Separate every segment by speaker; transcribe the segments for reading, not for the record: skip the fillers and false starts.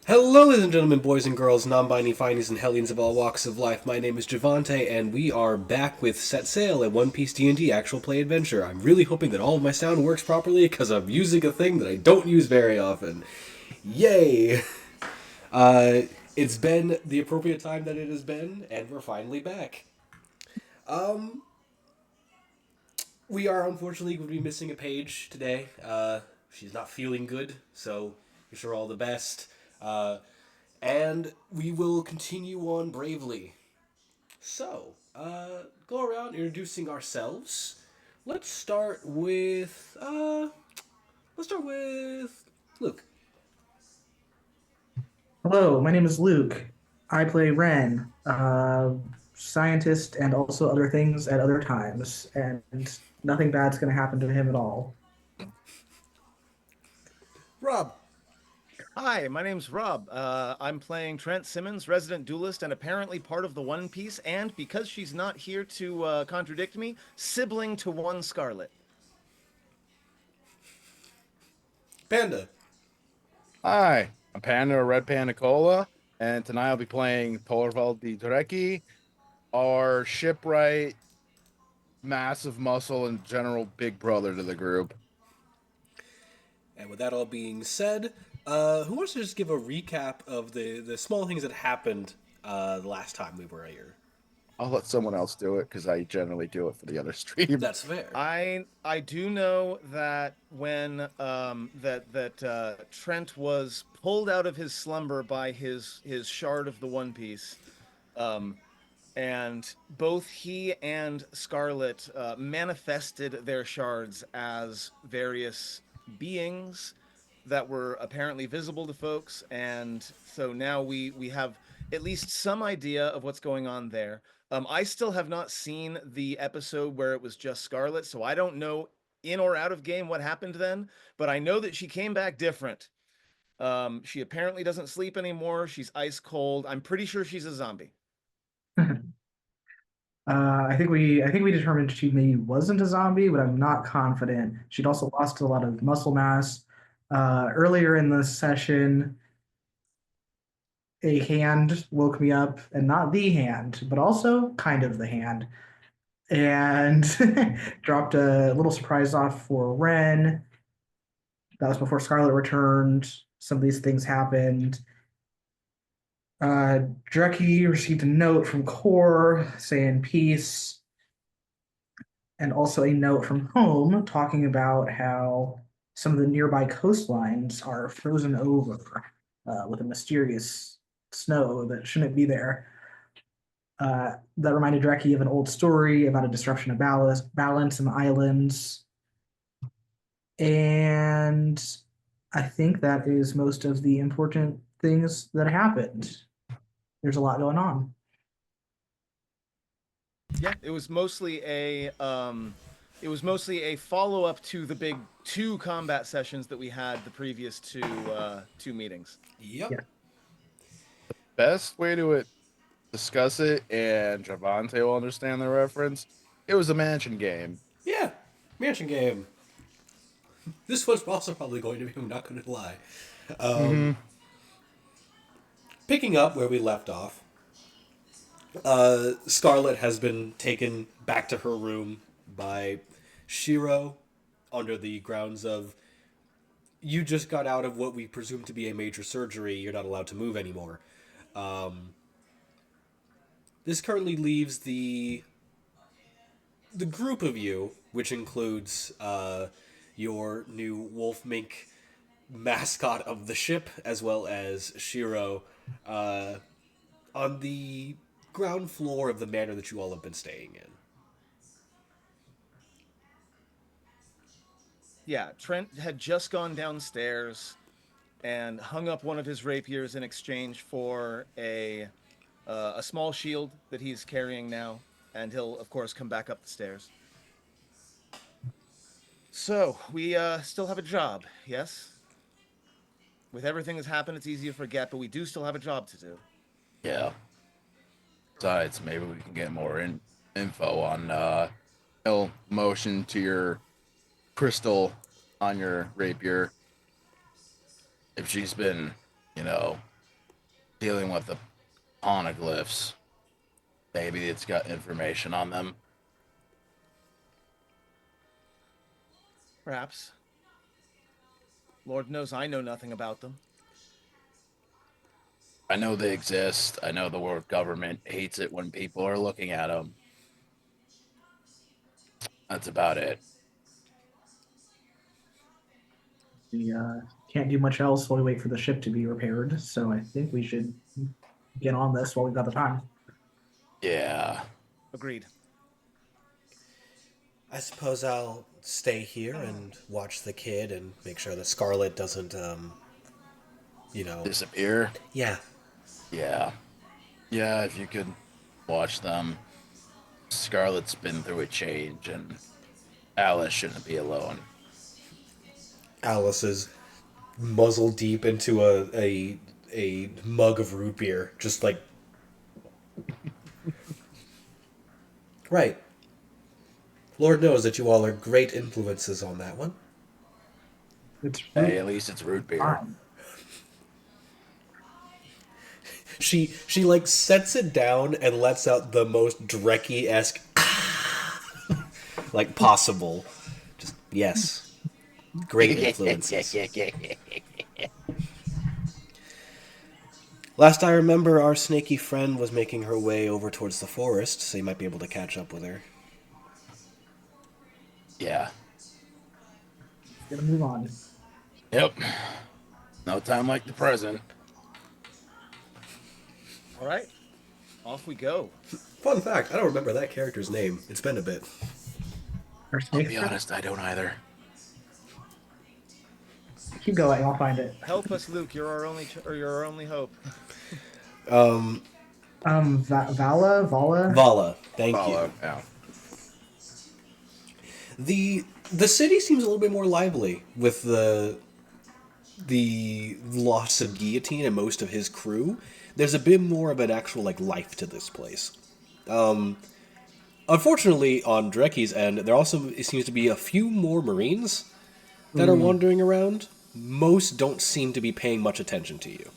Speaker 1: Hello, ladies and gentlemen, boys and girls, non-binding findies and hellions of all walks of life. My name is Javante, and we are back with Set Sail, a One Piece D&D actual play adventure. I'm really hoping that all of my sound works properly, because I'm using a thing that I don't use very often. Yay! Uh, it's been the appropriate time that it has been, and we're finally back. We are unfortunately going to be missing a page today. She's not feeling good, so wish her all the best. And we will continue on bravely. So, go around introducing ourselves. Let's start with let's start with Luke.
Speaker 2: Hello, my name is Luke. I play Ren, scientist and also other things at other times, and nothing bad's going to happen to him at all.
Speaker 1: Rob.
Speaker 3: Hi, my name's Rob. I'm playing Trent Simmons, resident duelist, and apparently part of the One Piece. And because she's not here to contradict me, sibling to one Scarlet.
Speaker 1: Panda.
Speaker 4: Hi, I'm Panda or Red Panda Cola, and tonight I'll be playing Torvald the Dreki, our shipwright, massive muscle, and general big brother to the group.
Speaker 1: And with that all being said, who wants to just give a recap of the small things that happened the last time we were here?
Speaker 4: I'll let someone else do it because I generally do it for the other stream.
Speaker 1: That's fair.
Speaker 3: I do know that when Trent was pulled out of his slumber by his shard of the One Piece, um, and both he and Scarlet manifested their shards as various beings that were apparently visible to folks, and so now we have at least some idea of what's going on there. I still have not seen the episode where it was just Scarlet, so I don't know in or out of game what happened then, but I know that she came back different. She apparently doesn't sleep anymore. She's ice cold. I'm pretty sure she's a zombie.
Speaker 2: I think we determined she maybe wasn't a zombie, but I'm not confident. She'd also lost a lot of muscle mass. Earlier in the session, a hand woke me up, and not the hand, but also kind of the hand, and dropped a little surprise off for Ren. That was before Scarlet returned. Some of these things happened. Dreki received a note from Core saying peace, and also a note from home talking about how some of the nearby coastlines are frozen over with a mysterious snow that shouldn't be there. That reminded Dreki of an old story about a disruption of balance in the islands. And I think that is most of the important things that happened. There's a lot going on.
Speaker 3: Yeah, it was mostly a follow up to the big two combat sessions that we had the previous two meetings.
Speaker 1: Yep.
Speaker 2: Yeah.
Speaker 4: Best way to discuss it, and Javante will understand the reference. It was a mansion game.
Speaker 1: Yeah. Mansion game. This one's also probably going to be. I'm not going to lie.
Speaker 4: Mm-hmm.
Speaker 1: Picking up where we left off, Scarlet has been taken back to her room by Shiro under the grounds of you just got out of what we presume to be a major surgery. You're not allowed to move anymore. This currently leaves the group of you, which includes your new wolf mink mascot of the ship, as well as Shiro, uh, on the ground floor of the manor that you all have been staying in.
Speaker 3: Yeah, Trent had just gone downstairs and hung up one of his rapiers in exchange for a small shield that he's carrying now, and he'll of course come back up the stairs. So we still have a job, yes. With everything that's happened, it's easy to forget, but we do still have a job to do.
Speaker 4: Yeah. Besides, maybe we can get more info on motion to your crystal on your rapier if she's been, you know, dealing with the poneglyphs. Maybe it's got information on them.
Speaker 3: Perhaps. Lord knows I know nothing about them.
Speaker 4: I know they exist. I know the world government hates it when people are looking at them. That's about it.
Speaker 2: We can't do much else while we wait for the ship to be repaired. So I think we should get on this while we've got the time.
Speaker 4: Yeah.
Speaker 3: Agreed.
Speaker 1: I suppose I'll stay here and watch the kid and make sure that Scarlet doesn't,
Speaker 4: Disappear?
Speaker 1: yeah.
Speaker 4: Yeah. Yeah, if you could watch them. Scarlet's been through a change, and Alice shouldn't be alone.
Speaker 1: Alice is muzzle deep into a mug of root beer, just like right. Lord knows that you all are great influences on that one.
Speaker 2: It's
Speaker 4: Hey, at least it's root beer.
Speaker 2: fine.
Speaker 1: She like sets it down and lets out the most Drecky-esque like possible. Just yes. Great influences. Last I remember, our snaky friend was making her way over towards the forest, so you might be able to catch up with her.
Speaker 4: Yeah.
Speaker 2: Gonna move on.
Speaker 4: Yep. No time like the present.
Speaker 3: All right. Off we go.
Speaker 1: Fun fact, I don't remember that character's name. It's been a bit.
Speaker 2: Our
Speaker 4: I'll
Speaker 2: snake
Speaker 4: be
Speaker 2: friend?
Speaker 4: honest, I don't either.
Speaker 2: Keep going. I'll find it.
Speaker 3: Help us, Luke. You're our only hope.
Speaker 2: Vala.
Speaker 1: Vala, thank
Speaker 4: Follow.
Speaker 1: you.
Speaker 4: Yeah.
Speaker 1: The city seems a little bit more lively with the loss of Guillotine and most of his crew. There's a bit more of an actual like life to this place. Unfortunately, on Drecky's end, there also seems to be a few more Marines that are wandering around. Most don't seem to be paying much attention to you.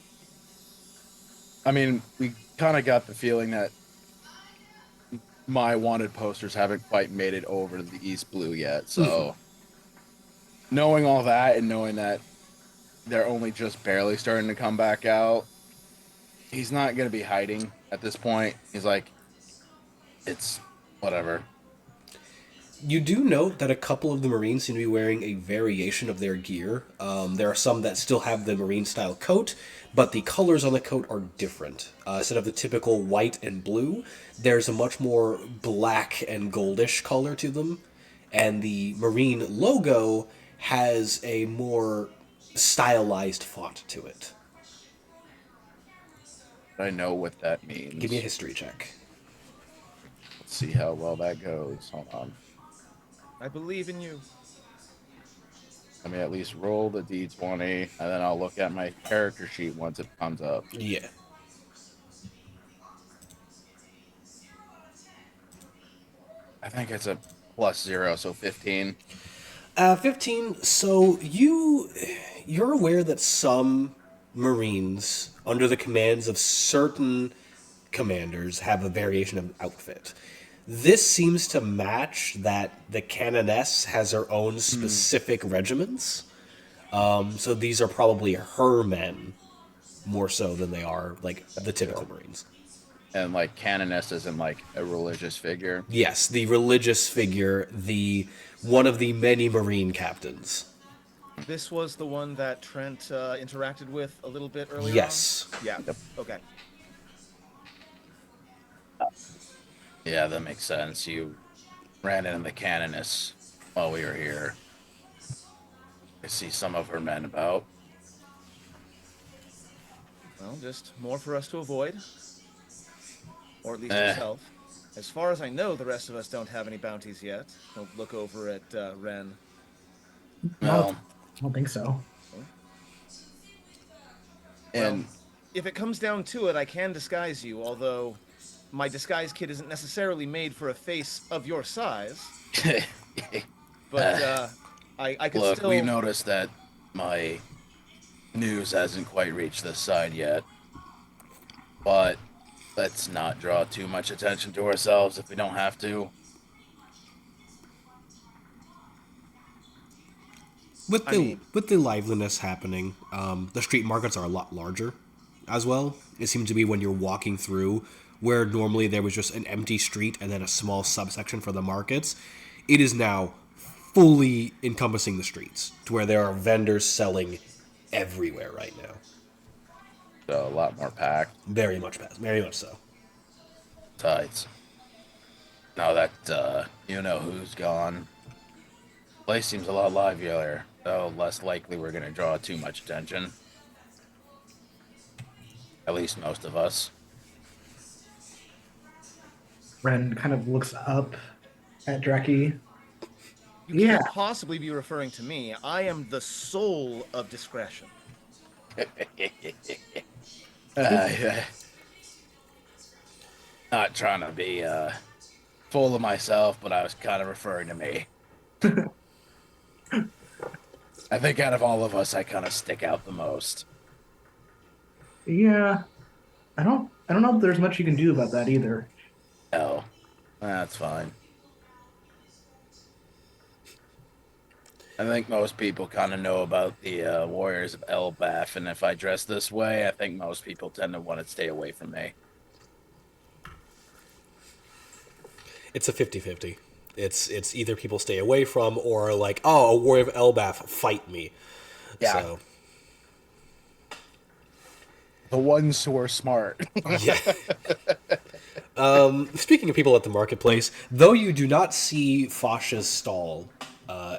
Speaker 4: I mean, we kind of got the feeling that my wanted posters haven't quite made it over to the East Blue yet. So, knowing all that and knowing that they're only just barely starting to come back out, he's not going to be hiding at this point. He's like, it's whatever.
Speaker 1: You do note that a couple of the Marines seem to be wearing a variation of their gear. There are some that still have the Marine style coat, but the colors on the coat are different. Instead of the typical white and blue, there's a much more black and goldish color to them. And the Marine logo has a more stylized font to it.
Speaker 4: I know what that means.
Speaker 1: Give me a history check.
Speaker 4: Let's see how well that goes. Hold on.
Speaker 3: I believe in you.
Speaker 4: Let me at least roll the d20, and then I'll look at my character sheet once it comes up.
Speaker 1: Yeah.
Speaker 4: I think it's a +0, so 15.
Speaker 1: 15. So you're aware that some Marines, under the commands of certain commanders, have a variation of outfit. This seems to match that the Canoness has her own specific regiments. So these are probably her men more so than they are like the typical Marines.
Speaker 4: And like Canoness isn't like a religious figure.
Speaker 1: Yes, the religious figure, the one of the many Marine captains.
Speaker 3: This was the one that Trent interacted with a little bit earlier.
Speaker 1: Yes.
Speaker 3: On? Yeah.
Speaker 4: Yep.
Speaker 3: Okay.
Speaker 4: Yeah, that makes sense. You ran into the Canoness while we were here. I see some of her men about.
Speaker 3: Well, just more for us to avoid. Or at least yourself. As far as I know, the rest of us don't have any bounties yet. Don't look over at Ren.
Speaker 4: Well,
Speaker 2: I don't think so.
Speaker 4: and
Speaker 3: Well, if it comes down to it, I can disguise you, although my disguise kit isn't necessarily made for a face of your size. But I could
Speaker 4: look,
Speaker 3: still...
Speaker 4: we noticed that my news hasn't quite reached this side yet. but let's not draw too much attention to ourselves if we don't have to.
Speaker 1: With
Speaker 3: I
Speaker 1: the
Speaker 3: mean,
Speaker 1: liveliness happening, the street markets are a lot larger as well. It seems to be when you're walking through where normally there was just an empty street and then a small subsection for the markets. It is now fully encompassing the streets to where there are vendors selling everywhere right now.
Speaker 4: So a lot more packed.
Speaker 1: Very much past, very much so.
Speaker 4: Tides. Now that you know who's gone, place seems a lot livelier, so less likely we're gonna draw too much attention. At least most of us.
Speaker 2: Ren kind of looks up at Dreki.
Speaker 3: you
Speaker 2: Yeah,
Speaker 3: can't possibly be referring to me. I am the soul of discretion.
Speaker 4: Uh, not trying to be full of myself, but I was kind of referring to me. I think out of all of us, I kind of stick out the most.
Speaker 2: yeah. I don't know if there's much you can do about that either.
Speaker 4: Oh, that's fine. I think most people kind of know about the Warriors of Elbaf, and if I dress this way, I think most people tend to want to stay away from me.
Speaker 1: It's a 50-50. It's either people stay away from or like, oh, a warrior of Elbaf, fight me.
Speaker 4: Yeah.
Speaker 1: So
Speaker 4: The ones who are smart.
Speaker 1: yeah. Speaking of people at the marketplace, though you do not see Fasha's stall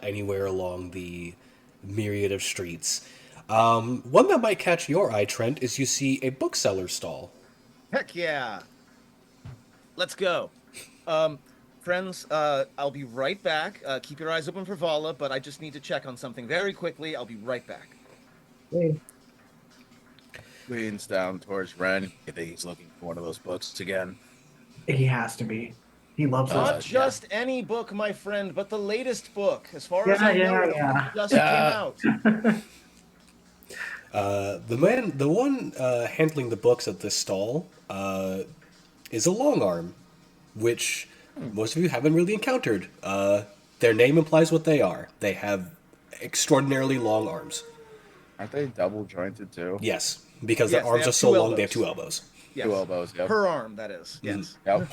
Speaker 1: anywhere along the myriad of streets, one that might catch your eye, Trent, is you see a bookseller's stall.
Speaker 3: Heck yeah. Let's go. Friends, I'll be right back. Keep your eyes open for Vala, but I just need to check on something very quickly. I'll be right back.
Speaker 2: Hey.
Speaker 4: Leans down towards Ren. I think he's looking for one of those books again.
Speaker 2: He has to be. He loves
Speaker 3: Not
Speaker 2: us.
Speaker 3: just any book, my friend, but the latest book. As far as
Speaker 2: Yeah,
Speaker 3: I know,
Speaker 2: yeah,
Speaker 3: it
Speaker 2: yeah.
Speaker 3: just came out.
Speaker 1: The one handling the books at this stall is a long arm, which most of you haven't really encountered. Their name implies what they are. They have extraordinarily long arms.
Speaker 4: Aren't they double jointed too?
Speaker 1: Yes, because
Speaker 3: Yes,
Speaker 1: their
Speaker 3: they
Speaker 1: arms
Speaker 3: have
Speaker 1: are so
Speaker 3: two
Speaker 1: long, they have
Speaker 3: elbows.
Speaker 1: two elbows.
Speaker 3: Yes.
Speaker 4: Two elbows. Yep.
Speaker 3: Per arm, that is. Yes.
Speaker 4: Yep.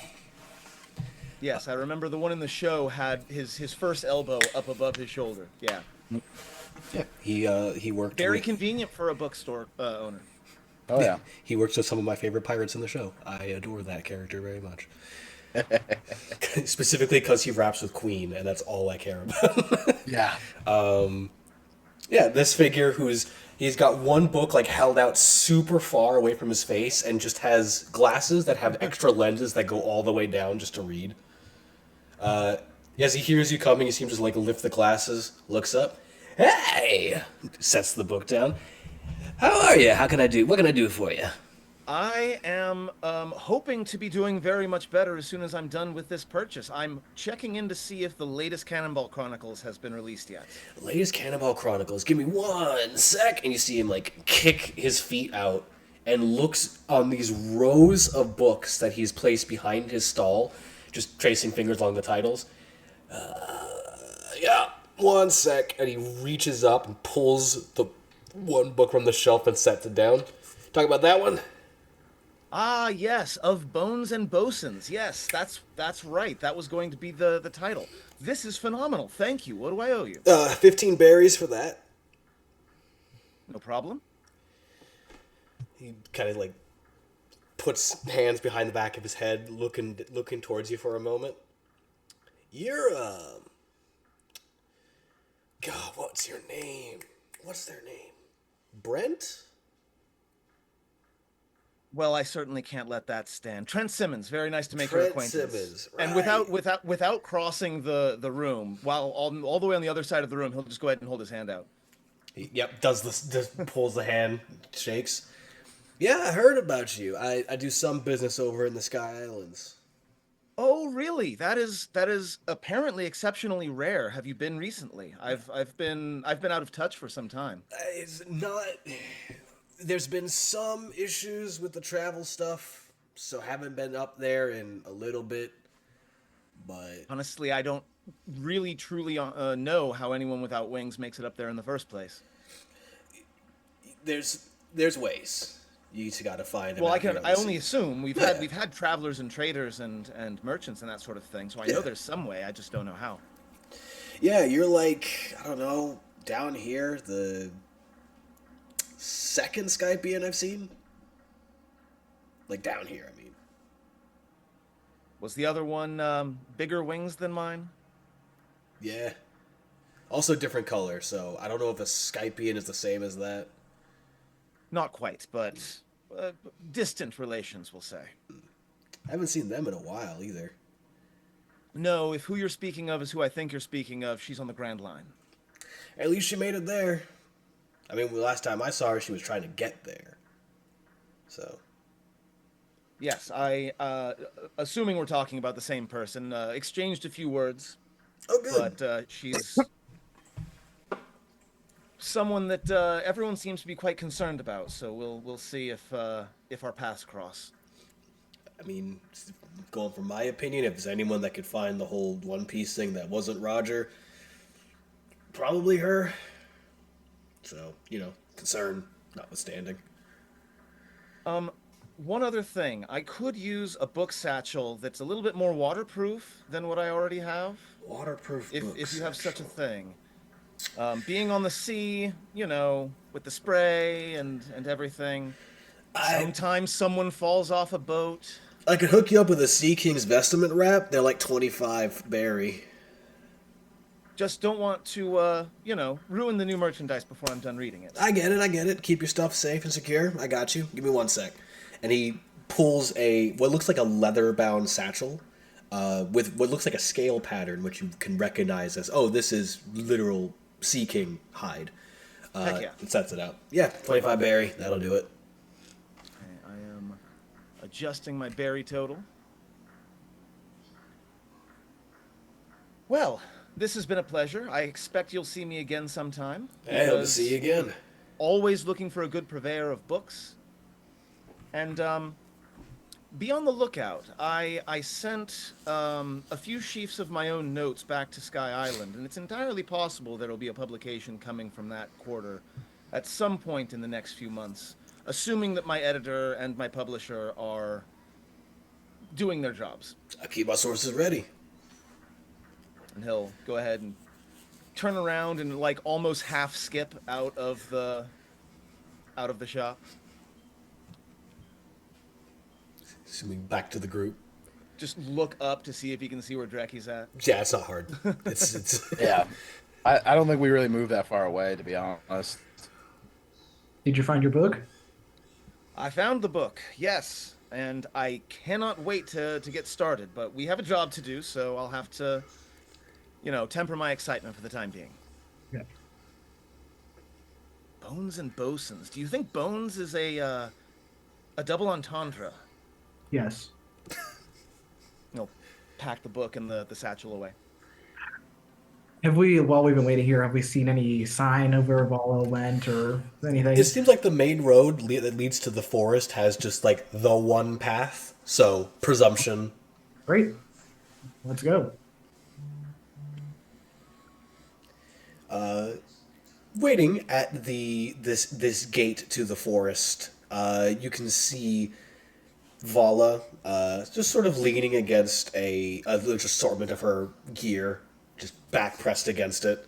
Speaker 3: Yes, I remember the one in the show had his first elbow up above his shoulder. Yeah.
Speaker 1: Yeah, he worked.
Speaker 3: Very
Speaker 1: with,
Speaker 3: convenient for a bookstore owner.
Speaker 4: Oh yeah.
Speaker 1: He works with some of my favorite pirates in the show. I adore that character very much. Specifically because he raps with Queen, and that's all I care about.
Speaker 4: Yeah.
Speaker 1: Yeah, this figure he's got one book like held out super far away from his face and just has glasses that have extra lenses that go all the way down just to read. As he hears you coming, he seems to like lift the glasses, looks up. Hey! Sets the book down. How are you? What can I do for you?
Speaker 3: I am hoping to be doing very much better as soon as I'm done with this purchase. I'm checking in to see if the latest Cannonball Chronicles has been released yet.
Speaker 1: Latest Cannonball Chronicles. Give me 1 sec. And you see him like kick his feet out and looks on these rows of books that he's placed behind his stall, just tracing fingers along the titles. Yeah, 1 sec. And he reaches up and pulls the one book from the shelf and sets it down. Talk about that one?
Speaker 3: Ah, yes, Of Bones and Bosuns. Yes, that's right. That was going to be the title. This is phenomenal. Thank you. What do I owe you?
Speaker 1: 15 berries for that.
Speaker 3: No problem.
Speaker 1: He kind of like puts hands behind the back of his head, looking towards you for a moment. You're God, what's your name? What's their name? Brent?
Speaker 3: Well, I certainly can't let that stand. Trent Simmons, very nice to make your
Speaker 1: Trent
Speaker 3: acquaintance.
Speaker 1: Simmons,
Speaker 3: And
Speaker 1: right.
Speaker 3: without crossing the room, while all the way on the other side of the room, he'll just go ahead and hold his hand out.
Speaker 1: Yep, does this, just pulls the hand, shakes. Yeah, I heard about you. I do some business over in the Sky Islands.
Speaker 3: Oh, really? That is apparently exceptionally rare. Have you been recently? I've been out of touch for some time.
Speaker 1: It's not. there's been some issues with the travel stuff, so haven't been up there in a little bit. But
Speaker 3: Honestly, I don't really truly know how anyone without wings makes it up there in the first place.
Speaker 1: there's ways. You just gotta find them
Speaker 3: Well,
Speaker 1: out here on
Speaker 3: I
Speaker 1: the
Speaker 3: only
Speaker 1: seas.
Speaker 3: assume
Speaker 1: Yeah.
Speaker 3: we've had travelers and traders and merchants and that sort of thing, so I know
Speaker 1: Yeah.
Speaker 3: there's some way. I just don't know how.
Speaker 1: Yeah, you're like, I don't know, down here, the second Skypian I've seen. Like down here, I mean.
Speaker 3: Was the other one bigger wings than mine?
Speaker 1: Yeah. Also different color, so I don't know if a Skypian is the same as that.
Speaker 3: Not quite, but distant relations, we'll say.
Speaker 1: I haven't seen them in a while either.
Speaker 3: No, if who you're speaking of is who I think you're speaking of, she's on the Grand Line.
Speaker 1: At least she made it there. I mean, the last time I saw her, she was trying to get there. So,
Speaker 3: Yes, assuming we're talking about the same person, exchanged a few words,
Speaker 1: oh, good.
Speaker 3: but she's someone that everyone seems to be quite concerned about. So we'll see if our paths cross.
Speaker 1: I mean, going from my opinion, if there's anyone that could find the whole One Piece thing that wasn't Roger, probably her. So, concern notwithstanding.
Speaker 3: One other thing, I could use a book satchel that's a little bit more waterproof than what I already have,
Speaker 1: Waterproof
Speaker 3: if you have such a
Speaker 1: satchel.
Speaker 3: thing. Being on the sea, with the spray and everything.
Speaker 1: I
Speaker 3: Sometimes someone falls off a boat.
Speaker 1: I could hook you up with a Sea King's vestment wrap. They're like 25 berry.
Speaker 3: Just don't want to, ruin the new merchandise before I'm done reading it.
Speaker 1: I get it. I get it. Keep your stuff safe and secure. I got you. Give me one sec. And he pulls what looks like a leather-bound satchel with what looks like a scale pattern, which you can recognize as, oh, this is literal Sea King hide.
Speaker 3: Heck yeah.
Speaker 1: And sets it out. Yeah, 25 berry. That'll do it.
Speaker 3: Okay, I am adjusting my berry total. Well, this has been a pleasure. I expect you'll see me again sometime.
Speaker 1: Hey, hope to
Speaker 3: because
Speaker 1: see you again.
Speaker 3: Always looking for a good purveyor of books. And be on the lookout. I sent a few sheafs of my own notes back to Sky Island, and it's entirely possible there will be a publication coming from that quarter at some point in the next few months, assuming that my editor and my publisher are doing their jobs.
Speaker 1: I'll keep my sources ready.
Speaker 3: And he'll go ahead and turn around and like almost half skip out of the shop.
Speaker 1: Assuming back to the group.
Speaker 3: Just look up to see if he can see where Drecky's at.
Speaker 1: Yeah, it's not hard. It's
Speaker 4: Yeah. I don't think we really moved that far away, to be honest.
Speaker 2: Did you find your book?
Speaker 3: I found the book, yes, and I cannot wait to get started, but we have a job to do, so I'll have to, temper my excitement for the time being.
Speaker 2: Yeah.
Speaker 3: Bones and bosuns. Do you think bones is a double entendre?
Speaker 2: Yes.
Speaker 3: Pack the book and the satchel away.
Speaker 2: While we've been waiting here, have we seen any sign of where Vala went or anything?
Speaker 1: It seems like the main road that leads to the forest has just like the one path. So presumption.
Speaker 2: Great. Let's go.
Speaker 1: Waiting at this gate to the forest, you can see Vala just sort of leaning against a large assortment of her gear, just back pressed against it.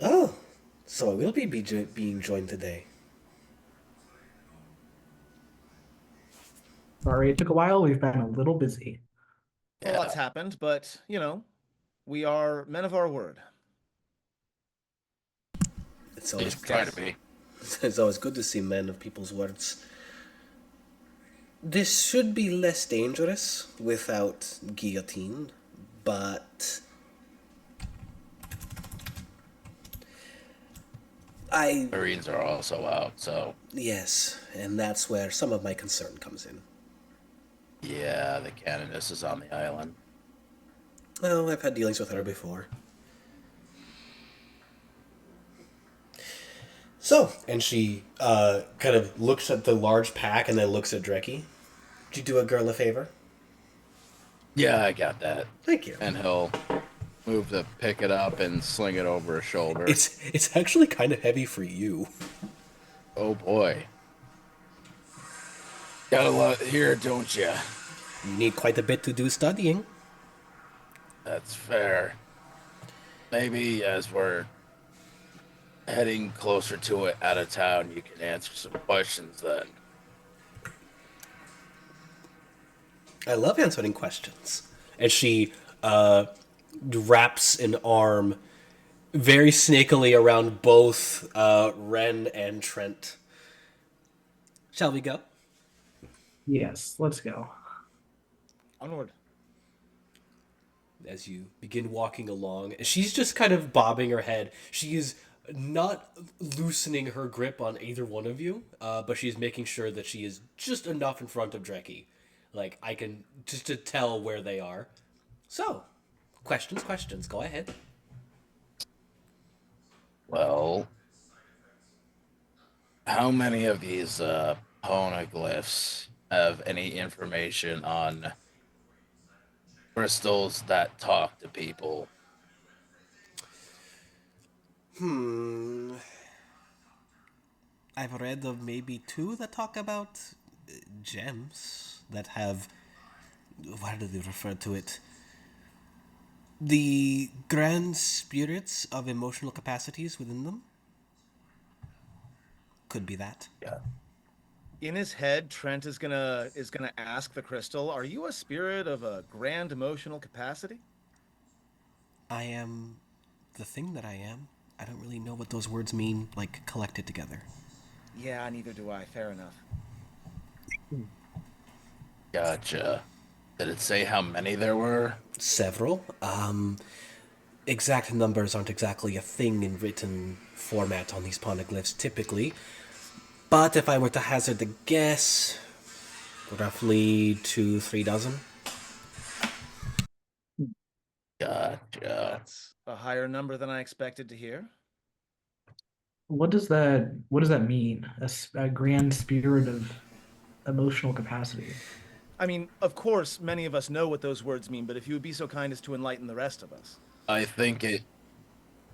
Speaker 1: Oh, so I will be being joined today.
Speaker 2: Sorry, it took a while. We've been a little busy.
Speaker 3: A lot's happened, but, we are men of our word.
Speaker 1: It's always
Speaker 4: Try to be.
Speaker 1: It's always good to see men of people's words. This should be less dangerous without guillotine, but
Speaker 4: Marines are also out, so
Speaker 1: yes, and that's where some of my concern comes in.
Speaker 4: yeah, the canoness is on the island.
Speaker 1: Well, I've had dealings with her before. So, and she kind of looks at the large pack and then looks at Dreki. Would you do a girl a favor?
Speaker 4: Yeah, I got that.
Speaker 1: Thank you.
Speaker 4: And he'll move to pick it up and sling it over his shoulder.
Speaker 1: It's actually kind of heavy for you.
Speaker 4: Oh boy. Got a lot here, don't you?
Speaker 1: You need quite a bit to do studying.
Speaker 4: That's fair. Maybe as we're heading closer to it out of town, you can answer some questions then.
Speaker 1: I love answering questions. And she wraps an arm very snakily around both Ren and Trent. Shall we go?
Speaker 2: Yes, let's go.
Speaker 3: Onward.
Speaker 1: As you begin walking along, she's just kind of bobbing her head. She is not loosening her grip on either one of you, but she's making sure that she is just enough in front of Dreki. Like, I can just to tell where they are. So, questions, go ahead.
Speaker 4: Well, how many of these poneglyphs have any information on crystals that talk to people?
Speaker 1: I've read of maybe two that talk about gems that have. What do they refer to it? The grand spirits of emotional capacities within them? Could be that.
Speaker 4: Yeah.
Speaker 3: In his head, Trent is gonna ask the crystal, "Are you a spirit of a grand emotional capacity?"
Speaker 1: I am the thing that I am. I don't really know what those words mean, like, collected together.
Speaker 3: Yeah, neither do I. Fair enough.
Speaker 4: Gotcha. Did it say how many there were?
Speaker 1: Several. Exact numbers aren't exactly a thing in written format on these poneglyphs typically. But if I were to hazard a guess, roughly 2-3 dozen.
Speaker 4: Gotcha.
Speaker 3: That's a higher number than I expected to hear.
Speaker 2: What does that mean? A grand spirit of emotional capacity.
Speaker 3: I mean, of course, many of us know what those words mean, but if you would be so kind as to enlighten the rest of us.
Speaker 4: I think it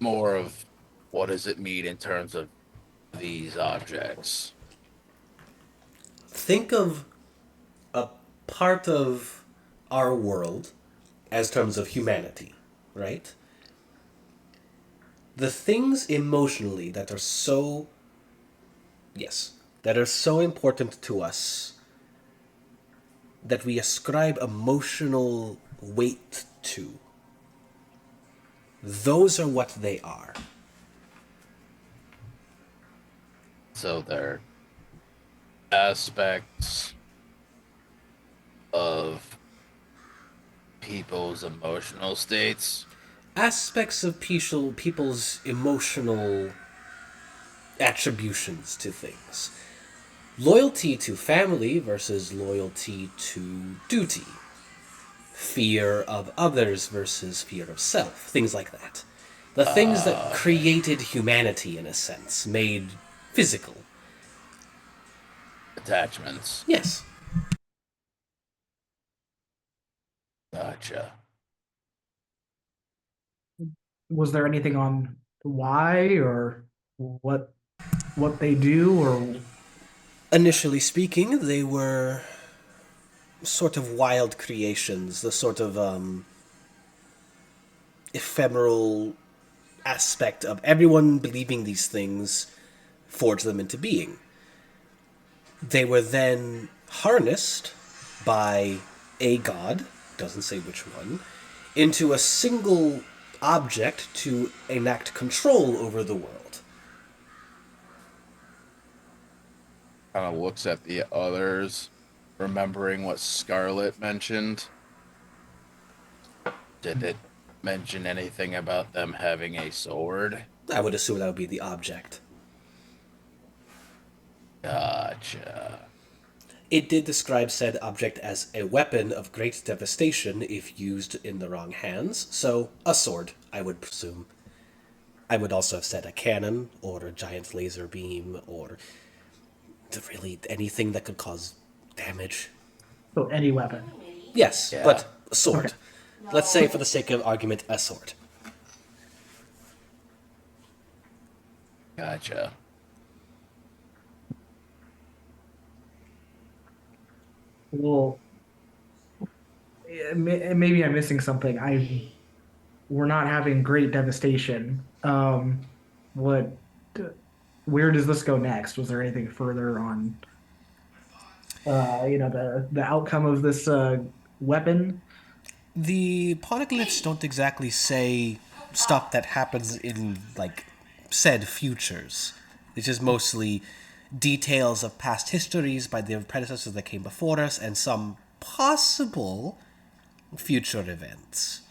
Speaker 4: more of what does it mean in terms of these objects?
Speaker 1: Think of a part of our world as terms of humanity, right? The things emotionally that are so, yes, that are so important to us that we ascribe emotional weight to, those are what they are.
Speaker 4: So they're aspects of people's emotional states.
Speaker 1: Aspects of people's emotional attributions to things. Loyalty to family versus loyalty to duty. Fear of others versus fear of self. Things like that. The things that created humanity, in a sense, made physical.
Speaker 4: Attachments.
Speaker 1: Yes.
Speaker 4: Gotcha.
Speaker 2: Was there anything on why or what what they do or
Speaker 1: Initially speaking, they were sort of wild creations, the sort of ephemeral aspect of everyone believing these things forged them into being. They were then harnessed by a god, doesn't say which one, into a single object to enact control over the world.
Speaker 4: Kind of looks at the others, remembering what Scarlet mentioned. Did it mention anything about them having a sword?
Speaker 1: I would assume that would be the object.
Speaker 4: Gotcha.
Speaker 1: It did describe said object as a weapon of great devastation if used in the wrong hands, so a sword, I would presume. I would also have said a cannon or a giant laser beam or really anything that could cause damage.
Speaker 2: So any weapon.
Speaker 1: Yes,
Speaker 4: Yeah.
Speaker 1: but a sword.
Speaker 2: Okay.
Speaker 1: Let's say, for the sake of argument, a sword.
Speaker 4: Gotcha.
Speaker 2: Well, maybe I'm missing something. We're not having great devastation. What? Where does this go next? Was there anything further on? The outcome of this weapon.
Speaker 1: The poneglyphs don't exactly say stuff that happens in, like, said futures. It's just mostly details of past histories by the predecessors that came before us and some possible future events.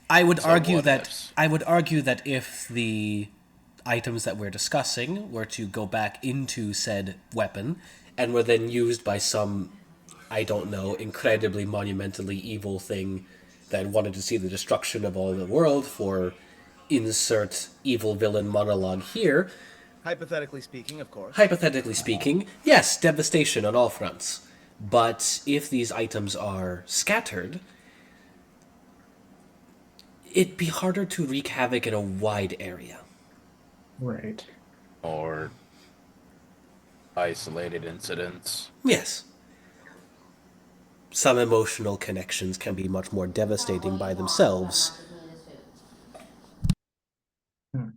Speaker 1: I would
Speaker 4: So
Speaker 1: argue
Speaker 4: what
Speaker 1: that
Speaker 4: ifs?
Speaker 1: I would argue that if the items that we're discussing were to go back into said weapon and were then used by some, I don't know, incredibly monumentally evil thing that wanted to see the destruction of all the world for insert evil villain monologue here,
Speaker 3: Hypothetically speaking, of course.
Speaker 1: hypothetically speaking, yes, devastation on all fronts. But if these items are scattered, it'd be harder to wreak havoc in a wide area.
Speaker 2: Right.
Speaker 4: Or isolated incidents?
Speaker 1: Yes. Some emotional connections can be much more devastating by themselves.
Speaker 2: Hmm.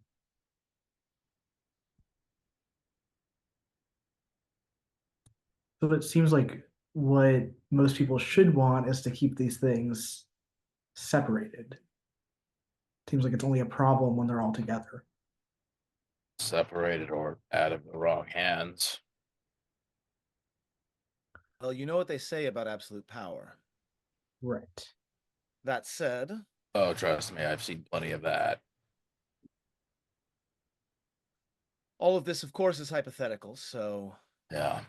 Speaker 2: So it seems like what most people should want is to keep these things separated. Seems like it's only a problem when they're all together.
Speaker 4: Separated or out of the wrong hands?
Speaker 3: Well, you know what they say about absolute power.
Speaker 2: Right.
Speaker 3: That said,
Speaker 4: Oh, trust me, I've seen plenty of that.
Speaker 3: all of this, of course, is hypothetical, so
Speaker 4: Yeah.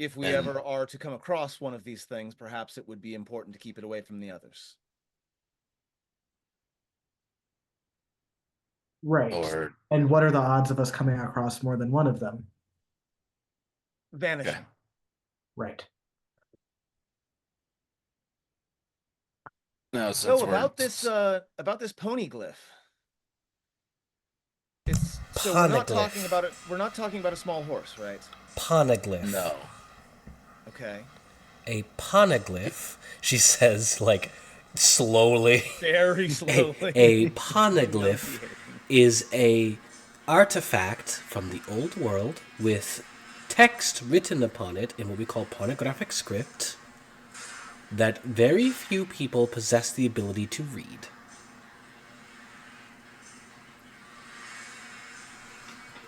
Speaker 3: if we
Speaker 4: And
Speaker 3: ever are to come across one of these things, perhaps it would be important to keep it away from the others.
Speaker 2: Right.
Speaker 4: or
Speaker 2: And what are the odds of us coming across more than one of them?
Speaker 3: Vanishing.
Speaker 4: Okay.
Speaker 2: Right.
Speaker 4: No,
Speaker 3: So
Speaker 4: since we're
Speaker 3: about this pony glyph. It's so we're not talking
Speaker 1: Poneglyph.
Speaker 3: about it. We're not talking about a small horse, right?
Speaker 1: Poneglyph.
Speaker 4: no.
Speaker 3: Okay.
Speaker 1: A poneglyph, she says, like, slowly.
Speaker 3: Very slowly.
Speaker 1: A poneglyph is a artifact from the old world with text written upon it in what we call pornographic script that very few people possess the ability to read.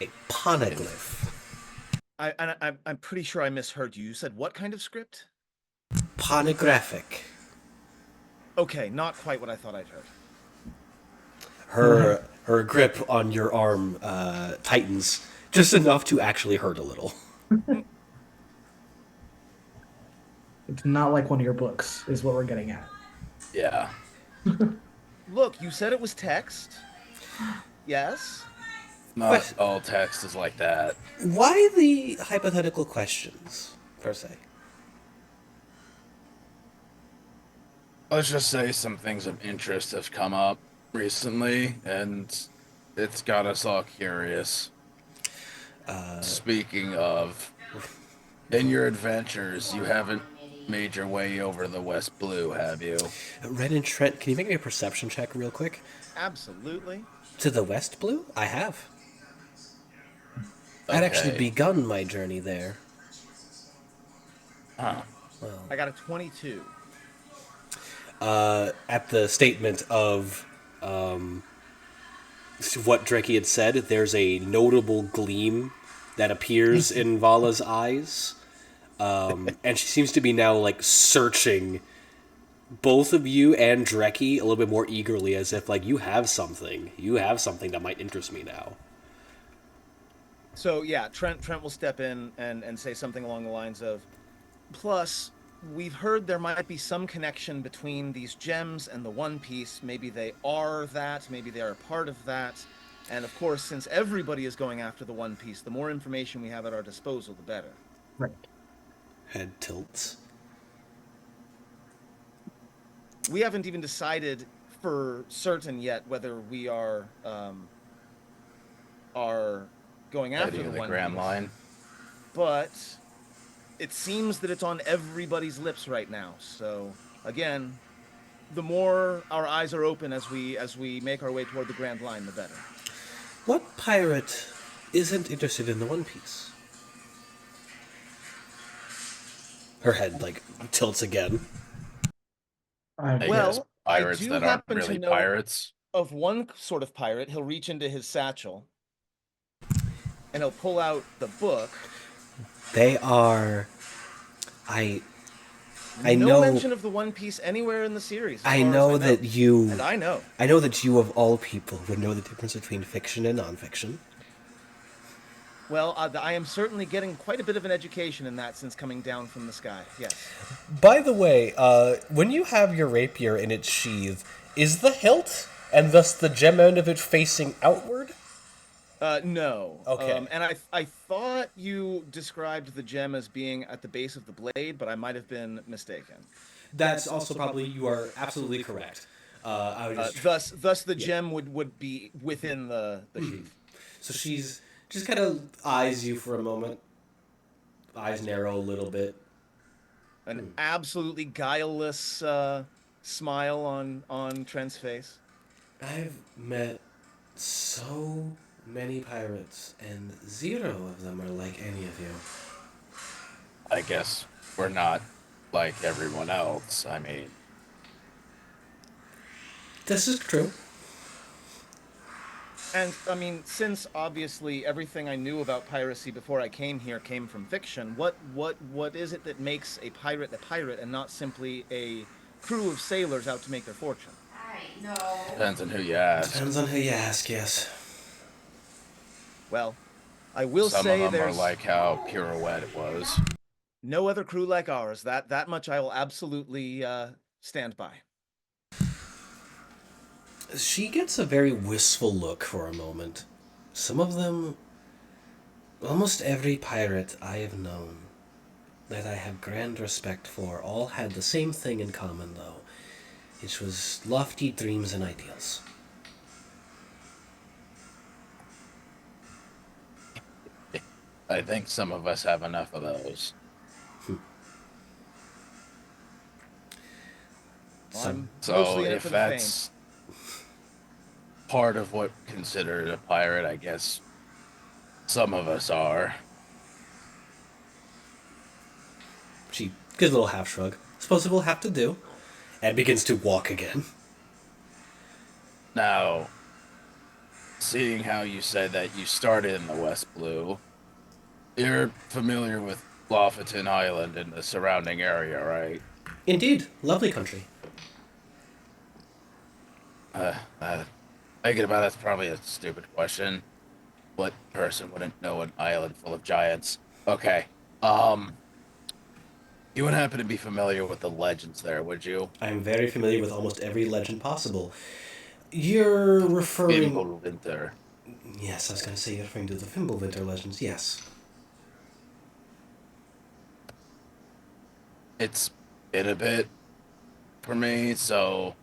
Speaker 1: A poneglyph.
Speaker 3: I'm pretty sure I misheard you. You said what kind of script?
Speaker 1: Pornographic.
Speaker 3: Okay, not quite what I thought I'd heard.
Speaker 1: Her grip on your arm tightens just enough to actually hurt a little.
Speaker 2: It's not like one of your books, is what we're getting at.
Speaker 4: Yeah.
Speaker 3: Look, you said it was text. Yes.
Speaker 4: Not
Speaker 1: What?
Speaker 4: all text is like that.
Speaker 1: Why the hypothetical questions, per se?
Speaker 4: Let's just say some things of interest have come up recently, and it's got us all curious. Speaking of, in your adventures, you haven't made your way over the West Blue, have you?
Speaker 1: Ren and Trent, can you make me a perception check real quick?
Speaker 3: Absolutely.
Speaker 1: To the West Blue? I have. I'd actually
Speaker 4: Okay.
Speaker 1: begun my journey there.
Speaker 4: Huh.
Speaker 3: I got a 22.
Speaker 1: At the statement of what Dreki had said, there's a notable gleam that appears in Vala's eyes. And she seems to be now, like, searching both of you and Dreki a little bit more eagerly, as if, like, you have something. You have something that might interest me now.
Speaker 3: So yeah, Trent will step in and say something along the lines of, plus, we've heard there might be some connection between these gems and the One Piece. Maybe they are that, maybe they are a part of that. And of course, since everybody is going after the One Piece, the more information we have at our disposal, the better.
Speaker 2: Right.
Speaker 1: Head tilts.
Speaker 3: We haven't even decided for certain yet whether we are going after
Speaker 4: Heading
Speaker 3: the
Speaker 4: to the
Speaker 3: One
Speaker 4: Grand
Speaker 3: Piece.
Speaker 4: Line.
Speaker 3: But it seems that it's on everybody's lips right now. So again, the more our eyes are open as we make our way toward the Grand Line, the better.
Speaker 1: What pirate isn't interested in the One Piece? Her head, like, tilts again.
Speaker 4: I guess
Speaker 3: Well, I
Speaker 4: pirates
Speaker 3: do
Speaker 4: that aren't
Speaker 3: happen to
Speaker 4: really
Speaker 3: know
Speaker 4: pirates.
Speaker 3: of one sort of pirate. He'll reach into his satchel and he'll pull out the book.
Speaker 1: They are... I
Speaker 3: No
Speaker 1: know...
Speaker 3: mention of the One Piece anywhere in the series.
Speaker 1: I know that you...
Speaker 3: And I know.
Speaker 1: I know that you, of all people, would know the difference between fiction and nonfiction.
Speaker 3: Well, I am certainly getting quite a bit of an education in that since coming down from the sky. Yes.
Speaker 1: By the way, when you have your rapier in its sheath, is the hilt, and thus the gem end of it, facing outward?
Speaker 3: No.
Speaker 1: Okay.
Speaker 3: And I thought you described the gem as being at the base of the blade, but I might have been mistaken.
Speaker 1: That's also probably, you are absolutely correct. I would just...
Speaker 3: Thus the gem would be within the sheath.
Speaker 1: So she's just kind of eyes you for a moment. Eyes narrow a little bit.
Speaker 3: An absolutely guileless smile on Trent's face.
Speaker 1: I've met so many pirates, and 0 of them are like any of you.
Speaker 4: I guess we're not like everyone else. I mean,
Speaker 1: This is true.
Speaker 3: And I mean, since obviously everything I knew about piracy before I came here came from fiction, what is it that makes a pirate and not simply a crew of sailors out to make their fortune?
Speaker 5: I know.
Speaker 4: depends on who you ask.
Speaker 1: Depends on who you ask, yes.
Speaker 3: Well, I will
Speaker 4: Some
Speaker 3: say
Speaker 4: of them are
Speaker 3: there's
Speaker 4: like how Pirouette was.
Speaker 3: no other crew like ours. That much I will absolutely stand by.
Speaker 1: She gets a very wistful look for a moment. Some of them, almost every pirate I have known that I have grand respect for, all had the same thing in common, though, which was lofty dreams and ideals.
Speaker 4: I think some of us have enough of those.
Speaker 3: I'm
Speaker 4: So
Speaker 3: mostly in it
Speaker 4: if
Speaker 3: for the fame.
Speaker 4: that's part of what considered a pirate, I guess some of us are.
Speaker 1: She gives a little half shrug. Suppose it will have to do. And begins to walk again.
Speaker 4: Now, seeing how you said that you started in the West Blue, you're familiar with Lofoten Island and the surrounding area, right?
Speaker 1: Indeed, lovely country.
Speaker 4: Thinking about that's probably a stupid question. What person wouldn't know an island full of giants? Okay. You wouldn't happen to be familiar with the legends there, would you?
Speaker 1: I'm very familiar with almost every legend possible. You're referring...
Speaker 4: Fimbulwinter.
Speaker 1: Yes, I was going to say you're referring to the Fimbulwinter legends, yes.
Speaker 4: It's been a bit for me, so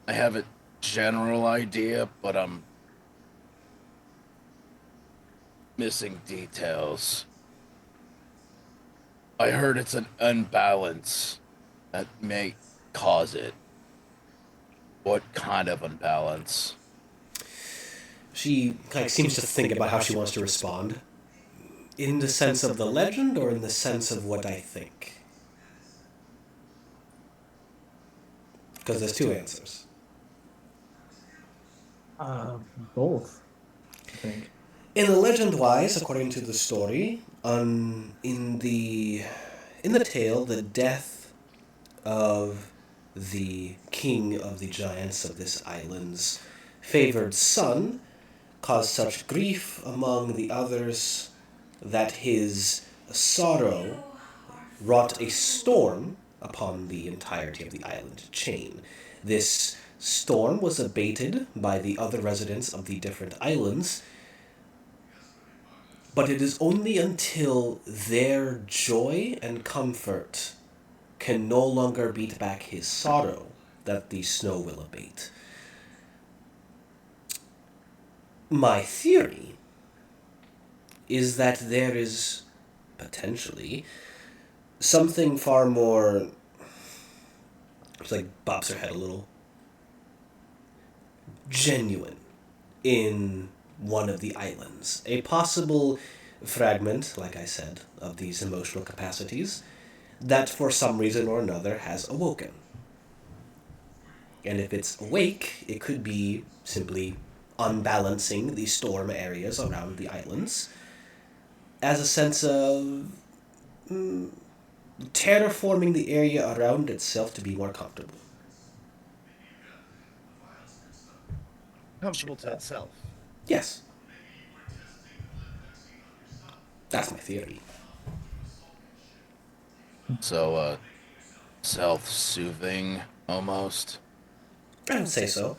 Speaker 4: I have a general idea, but I'm missing details. I heard it's an unbalance that may cause it. What kind of unbalance?
Speaker 1: She seems to think about how she wants to respond. In the sense of the legend, or in the sense of what I think? Because there's 2 answers.
Speaker 2: Both, I think.
Speaker 1: In the legend-wise, according to the story, in the tale, the death of the king of the giants of this island's favored son caused such grief among the others that his sorrow wrought a storm upon the entirety of the island chain. This storm was abated by the other residents of the different islands, but it is only until their joy and comfort can no longer beat back his sorrow that the snow will abate. My theory is that there is potentially something far more. It's like bops her head a little. Genuine in one of the islands. A possible fragment, like I said, of these emotional capacities that for some reason or another has awoken. And if it's awake, it could be simply unbalancing the storm areas around the islands as a sense of terraforming the area around itself to be more comfortable.
Speaker 3: Comfortable to itself.
Speaker 1: Yes. That's my theory.
Speaker 4: So, self-soothing almost.
Speaker 1: I would say so.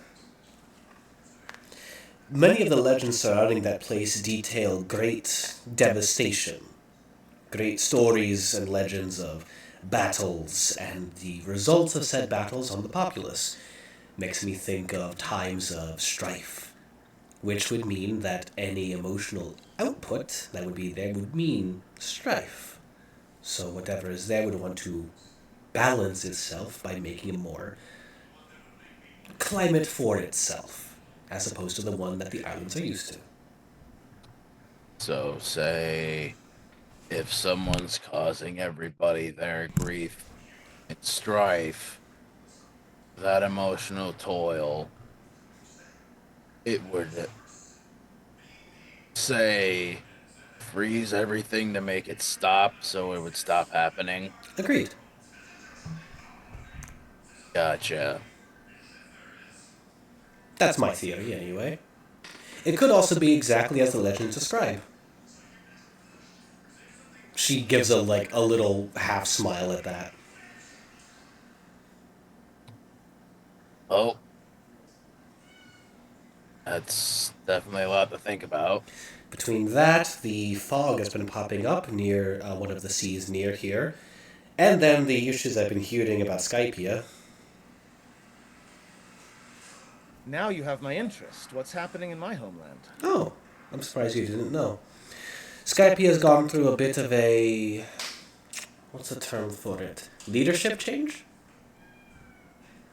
Speaker 1: Many of the legends surrounding that place detail great devastation, great stories and legends of battles and the results of said battles on the populace. Makes me think of times of strife, which would mean that any emotional output that would be there would mean strife. So whatever is there would want to balance itself by making it more climate for itself, as opposed to the one that the islands are used to.
Speaker 4: So, say if someone's causing everybody their grief and strife, that emotional toil, it would say freeze everything to make it stop so it would stop happening.
Speaker 1: Agreed.
Speaker 4: Gotcha.
Speaker 1: That's my theory, anyway. It could also be exactly as the legends describe. She gives a little half smile at that.
Speaker 4: Oh, that's definitely a lot to think about.
Speaker 1: Between that, the fog has been popping up near one of the seas near here, and then the issues I've been hearing about Skypia.
Speaker 3: Now you have my interest. What's happening in my homeland?
Speaker 1: Oh, I'm surprised you didn't know. Skypia has gone through a bit of a. What's the term for it? Leadership change?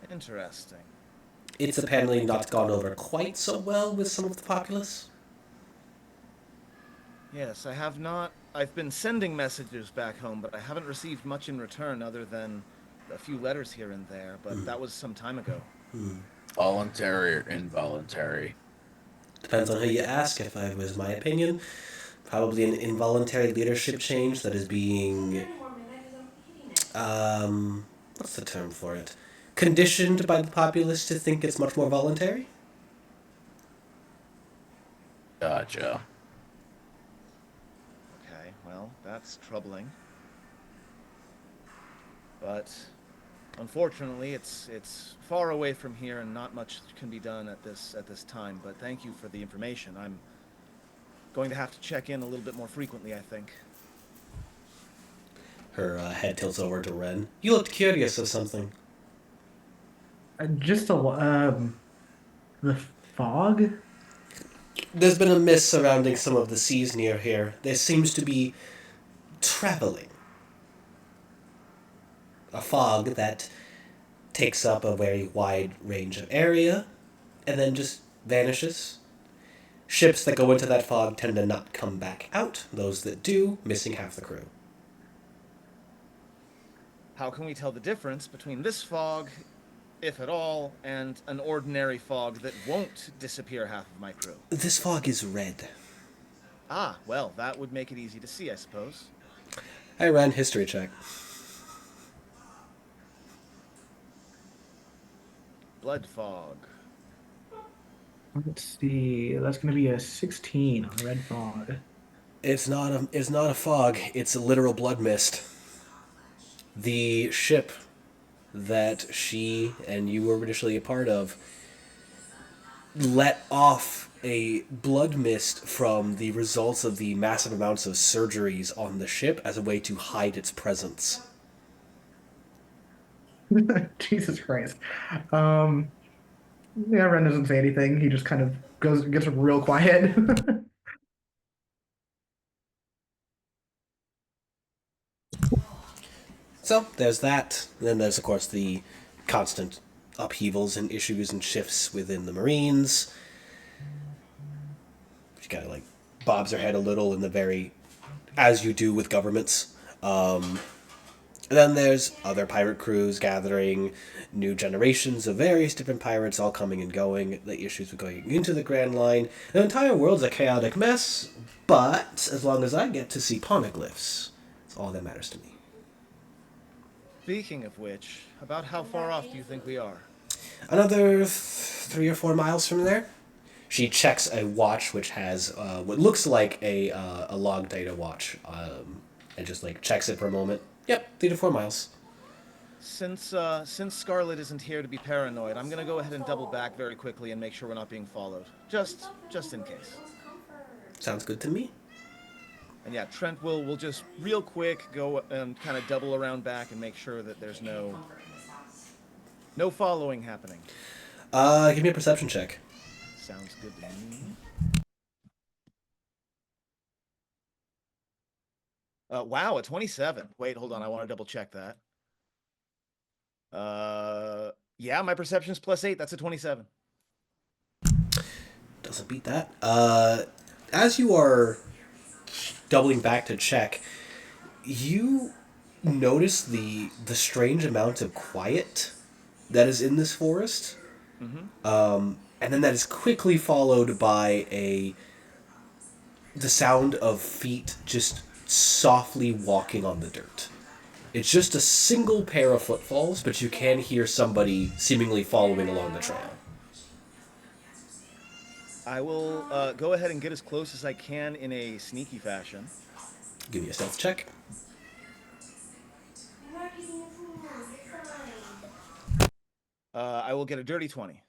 Speaker 3: Interesting.
Speaker 1: It's apparently not gone over quite so well with some of the populace.
Speaker 3: Yes, I have not. I've been sending messages back home, but I haven't received much in return other than a few letters here and there, but that was some time ago.
Speaker 4: Voluntary or involuntary?
Speaker 1: Depends on who you ask. If I was my opinion, probably an involuntary leadership change that is being what's the term for it? Conditioned by the populace to think it's much more voluntary.
Speaker 4: Gotcha.
Speaker 3: Okay, well, that's troubling. But unfortunately, it's far away from here, and not much can be done at this time. But thank you for the information. I'm going to have to check in a little bit more frequently, I think.
Speaker 1: Her head tilts over to Ren. You looked curious of something.
Speaker 2: Just the fog.
Speaker 1: There's been a mist surrounding some of the seas near here. There seems to be traveling. A fog that takes up a very wide range of area and then just vanishes. Ships that go into that fog tend to not come back out. Those that do, missing half the crew.
Speaker 3: How can we tell the difference between this fog, if at all, and an ordinary fog that won't disappear half of my crew?
Speaker 1: This fog is red.
Speaker 3: Ah, well, that would make it easy to see, I suppose.
Speaker 1: I ran history check.
Speaker 3: Blood fog.
Speaker 2: Let's see. That's going to be a 16 on red fog.
Speaker 1: It's not a fog. It's a literal blood mist. The ship that she and you were initially a part of let off a blood mist from the results of the massive amounts of surgeries on the ship as a way to hide its presence.
Speaker 2: Jesus Christ. Um, yeah, Ren doesn't say anything. He just kind of gets real quiet.
Speaker 1: So there's that. Then there's, of course, the constant upheavals and issues and shifts within the Marines. She kind of like bobs her head a little in the very, as you do with governments. And then there's other pirate crews gathering, new generations of various different pirates all coming and going, the issues with going into the Grand Line. The entire world's a chaotic mess, but as long as I get to see poneglyphs, it's all that matters to me.
Speaker 3: Speaking of which, about how far off do you think we are?
Speaker 1: Another 3 or 4 miles from there. She checks a watch which has what looks like a log data watch, and just like checks it for a moment. Yep, 3 to 4 miles.
Speaker 3: Since Scarlet isn't here to be paranoid, I'm gonna go ahead and double back very quickly and make sure we're not being followed. Just in case.
Speaker 1: Sounds good to me.
Speaker 3: And yeah, Trent will just real quick go and kind of double around back and make sure that there's no following happening.
Speaker 1: Give me a perception check.
Speaker 3: Sounds good to me. Wow, a 27. Wait, hold on. I want to double check that. Yeah, my perception's +8. That's a 27.
Speaker 1: Doesn't beat that. As you are doubling back to check, you notice the strange amount of quiet that is in this forest. And then that is quickly followed by the sound of feet just softly walking on the dirt. It's just a single pair of footfalls, but you can hear somebody seemingly following along the trail.
Speaker 3: I will go ahead and get as close as I can in a sneaky fashion.
Speaker 1: Give me a stealth check.
Speaker 3: I will get a dirty 20.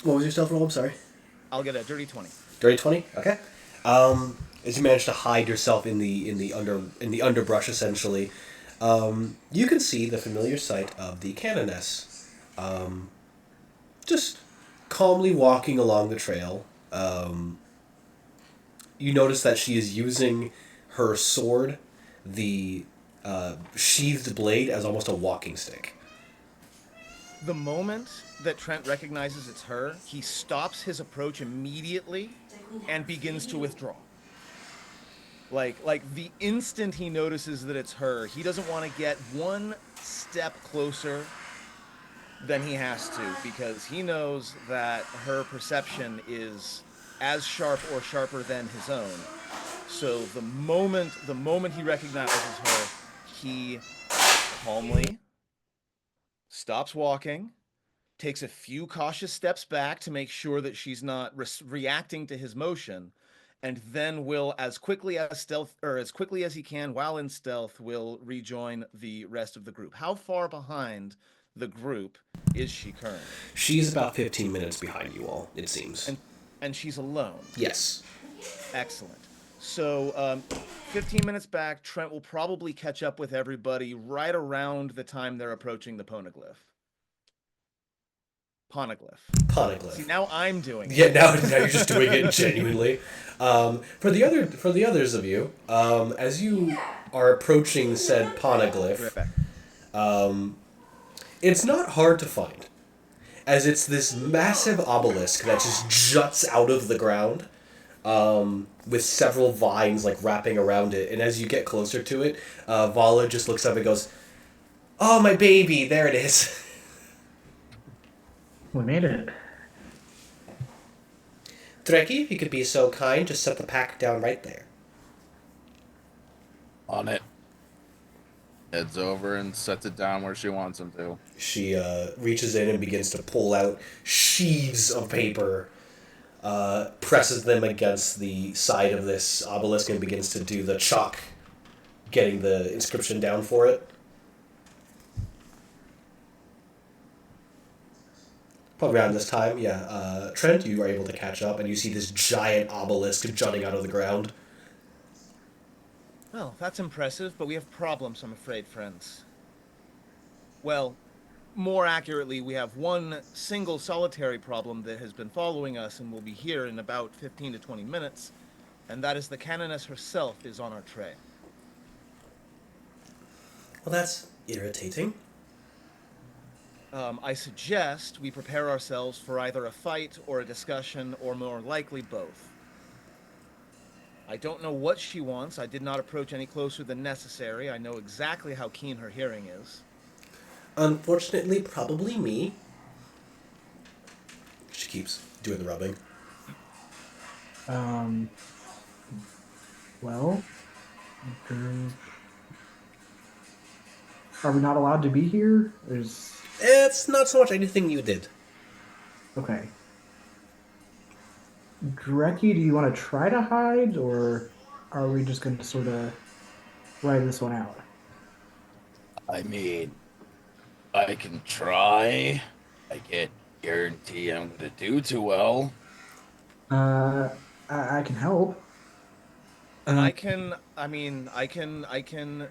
Speaker 1: What was your stealth roll? I'm sorry.
Speaker 3: I'll get a dirty 20.
Speaker 1: Dirty 20? Okay. As you manage to hide yourself in the underbrush, essentially, you can see the familiar sight of the canoness, just calmly walking along the trail. You notice that she is using her sword, the sheathed blade, as almost a walking stick.
Speaker 3: The moment that Trent recognizes it's her, he stops his approach immediately and begins to withdraw. Like the instant he notices that it's her, he doesn't want to get one step closer than he has to, because he knows that her perception is as sharp or sharper than his own. So the moment he recognizes her, he calmly stops walking, takes a few cautious steps back to make sure that she's not reacting to his motion, and then will, as quickly as he can while in stealth, will rejoin the rest of the group. How far behind the group is she currently?
Speaker 1: She's about 15 minutes behind you all, it seems.
Speaker 3: And she's alone.
Speaker 1: Yes.
Speaker 3: Excellent. So 15 minutes back, Trent will probably catch up with everybody right around the time they're approaching the poneglyph.
Speaker 1: Poneglyph.
Speaker 3: See, now I'm doing it.
Speaker 1: Yeah, now you're just doing it genuinely. For the others of you, as you are approaching said poneglyph, it's not hard to find, as it's this massive obelisk that just juts out of the ground, with several vines like wrapping around it. And as you get closer to it, Vala just looks up and goes, "Oh, my baby, there it is."
Speaker 2: We made it.
Speaker 1: Dreki, if you could be so kind, just set the pack down right there.
Speaker 4: On it. Heads over and sets it down where she wants him to.
Speaker 1: She reaches in and begins to pull out sheaves of paper. presses them against the side of this obelisk and begins to do the chalk, getting the inscription down for it. Probably around this time, yeah. Trent, you are able to catch up, and you see this giant obelisk jutting out of the ground.
Speaker 3: Well, that's impressive, but we have problems, I'm afraid, friends. Well, more accurately, we have one single solitary problem that has been following us and will be here in about 15 to 20 minutes, and that is the Canoness herself is on our trail.
Speaker 1: Well, that's irritating.
Speaker 3: I suggest we prepare ourselves for either a fight or a discussion, or more likely both. I don't know what she wants. I did not approach any closer than necessary. I know exactly how keen her hearing is.
Speaker 1: Unfortunately, probably me. She keeps doing the rubbing.
Speaker 2: Um, well, are we not allowed to be here?
Speaker 1: It's not so much anything you did.
Speaker 2: Okay. Dreki, do you want to try to hide, or are we just going to sort of ride this one out?
Speaker 4: I mean, I can try. I can't guarantee I'm gonna do too well.
Speaker 2: Uh, I can help.
Speaker 3: I can, I can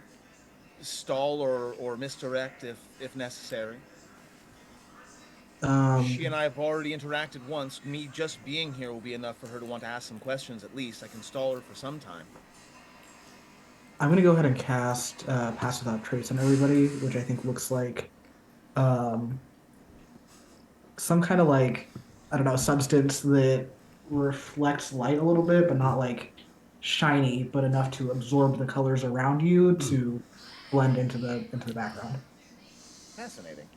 Speaker 3: stall or misdirect if necessary. She and
Speaker 2: Um,
Speaker 3: I have already interacted once. Me just being here will be enough for her to want to ask some questions at least. I can stall her for some time.
Speaker 2: I'm gonna go ahead and cast Pass Without Trace on everybody, which I think looks like um, some kind of like I don't know substance that reflects light a little bit, but not like shiny, but enough to absorb the colors around you to blend into the background.
Speaker 3: Fascinating.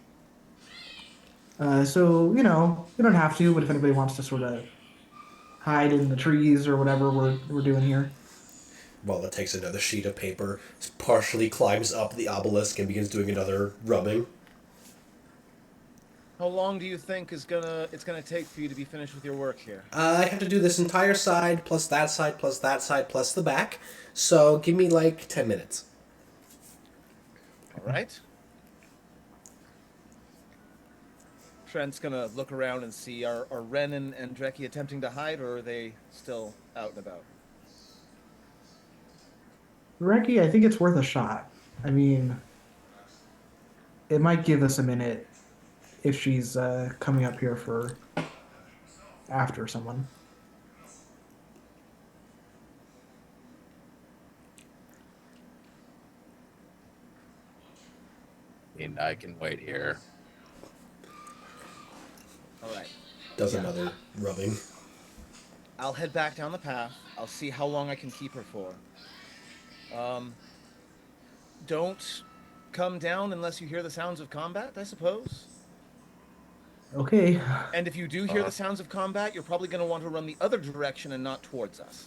Speaker 2: So you don't have to, but if anybody wants to sort of hide in the trees or whatever we're doing here.
Speaker 1: Well, it takes another sheet of paper, partially climbs up the obelisk, and begins doing another rubbing.
Speaker 3: How long do you think it's gonna take for you to be finished with your work here?
Speaker 1: I have to do this entire side, plus that side, plus that side, plus the back. So give me like 10 minutes.
Speaker 3: All right. Trent's gonna look around and see are Ren and Dreki attempting to hide, or are they still out and about?
Speaker 2: Reki, I think it's worth a shot. I mean, it might give us a minute if she's coming up here for after someone.
Speaker 4: I mean, I can wait here.
Speaker 3: All right.
Speaker 1: Does
Speaker 3: Yeah.
Speaker 1: another rubbing.
Speaker 3: I'll head back down the path. I'll see how long I can keep her for. Um, don't come down unless you hear the sounds of combat, I suppose.
Speaker 2: Okay,
Speaker 3: And if you do hear the sounds of combat, you're probably going to want to run the other direction and not towards us.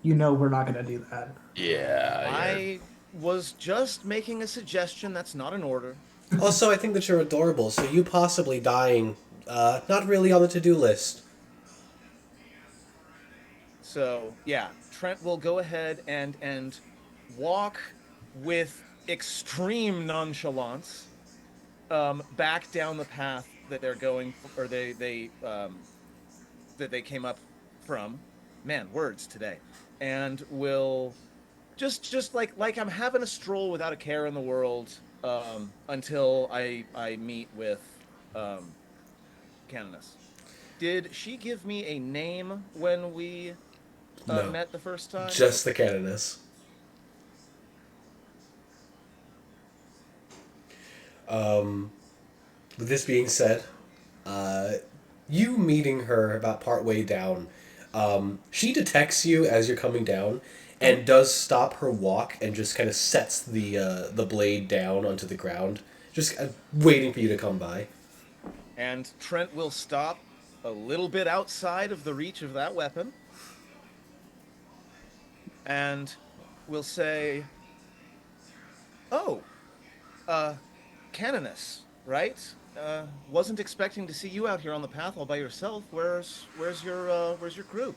Speaker 2: we're not gonna do that.
Speaker 4: Yeah,
Speaker 3: I was just making a suggestion. That's not an order.
Speaker 1: Also, I think that you're adorable, so you possibly dying, not really on the to-do list.
Speaker 3: So yeah, Trent will go ahead and walk with extreme nonchalance back down the path that they're going, or that they came up from. Man, words today. And will just like I'm having a stroll without a care in the world until I meet with um, Canoness. Did she give me a name when we
Speaker 1: No.
Speaker 3: met the first time?
Speaker 1: Just the Canoness. With this being said, you meeting her about partway down, she detects you as you're coming down, and does stop her walk and just kind of sets the blade down onto the ground, just waiting for you to come by.
Speaker 3: And Trent will stop a little bit outside of the reach of that weapon and will say, "Oh, uh, Canoness, right? wasn't expecting to see you out here on the path all by yourself. Where's your crew?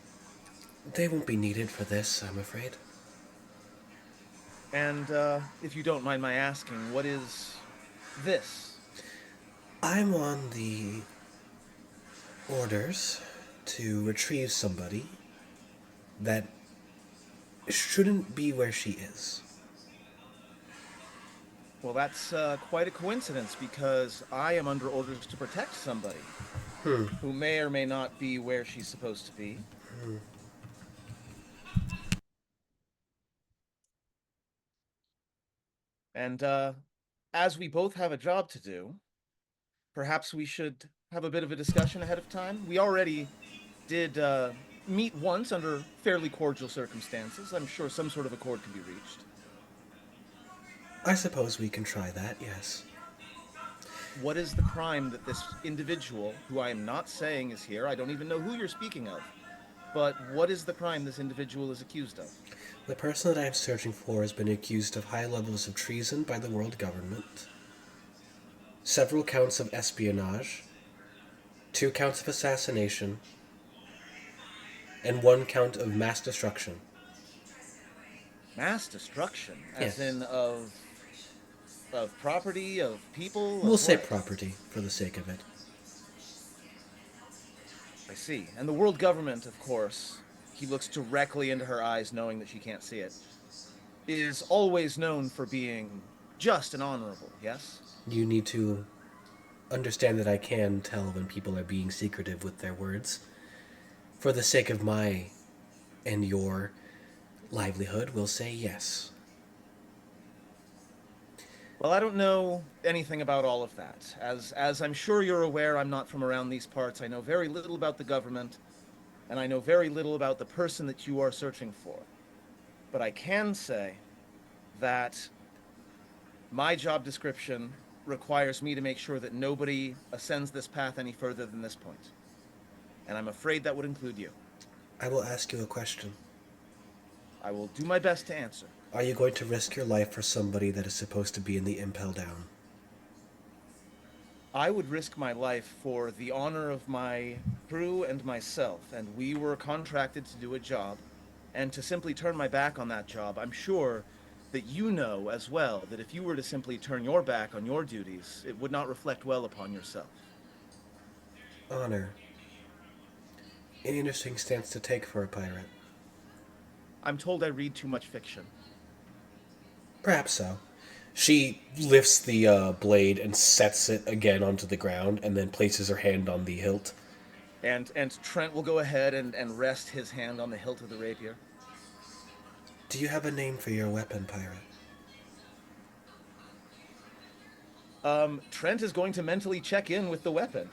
Speaker 1: They won't be needed for this, I'm afraid.
Speaker 3: And if you don't mind my asking, what is this?
Speaker 1: I'm on the orders to retrieve somebody that shouldn't be where she is.
Speaker 3: Well, that's quite a coincidence because I am under orders to protect somebody who may or may not be where she's supposed to be. And as we both have a job to do, perhaps we should have a bit of a discussion ahead of time. We already did meet once under fairly cordial circumstances. I'm sure some sort of accord can be reached.
Speaker 1: I suppose we can try that, yes.
Speaker 3: What is the crime that this individual, who I am not saying is here, I don't even know who you're speaking of, but what is the crime this individual is accused of?
Speaker 1: The person that I am searching for has been accused of high levels of treason by the world government, several counts of espionage, 2 counts of assassination, and 1 count of mass destruction.
Speaker 3: Mass destruction, as
Speaker 1: Yes.
Speaker 3: in of property, of people.
Speaker 1: We'll
Speaker 3: of
Speaker 1: say
Speaker 3: what?
Speaker 1: property for the sake of it.
Speaker 3: I see. And the world government, of course, he looks directly into her eyes, knowing that she can't see it, is always known for being just and honorable. Yes.
Speaker 1: You need to understand that I can tell when people are being secretive with their words. For the sake of my and your livelihood, we'll say yes.
Speaker 3: Well, I don't know anything about all of that. As I'm sure you're aware, I'm not from around these parts. I know very little about the government, and I know very little about the person that you are searching for. But I can say that my job description requires me to make sure that nobody ascends this path any further than this point. And I'm afraid that would include you.
Speaker 1: I will ask you a question.
Speaker 3: I will do my best to answer.
Speaker 1: Are you going to risk your life for somebody that is supposed to be in the Impel Down?
Speaker 3: I would risk my life for the honor of my crew and myself, and we were contracted to do a job, and to simply turn my back on that job, I'm sure that you know as well that if you were to simply turn your back on your duties, it would not reflect well upon yourself.
Speaker 1: Honor. An interesting stance to take for a pirate.
Speaker 3: I'm told I read too much fiction.
Speaker 1: Perhaps so. She lifts the blade and sets it again onto the ground and then places her hand on the hilt.
Speaker 3: And Trent will go ahead and rest his hand on the hilt of the rapier.
Speaker 1: Do you have a name for your weapon, pirate?
Speaker 3: Trent is going to mentally check in with the weapon.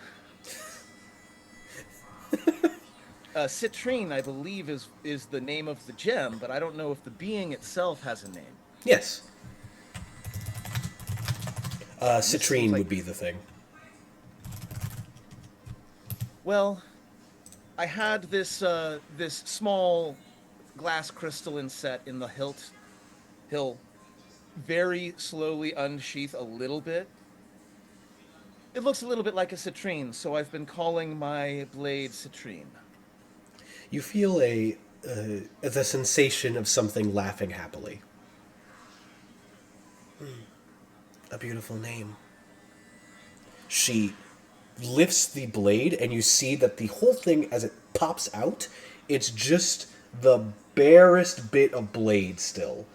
Speaker 3: Citrine, I believe, is the name of the gem, but I don't know if the being itself has a name.
Speaker 1: Yes.
Speaker 3: seems
Speaker 1: Citrine
Speaker 3: like-
Speaker 1: would be the thing.
Speaker 3: Well, I had this small glass crystalline set in the hilt. He'll very slowly unsheath a little bit. It looks a little bit like a citrine, so I've been calling my blade citrine.
Speaker 1: You feel the sensation of something laughing happily. A beautiful name. She lifts the blade, and you see that the whole thing, as it pops out, it's just the barest bit of blade still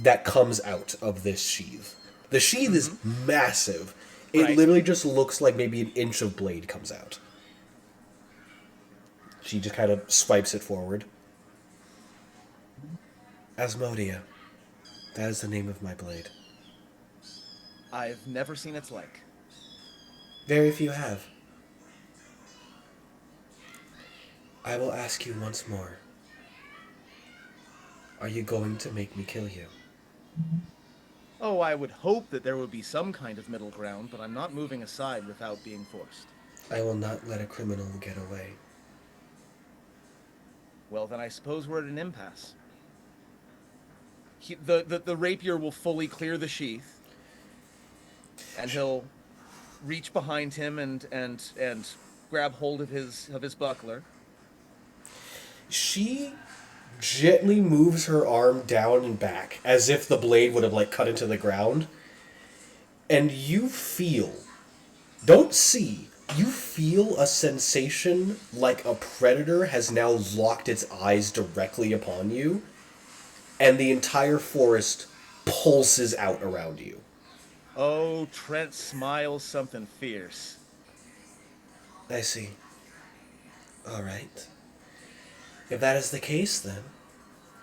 Speaker 1: that comes out of this sheath. The sheath is massive. It
Speaker 3: Right.
Speaker 1: literally just looks like maybe an inch of blade comes out. She just kind of swipes it forward. Asmodia. That is the name of my blade.
Speaker 3: I've never seen its like.
Speaker 1: Very few have. I will ask you once more. Are you going to make me kill you?
Speaker 3: Oh, I would hope that there would be some kind of middle ground, but I'm not moving aside without being forced.
Speaker 1: I will not let a criminal get away.
Speaker 3: Well, then I suppose we're at an impasse. The rapier will fully clear the sheath, and he'll reach behind him and grab hold of his buckler.
Speaker 1: She gently moves her arm down and back as if the blade would have like cut into the ground. And you feel, don't see, you feel a sensation like a predator has now locked its eyes directly upon you, and the entire forest pulses out around you.
Speaker 3: Oh, Trent smiles something fierce.
Speaker 1: I see. All right. If that is the case, then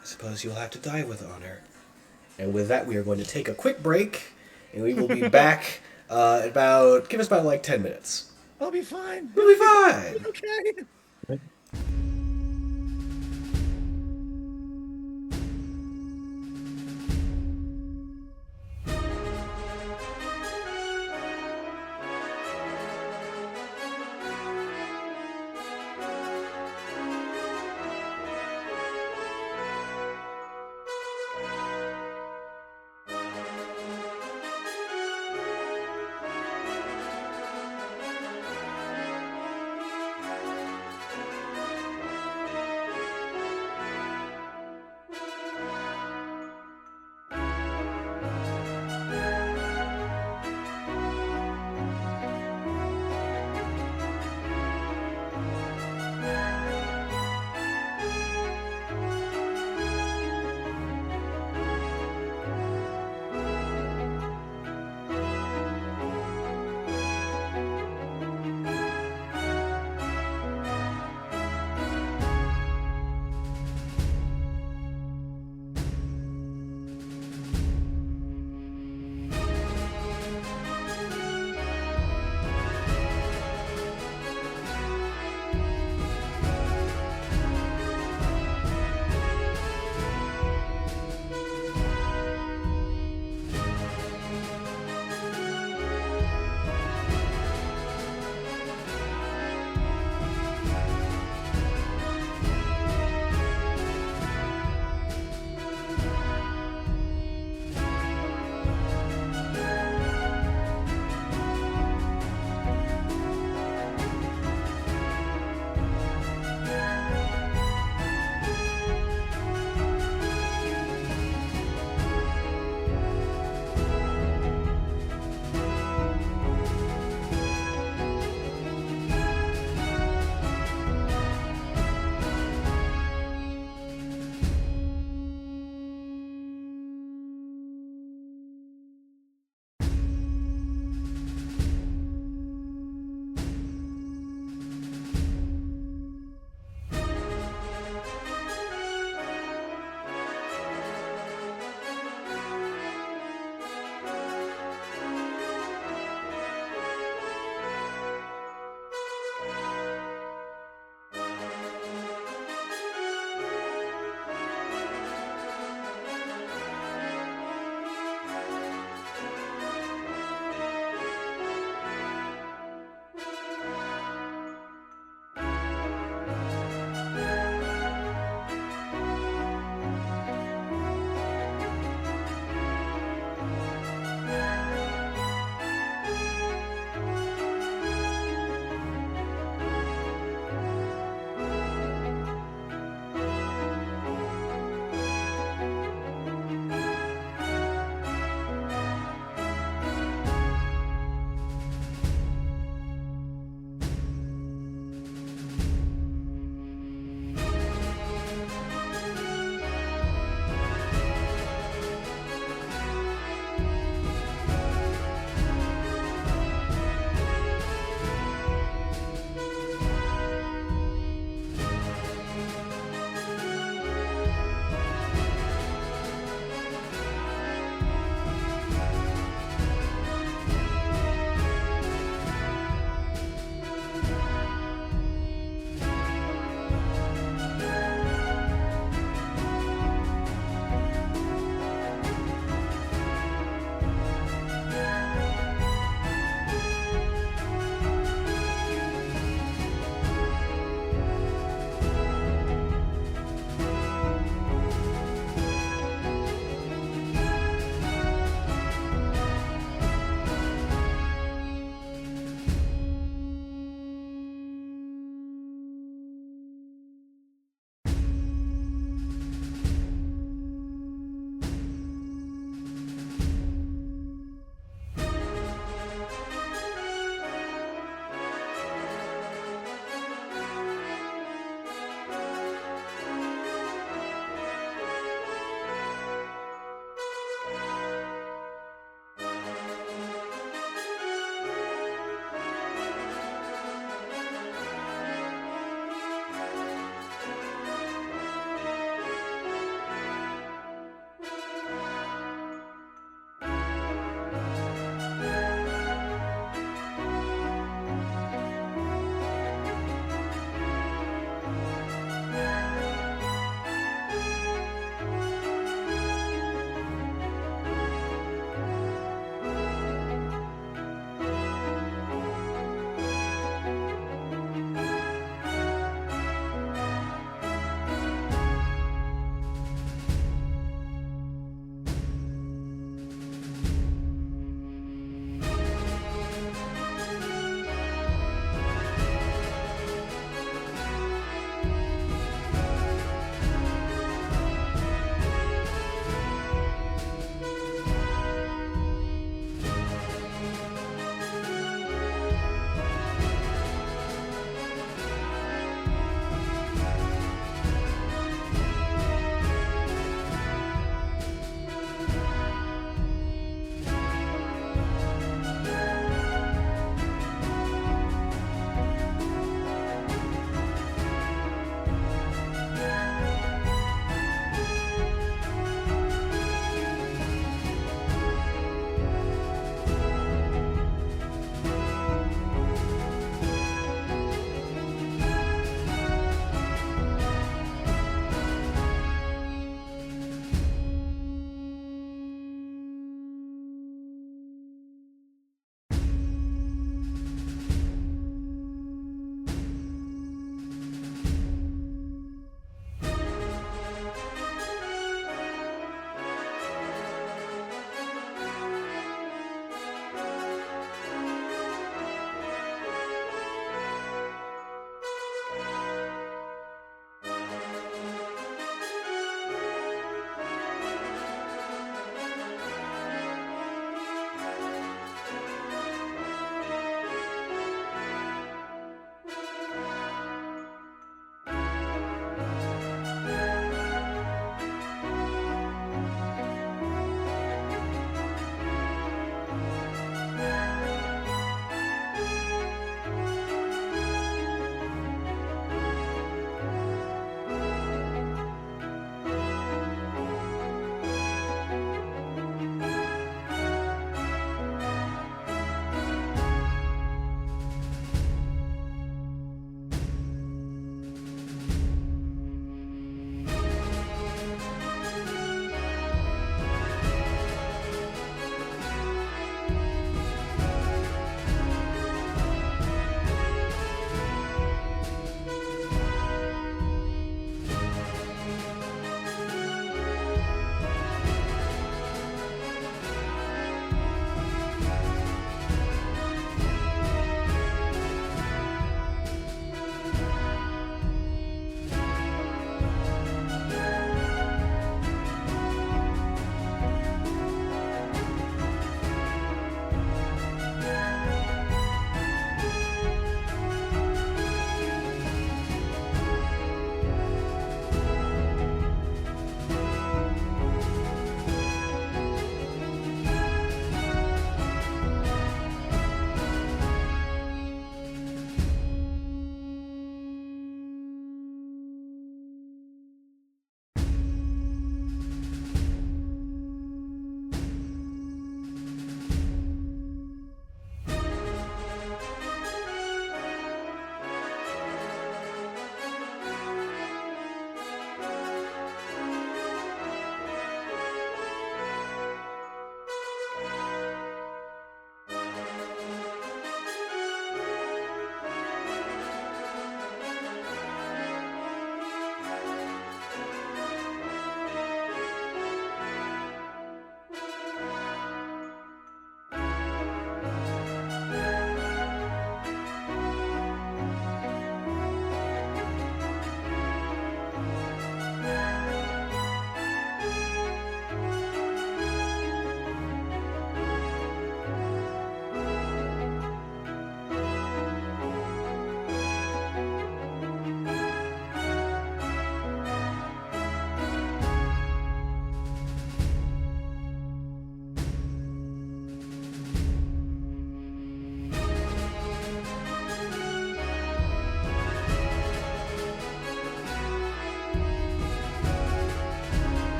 Speaker 1: I suppose you'll have to die with honor. And with that, we are going to take a quick break, and we will be back give us about like 10 minutes.
Speaker 3: I'll be fine.
Speaker 1: We'll be fine.
Speaker 3: Okay.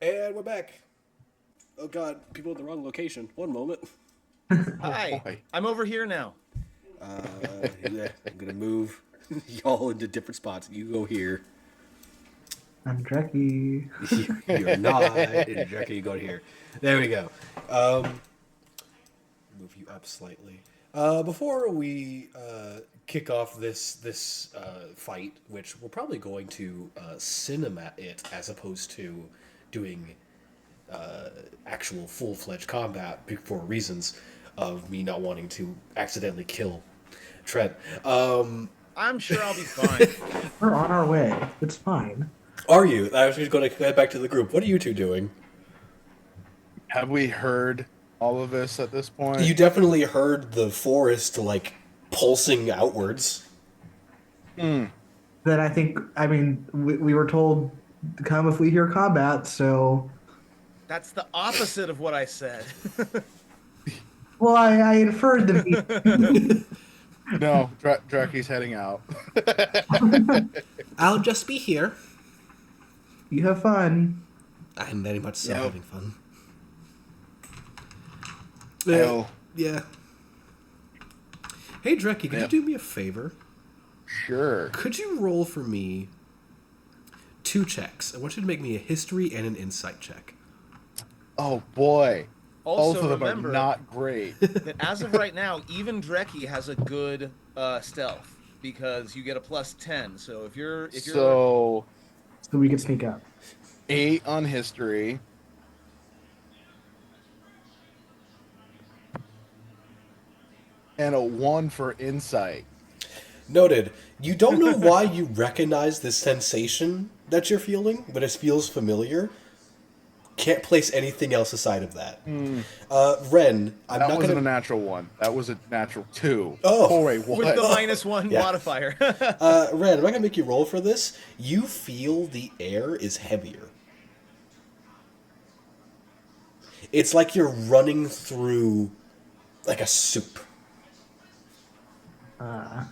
Speaker 1: And we're back. Oh god, people in the wrong location. One moment.
Speaker 3: Hi,
Speaker 4: boy.
Speaker 3: I'm over here now.
Speaker 1: Yeah, I'm gonna move y'all into different spots. You go here.
Speaker 2: I'm Dreki.
Speaker 1: You're not. And Jackie, you go here. There we go. Move you up slightly. Before we kick off this fight, which we're probably going to cinema it as opposed to doing actual full-fledged combat for reasons of me not wanting to accidentally kill Trent.
Speaker 3: I'm sure I'll be fine.
Speaker 2: We're on our way. It's fine.
Speaker 1: Are you? I was just going to head back to the group. What are you two doing?
Speaker 4: Have we heard all of this at this point?
Speaker 1: You definitely heard the forest like pulsing outwards.
Speaker 2: Then I mean, we were told to come if we hear combat, so.
Speaker 3: That's the opposite of what I said.
Speaker 2: Well, I inferred the.
Speaker 4: No, Draki's heading out.
Speaker 1: I'll just be here.
Speaker 2: You have fun.
Speaker 1: I'm very much so
Speaker 4: Yep.
Speaker 1: having fun.
Speaker 4: Hell.
Speaker 1: Yeah. Hey, Dreki, could you
Speaker 4: Yep.
Speaker 1: do me a favor?
Speaker 4: Sure.
Speaker 1: Could you roll for me 2 checks? I want you to make me a history and an insight check.
Speaker 4: Oh boy. Both
Speaker 3: Also,
Speaker 4: of them
Speaker 3: remember
Speaker 4: are not great.
Speaker 3: that as of right now, even Dreki has a good stealth because you get a +10. So if you're
Speaker 4: So
Speaker 2: So we can sneak up.
Speaker 4: 8 on history. And a 1 for insight.
Speaker 1: Noted. You don't know why you recognize this sensation that you're feeling, but it feels familiar. Can't place anything else aside of that. Ren, I'm
Speaker 4: That
Speaker 1: not
Speaker 4: wasn't
Speaker 1: going
Speaker 4: a
Speaker 1: to...
Speaker 4: natural 1. That was a natural 2.
Speaker 1: Oh.
Speaker 4: Wait, what?
Speaker 3: with the -1
Speaker 1: Yeah.
Speaker 3: modifier.
Speaker 1: Ren, I'm not going to make you roll for this. You feel the air is heavier. It's like you're running through like a soup.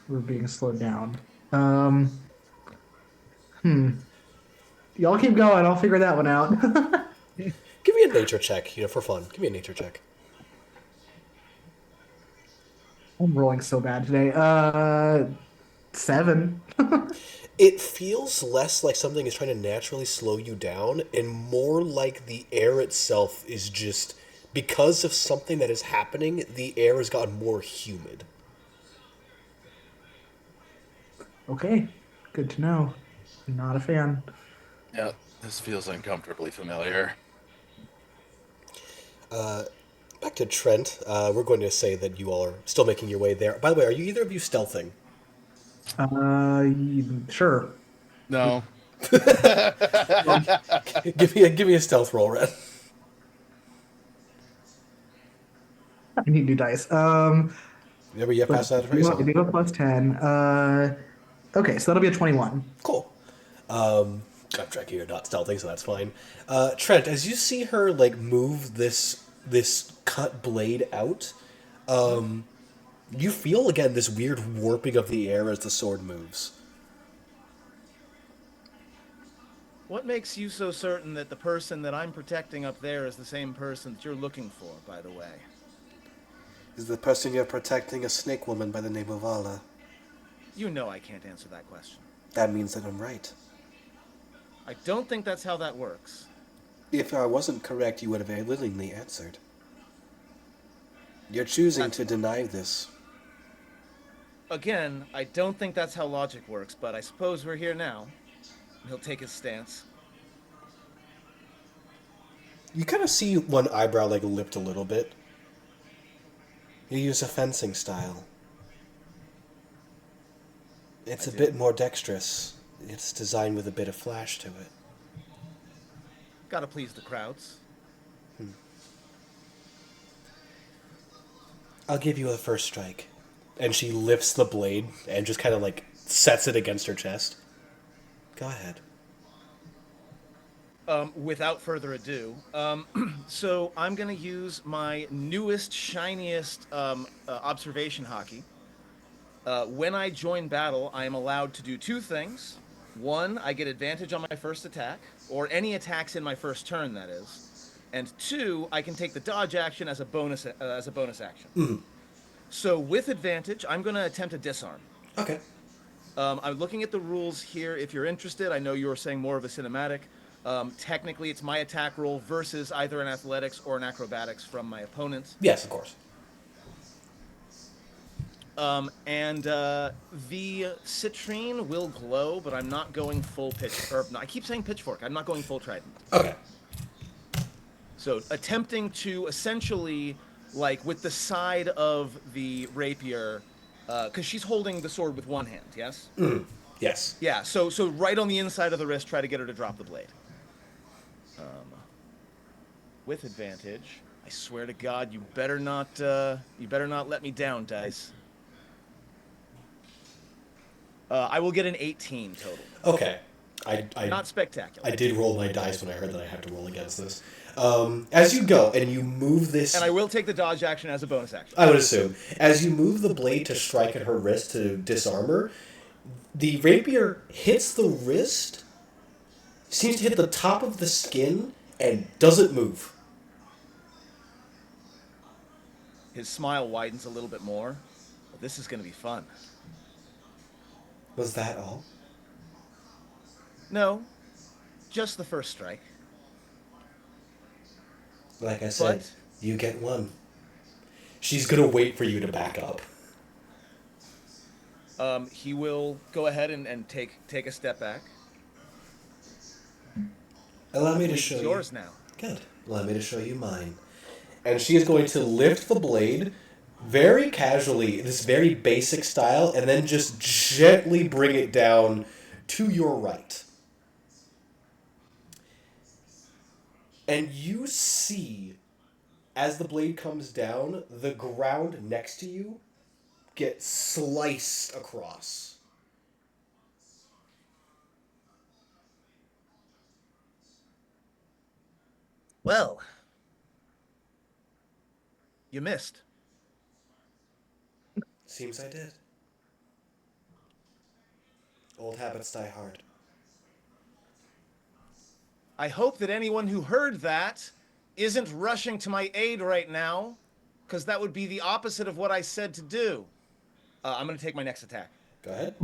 Speaker 2: We're being slowed down. Y'all keep going. I'll figure that one out.
Speaker 1: Give me a nature check, for fun. Give me a nature check.
Speaker 2: I'm rolling so bad today. 7.
Speaker 1: It feels less like something is trying to naturally slow you down and more like the air itself is just, because of something that is happening, the air has gotten more humid.
Speaker 2: Okay, good to know. Not a fan.
Speaker 4: Yep, this feels uncomfortably familiar.
Speaker 1: Back to Trent, we're going to say that you all are still making your way there. By the way, are you either of you stealthing?
Speaker 2: Sure.
Speaker 4: No.
Speaker 1: give me a stealth roll, Ren.
Speaker 2: I need new dice.
Speaker 1: Remember, you have passed that
Speaker 2: I
Speaker 1: phrase?
Speaker 2: do have a +10. Okay, so that'll be a 21.
Speaker 1: Cool. I'm tracking you're not stealthing, so that's fine. Trent, as you see her like move this cut blade out, you feel again this weird warping of the air as the sword moves.
Speaker 3: What makes you so certain that the person that I'm protecting up there is the same person that you're looking for, by the way?
Speaker 1: Is the person you're protecting a snake woman by the name of Allah?
Speaker 3: You know I can't answer that question.
Speaker 1: That means that I'm right.
Speaker 3: I don't think that's how that works.
Speaker 1: If I wasn't correct, you would have very willingly answered. You're choosing to deny this.
Speaker 3: Again, I don't think that's how logic works, but I suppose we're here now. He'll take his stance.
Speaker 1: You kind of see one eyebrow like lift a little bit. You use a fencing style. It's a bit more dexterous. It's designed with a bit of flash to it.
Speaker 3: Gotta please the crowds.
Speaker 1: I'll give you a first strike. And she lifts the blade and just kind of like sets it against her chest. Go ahead.
Speaker 3: Without further ado, so I'm gonna use my newest, shiniest observation hockey. When I join battle, I am allowed to do 2 things. One, I get advantage on my first attack, or any attacks in my first turn, that is. And two, I can take the dodge action as a bonus action. So with advantage, I'm going to attempt a disarm.
Speaker 1: Okay.
Speaker 3: I'm looking at the rules here. If you're interested, I know you were saying more of a cinematic. Technically, it's my attack roll versus either an athletics or an acrobatics from my opponent.
Speaker 1: Yes, of course.
Speaker 3: And the citrine will glow, but I'm not going full pitch. Or no, I keep saying pitchfork. I'm not going full trident.
Speaker 1: Okay.
Speaker 3: So attempting to essentially, like with the side of the rapier, because she's holding the sword with one hand. Yes.
Speaker 1: Yes.
Speaker 3: Yeah. So right on the inside of the wrist, try to get her to drop the blade. With advantage. I swear to God, you better not let me down, dice. I will get an 18 total.
Speaker 1: Okay. I
Speaker 3: Not spectacular.
Speaker 1: I did roll my dice when I heard that I had to roll against this. As you go and you move this,
Speaker 3: And I will take the dodge action as a bonus action.
Speaker 1: I would assume, as you move the blade to strike at her wrist to disarm her, the rapier hits the wrist, seems to hit the top of the skin, and doesn't move.
Speaker 3: His smile widens a little bit more. Well, this is going to be fun.
Speaker 1: Was that all?
Speaker 3: No, just the first strike.
Speaker 1: Like I said,
Speaker 3: But
Speaker 1: you get one. She's gonna wait for you to back up.
Speaker 3: he will go ahead and take a step back.
Speaker 1: Allow me to
Speaker 3: It's
Speaker 1: show you.
Speaker 3: yours now.
Speaker 1: Good. Allow me to show you mine. And she is going to lift the blade very casually, this very basic style, and then just gently bring it down to your right. And you see, as the blade comes down, the ground next to you gets sliced across.
Speaker 3: Well, you missed.
Speaker 1: Seems I did. Old habits die hard.
Speaker 3: I hope that anyone who heard that isn't rushing to my aid right now, because that would be the opposite of what I said to do. I'm going to take my next attack.
Speaker 1: Go ahead.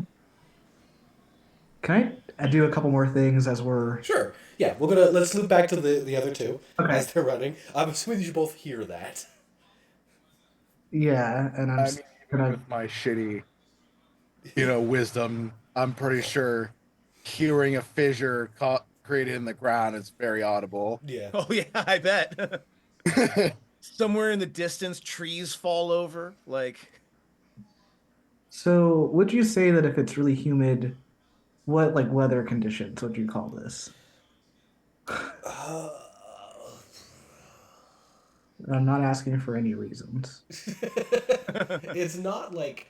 Speaker 2: Can I do a couple more things as we're
Speaker 1: Sure. Yeah, let's loop back to the other two
Speaker 2: Okay.
Speaker 1: as they're running. I'm assuming you both hear that.
Speaker 2: yeah, and I'm
Speaker 4: I
Speaker 2: s-
Speaker 4: mean, even
Speaker 2: gonna
Speaker 4: with my shitty, wisdom, I'm pretty sure hearing a fissure created in the ground is very audible.
Speaker 1: Yeah.
Speaker 3: Oh, yeah, I bet. Somewhere in the distance, trees fall over. Like,
Speaker 2: So would you say that if it's really humid, what like weather conditions would you call this?
Speaker 1: Uh,
Speaker 2: I'm not asking for any reasons.
Speaker 1: it's not like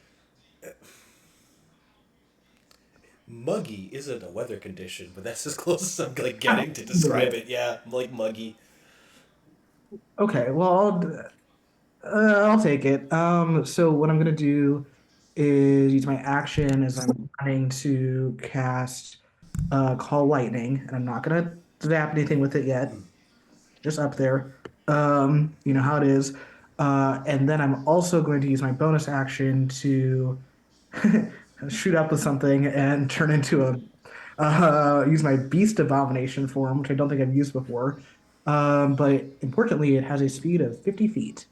Speaker 1: muggy isn't a weather condition, but that's as close as I'm like getting to describe it. Yeah, like muggy.
Speaker 2: Okay, well, I'll take it. So what I'm gonna do is use my action as I'm trying to cast Call Lightning, and I'm not gonna zap anything with it yet. Just up there. You know how it is. And then I'm also going to use my bonus action to shoot up with something and turn into a use my Beast Abomination form, which I don't think I've used before. But importantly, it has a speed of 50 feet.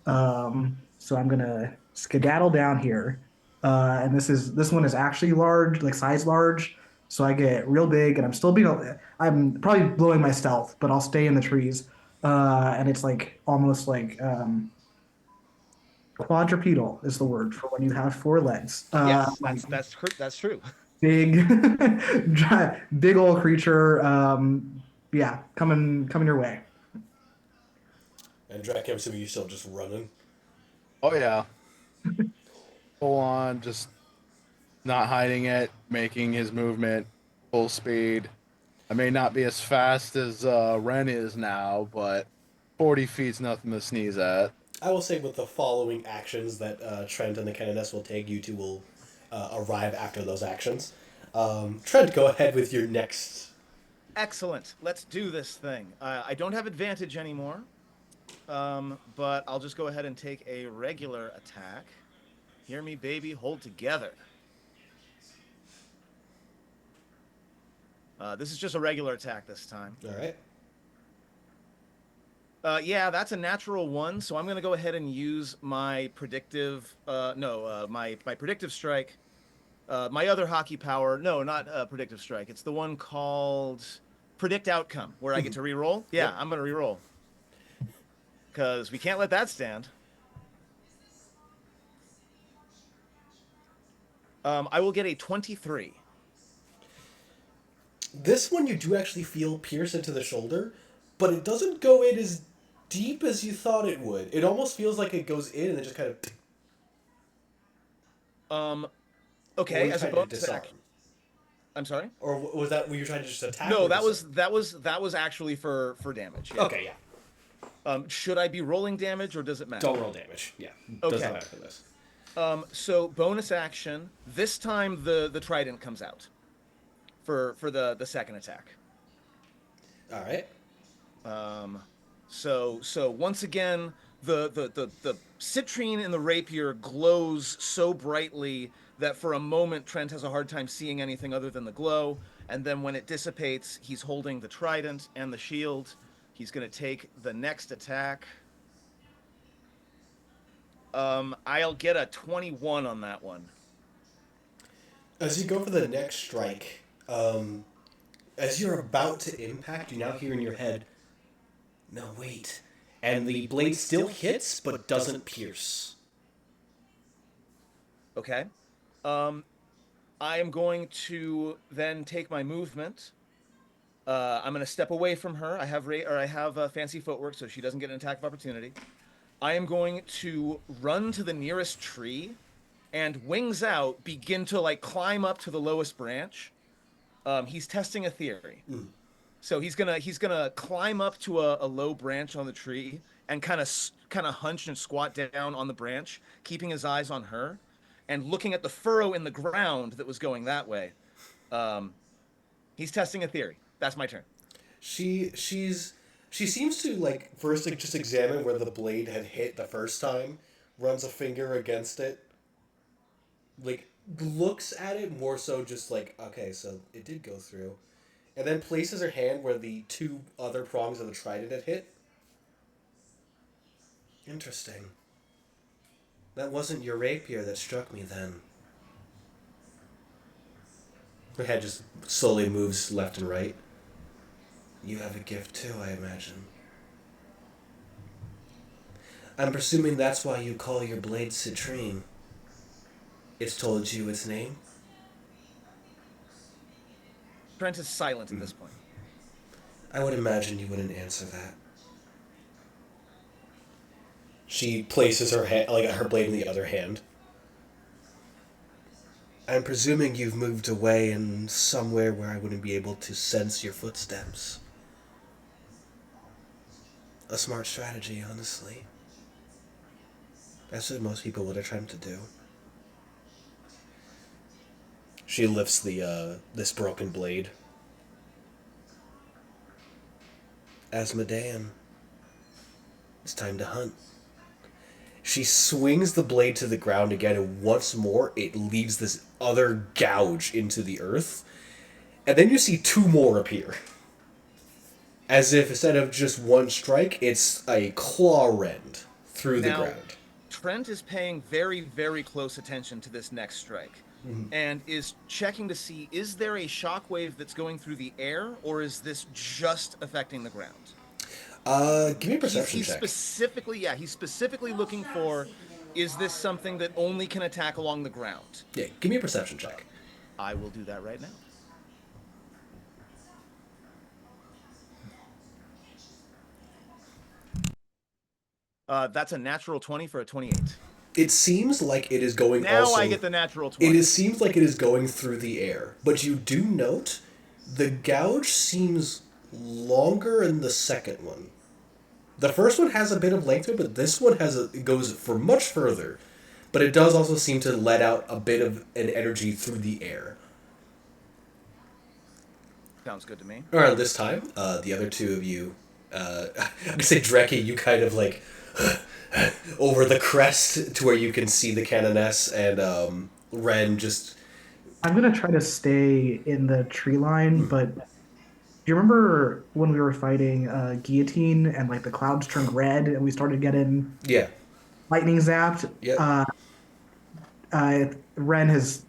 Speaker 2: So I'm gonna skedaddle down here, and this one is actually large, like size large. So I get real big, and I'm probably blowing my stealth, but I'll stay in the trees. And it's like almost like quadrupedal is the word for when you have four legs.
Speaker 3: yes,
Speaker 2: Like
Speaker 3: that's true.
Speaker 2: big, big old creature. Yeah, coming your way.
Speaker 1: And Drake, I'm assuming you're still just running.
Speaker 4: Oh yeah, full on, just not hiding it, making his movement full speed. I may not be as fast as Ren is now, but 40 feet's nothing to sneeze at.
Speaker 1: I will say with the following actions that Trent and the Canoness will take, you two will arrive after those actions. Trent, go ahead with your next.
Speaker 3: Excellent. Let's do this thing. I don't have advantage anymore, but I'll just go ahead and take a regular attack. Hear me, baby. Hold together. This is just a regular attack this time.
Speaker 1: All right.
Speaker 3: Yeah, that's a natural 1, so I'm going to go ahead and use my predictive, my predictive strike. My other hockey power, no, not predictive strike. It's the one called predict outcome, where I get to reroll. Yeah,
Speaker 1: Yep.
Speaker 3: I'm going to reroll. Because we can't let that stand. I will get a 23.
Speaker 1: This one you do actually feel pierce into the shoulder, but it doesn't go in as deep as you thought it would. It almost feels like it goes in and then just kind of. Or
Speaker 3: Okay,
Speaker 1: you
Speaker 3: as a
Speaker 1: tried to
Speaker 3: bonus
Speaker 1: disarm.
Speaker 3: action. I'm sorry?
Speaker 1: Or was that were you trying to just attack?
Speaker 3: No,
Speaker 1: or
Speaker 3: that
Speaker 1: disarm?
Speaker 3: was actually for damage. Yeah.
Speaker 1: Okay, yeah.
Speaker 3: Should I be rolling damage or does it matter?
Speaker 1: Don't roll damage. Yeah.
Speaker 3: Okay.
Speaker 1: Doesn't matter for this.
Speaker 3: So bonus action. This time the trident comes out for the second attack.
Speaker 1: All right.
Speaker 3: So once again, the citrine in the rapier glows so brightly that for a moment Trent has a hard time seeing anything other than the glow. And then when it dissipates, he's holding the trident and the shield. He's going to take the next attack. I'll get a 21 on that one.
Speaker 1: As you go for the next strike, as you're about to impact, you now hear in your head, "No, wait," and the blade still hits but doesn't pierce.
Speaker 3: Okay. I am going to then take my movement. I'm going to step away from her. I have fancy footwork, so she doesn't get an attack of opportunity. I am going to run to the nearest tree, and wings out, begin to like climb up to the lowest branch. He's testing a theory. So he's gonna climb up to a low branch on the tree and kind of hunch and squat down on the branch, keeping his eyes on her, and looking at the furrow in the ground that was going that way. He's testing a theory. That's my turn.
Speaker 1: She seems to like first like, just examine where the blade had hit the first time, runs a finger against it, like looks at it more so just like okay, so it did go through, and then places her hand where the two other prongs of the trident had hit. Interesting. That wasn't your rapier that struck me then. Her head just slowly moves left and right. You have a gift too, I imagine. I'm presuming that's why you call your blade citrine. It's told you its name?
Speaker 3: Trent is silent at this point.
Speaker 1: I would imagine you wouldn't answer that. She places her hand, like her blade in the other hand. I'm presuming you've moved away in somewhere where I wouldn't be able to sense your footsteps. A smart strategy, honestly. That's what most people would attempt to do. She lifts this broken blade. Asmodean, it's time to hunt. She swings the blade to the ground again, and once more it leaves this other gouge into the earth. And then you see two more appear. As if instead of just one strike, it's a claw rend through the ground.
Speaker 3: Trent is paying very, very close attention to this next strike. And is checking to see, is there a shockwave that's going through the air, or is this just affecting the ground?
Speaker 1: Give me a perception
Speaker 3: He's
Speaker 1: check.
Speaker 3: he's specifically looking for, is this something that only can attack along the ground?
Speaker 1: Yeah, give me a perception check.
Speaker 3: I will do that right now. That's a natural 20 for a 28.
Speaker 1: It seems like it is going
Speaker 3: Now
Speaker 1: also...
Speaker 3: I get the natural 20.
Speaker 1: Seems like it is going through the air, but you do note the gouge seems longer in the second one. The first one has a bit of length to it, but this one it goes for much further. But it does also seem to let out a bit of an energy through the air.
Speaker 3: Sounds good to me.
Speaker 1: Around this time, the other two of you, I say Dreki, you kind of like over the crest to where you can see the Canoness, and Ren just.
Speaker 2: I'm gonna try to stay in the tree line, but do you remember when we were fighting Guillotine and like the clouds turned red and we started getting
Speaker 1: Yeah.
Speaker 2: lightning zapped?
Speaker 1: Yep.
Speaker 2: Ren has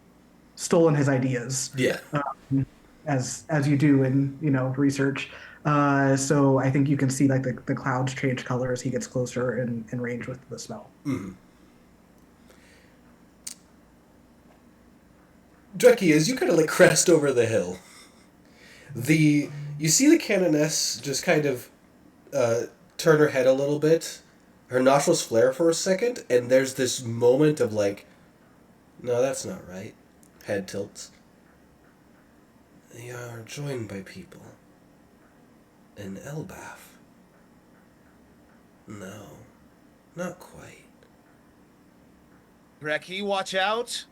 Speaker 2: stolen his ideas,
Speaker 1: Yeah.
Speaker 2: as you do in research. So I think you can see like the clouds change color as he gets closer in range with the smell.
Speaker 1: Dreki, as you kind of like crest over the hill, you see the Canoness just kind of turn her head a little bit. Her nostrils flare for a second, and there's this moment of like, no, that's not right. Head tilts. They are joined by people. In Elbaf. No, not quite.
Speaker 3: Dreki, watch out!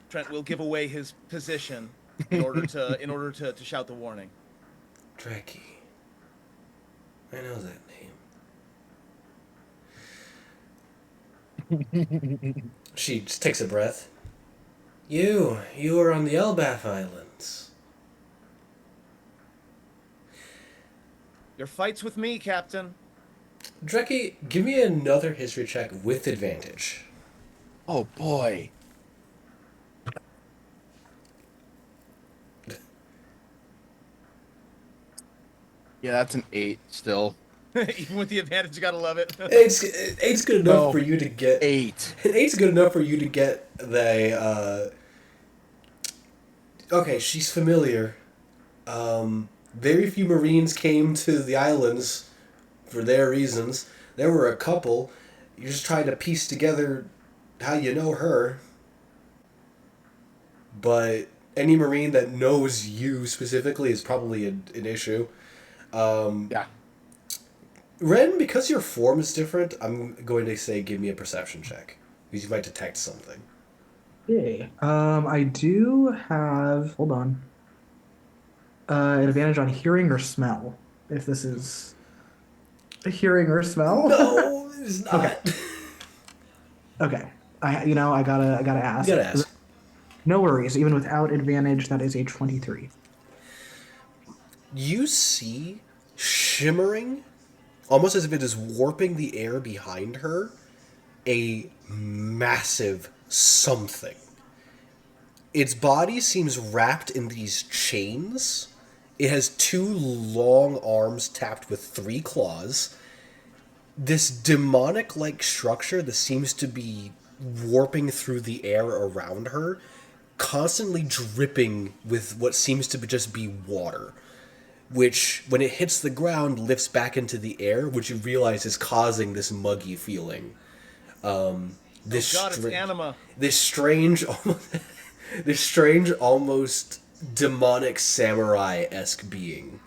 Speaker 3: Trent will give away his position in order to shout the warning.
Speaker 1: Dreki. I know that name. She just takes a breath. You are on the Elbaf Islands.
Speaker 3: Your fight's with me, Captain.
Speaker 1: Dreki, give me another history check with advantage.
Speaker 4: Oh boy. Yeah, that's an 8 still.
Speaker 3: Even with the advantage, you gotta love it.
Speaker 1: Eight's good enough
Speaker 4: No,
Speaker 1: for you to get
Speaker 4: 8.
Speaker 1: Eight's good enough for you to get the. Okay, she's familiar. Very few Marines came to the islands for their reasons. There were a couple. You're just trying to piece together how you know her. But any Marine that knows you specifically is probably an issue.
Speaker 4: Yeah.
Speaker 1: Ren, because your form is different, I'm going to say give me a perception check. Because you might detect something.
Speaker 2: Okay. I do have, hold on, an advantage on hearing or smell, if this is a hearing or smell.
Speaker 1: No, it's not.
Speaker 2: Okay. Okay. I gotta
Speaker 1: You
Speaker 2: ask.
Speaker 1: gotta ask.
Speaker 2: No worries. Even without advantage, that is a 23.
Speaker 1: You see shimmering, almost as if it is warping the air behind her, a massive something. Its body seems wrapped in these chains. It has two long arms tapped with three claws. This demonic like structure that seems to be warping through the air around her, constantly dripping with what seems to just be water, which, when it hits the ground, lifts back into the air, which you realize is causing this muggy feeling. This
Speaker 3: Oh God, it's anima.
Speaker 1: This strange, this strange, almost demonic samurai-esque being.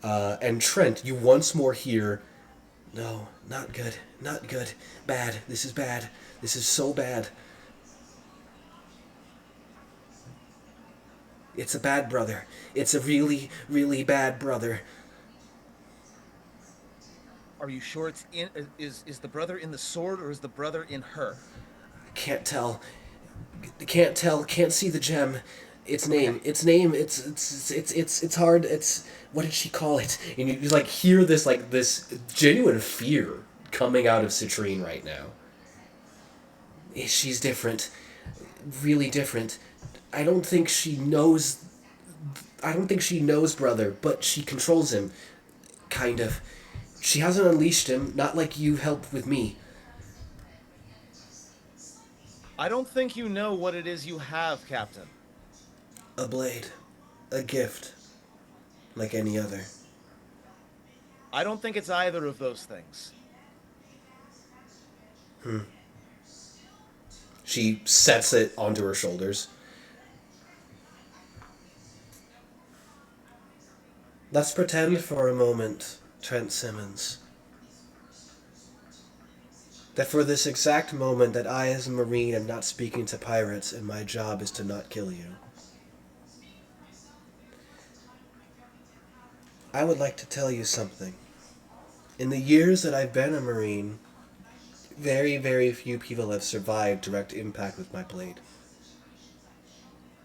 Speaker 1: And Trent, you once more hear, no, not good, not good, bad, this is bad, this is so bad. It's a bad brother. It's a really, really bad brother.
Speaker 3: Are you sure it's in? Is the brother in the sword or is the brother in her?
Speaker 1: Can't tell. Can't tell. Can't see the gem. Its name.
Speaker 3: Okay.
Speaker 1: Its name. It's hard. It's what did she call it? And you like hear this genuine fear coming out of Citrine right now. She's different. Really different. I don't think she knows. I don't think she knows brother, but she controls him. Kind of. She hasn't unleashed him, not like you helped with me.
Speaker 3: I don't think you know what it is you have, Captain.
Speaker 1: A blade. A gift. Like any other.
Speaker 3: I don't think it's either of those things.
Speaker 1: She sets it onto her shoulders. Let's pretend for a moment, Trent Simmons, that for this exact moment that I as a Marine am not speaking to pirates and my job is to not kill you. I would like to tell you something. In the years that I've been a Marine, very, very few people have survived direct impact with my blade.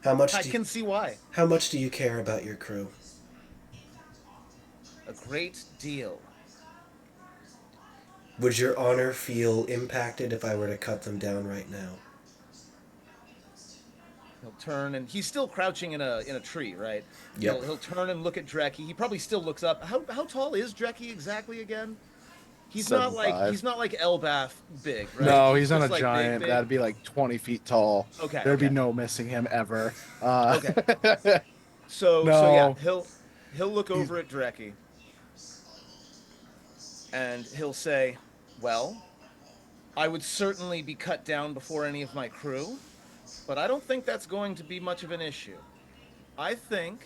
Speaker 1: How much
Speaker 3: I
Speaker 1: do you,
Speaker 3: can see why.
Speaker 1: how much do you care about your crew?
Speaker 3: A great deal.
Speaker 1: Would your honor feel impacted if I were to cut them down right now?
Speaker 3: He'll turn and he's still crouching in a tree, right?
Speaker 1: Yep.
Speaker 3: He'll turn and look at Dreki. He probably still looks up. How tall is Dreki exactly again? He's not like
Speaker 4: 7'5".
Speaker 3: he's not like Elbath big, right?
Speaker 4: No, he's not a
Speaker 3: just like
Speaker 4: giant.
Speaker 3: big.
Speaker 4: That'd be like 20 feet tall.
Speaker 3: Okay,
Speaker 4: There'd be
Speaker 3: okay.
Speaker 4: no missing him ever.
Speaker 3: Okay. So yeah,
Speaker 4: No.
Speaker 3: he'll look over at Dreki and he'll say, "Well, I would certainly be cut down before any of my crew, but I don't think that's going to be much of an issue. I think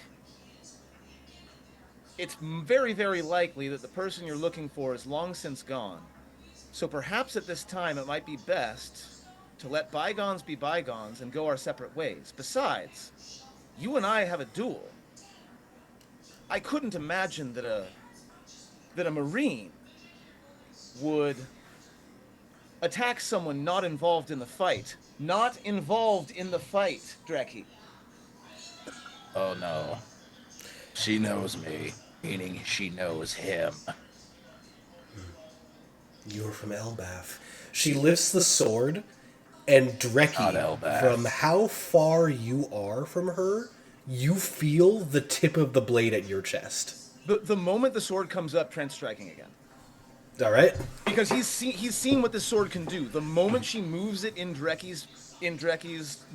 Speaker 3: it's very, very likely that the person you're looking for is long since gone. So perhaps at this time it might be best to let bygones be bygones and go our separate ways. Besides, you and I have a duel. I couldn't imagine that a Marine would attack someone not involved in the fight. Not involved in the fight, Dreki.
Speaker 4: Oh no. She knows me, meaning she knows him.
Speaker 1: You're from Elbath. She lifts the sword, and
Speaker 4: Not
Speaker 1: Dreki,
Speaker 4: Elbath.
Speaker 1: from how far you are from her, you feel the tip of the blade at your chest.
Speaker 3: The moment the sword comes up, Trent's striking again.
Speaker 1: All right?
Speaker 3: Because he's seen what this sword can do. The moment she moves it in Dreki's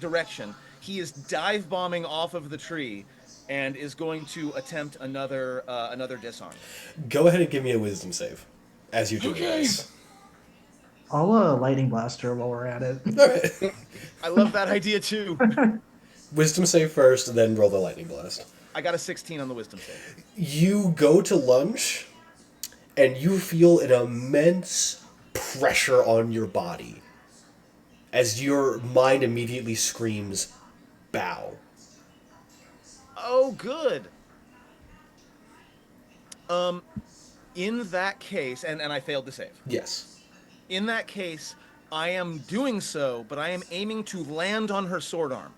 Speaker 3: direction, he is dive bombing off of the tree and is going to attempt another disarm.
Speaker 1: Go ahead and give me a wisdom save as you do
Speaker 4: Okay.
Speaker 1: this.
Speaker 2: I'll lightning blaster while we're at it.
Speaker 1: All right.
Speaker 3: I love that idea too.
Speaker 1: Wisdom save first, and then roll the lightning blast.
Speaker 3: I got a 16 on the wisdom save.
Speaker 1: You go to lunge, and you feel an immense pressure on your body as your mind immediately screams, bow.
Speaker 3: Oh, good. In that case, and I failed to save.
Speaker 1: Yes.
Speaker 3: In that case, I am doing so, but I am aiming to land on her sword arm.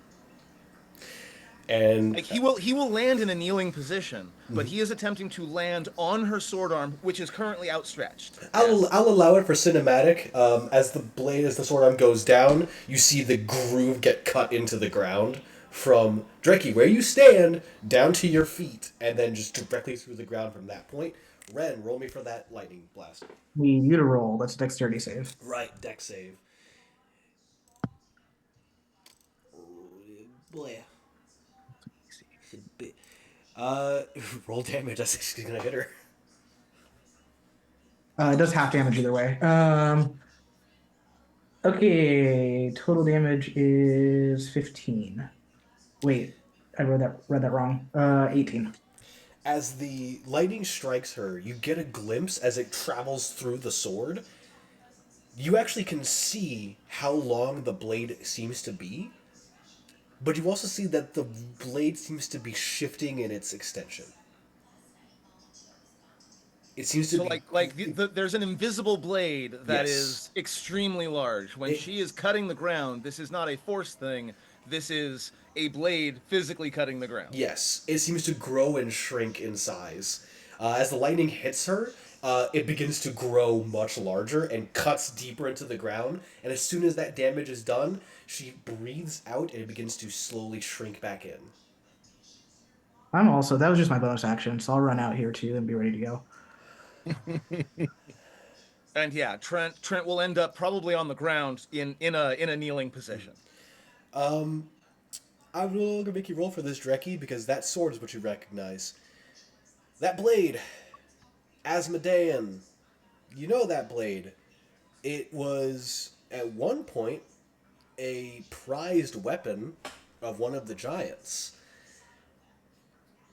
Speaker 1: And
Speaker 3: Like he will land in a kneeling position, but he is attempting to land on her sword arm, which is currently outstretched. Yes.
Speaker 1: I'll allow it for cinematic. As the sword arm goes down, you see the groove get cut into the ground from Dreki, where you stand, down to your feet, and then just directly through the ground from that point. Ren, roll me for that lightning blast.
Speaker 2: Need you to roll. That's a dexterity save.
Speaker 1: Right, deck save. Boy. Roll damage. That's actually gonna hit her.
Speaker 2: It does half damage either way. Okay, total damage is 15. Wait, I read that wrong. 18.
Speaker 1: As the lightning strikes her, you get a glimpse as it travels through the sword. You actually can see how long the blade seems to be, but you also see that the blade seems to be shifting in its extension. It seems to
Speaker 3: So
Speaker 1: be
Speaker 3: there's an invisible blade that
Speaker 1: Yes.
Speaker 3: is extremely large. When she is cutting the ground, this is not a force thing. This is a blade physically cutting the ground.
Speaker 1: Yes, it seems to grow and shrink in size. As the lightning hits her, it begins to grow much larger and cuts deeper into the ground. And as soon as that damage is done, she breathes out and it begins to slowly shrink back in.
Speaker 2: That was just my bonus action, so I'll run out here too and be ready to go.
Speaker 3: And yeah, Trent will end up probably on the ground in a kneeling position.
Speaker 1: I'm going to make you roll for this, Dreki, because that sword is what you recognize. That blade, Asmodean, you know that blade. It was, at one point, a prized weapon of one of the giants.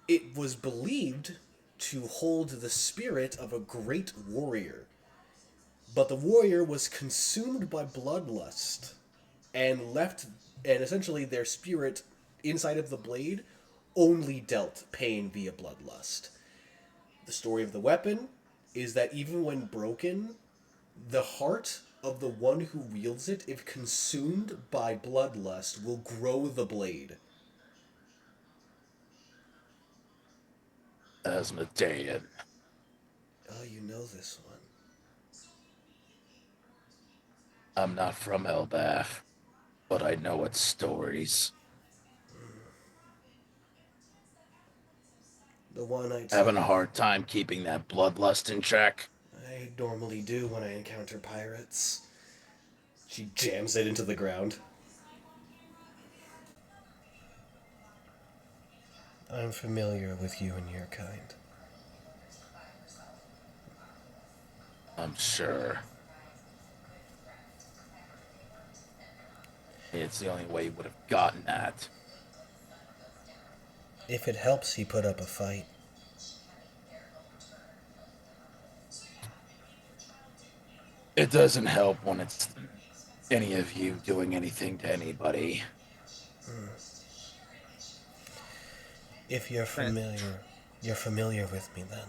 Speaker 1: It was believed to hold the spirit of a great warrior. But the warrior was consumed by bloodlust and left, and essentially their spirit inside of the blade only dealt pain via bloodlust. The story of the weapon is that even when broken, the heart of the one who wields it, if consumed by bloodlust, will grow the blade.
Speaker 4: Asmodean.
Speaker 1: Oh, you know this one.
Speaker 4: I'm not from Elbath, but I know its stories.
Speaker 1: The one I
Speaker 4: Having a hard time keeping that bloodlust in check.
Speaker 1: I normally do when I encounter pirates. She jams it into the ground. I'm familiar with you and your kind.
Speaker 4: I'm sure. It's the only way he would have gotten that.
Speaker 1: If it helps, he put up a fight.
Speaker 4: It doesn't help when it's any of you doing anything to anybody.
Speaker 1: If you're familiar with me then.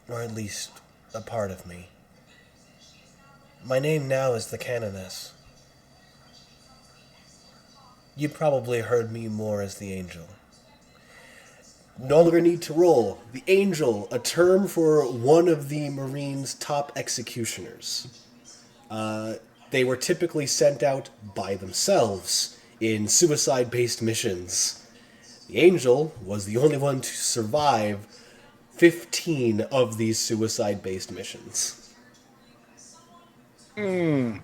Speaker 1: Or at least a part of me. My name now is the Canoness. You probably heard me more as the Angel. No longer need to roll. The Angel, a term for one of the Marines' top executioners. They were typically sent out by themselves in suicide-based missions. The Angel was the only one to survive 15 of these suicide-based missions.
Speaker 3: Trent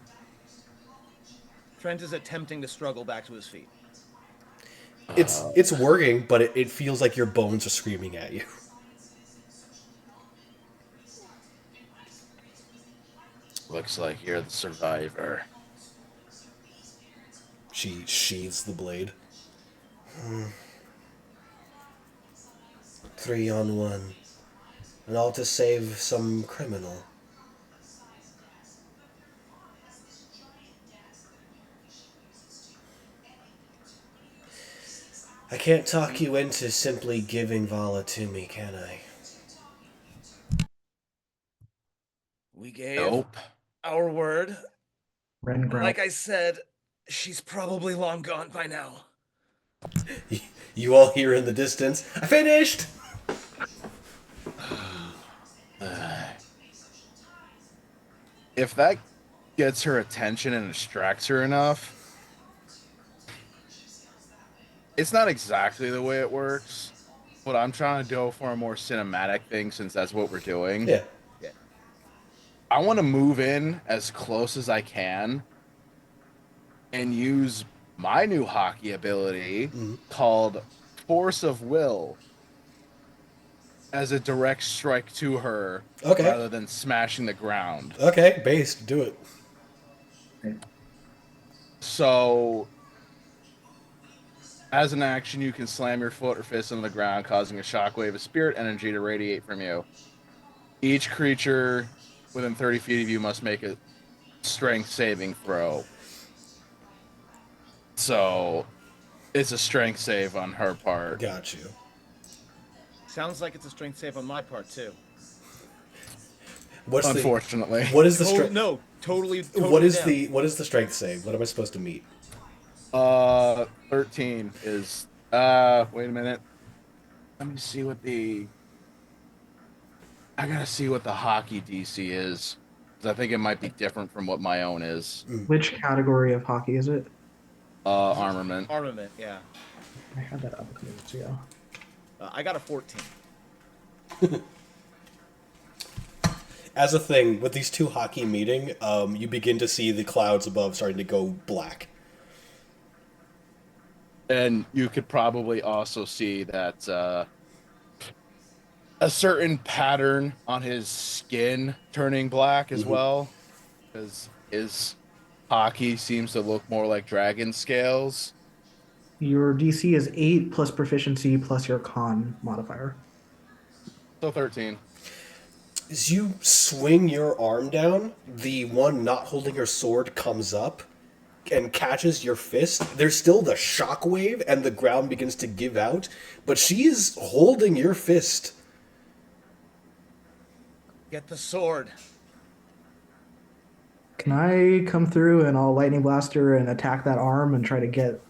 Speaker 3: is attempting to struggle back to his feet.
Speaker 1: It's working, but it feels like your bones are screaming at you.
Speaker 4: Looks like you're the survivor.
Speaker 1: She sheathes the blade. 3 on 1. And all to save some criminal. I can't talk you into simply giving Vala to me, can I?
Speaker 3: We gave
Speaker 4: Nope.
Speaker 3: our word.
Speaker 2: Ren growls.
Speaker 3: Like I said, she's probably long gone by now.
Speaker 1: You all hear in the distance, I finished!
Speaker 4: If that gets her attention and distracts her enough, it's not exactly the way it works, but I'm trying to go for a more cinematic thing since that's what we're doing.
Speaker 1: Yeah.
Speaker 4: I want to move in as close as I can and use my new hockey ability called Force of Will as a direct strike to her
Speaker 1: Okay.
Speaker 4: rather than smashing the ground.
Speaker 1: Okay, based, do it.
Speaker 4: So, as an action, you can slam your foot or fist on the ground, causing a shockwave of spirit energy to radiate from you. Each creature within 30 feet of you must make a strength saving throw. So, it's a strength save on her part.
Speaker 1: Got you.
Speaker 3: Sounds like it's a strength save on my part too.
Speaker 1: What's
Speaker 4: Unfortunately.
Speaker 1: What is the strength?
Speaker 3: No, totally.
Speaker 1: What is
Speaker 3: down.
Speaker 1: what is the strength save? What am I supposed to meet?
Speaker 4: 13 is wait a minute. Let me see what I gotta see what the hockey DC is. 'Cause I think it might be different from what my own is.
Speaker 2: Which category of hockey is it?
Speaker 4: Armament.
Speaker 3: Armament, yeah.
Speaker 2: I had that up a minute ago.
Speaker 3: I got a 14.
Speaker 1: As a thing, with these two hockey meeting, you begin to see the clouds above starting to go black.
Speaker 4: And you could probably also see that a certain pattern on his skin turning black as well, because his hockey seems to look more like dragon scales.
Speaker 2: Your DC is 8 plus proficiency plus your con modifier.
Speaker 4: So 13.
Speaker 1: As you swing your arm down, the one not holding her sword comes up and catches your fist. There's still the shockwave, and the ground begins to give out, but she is holding your fist.
Speaker 3: Get the sword.
Speaker 2: Can I come through and I'll lightning blaster and attack that arm and try to get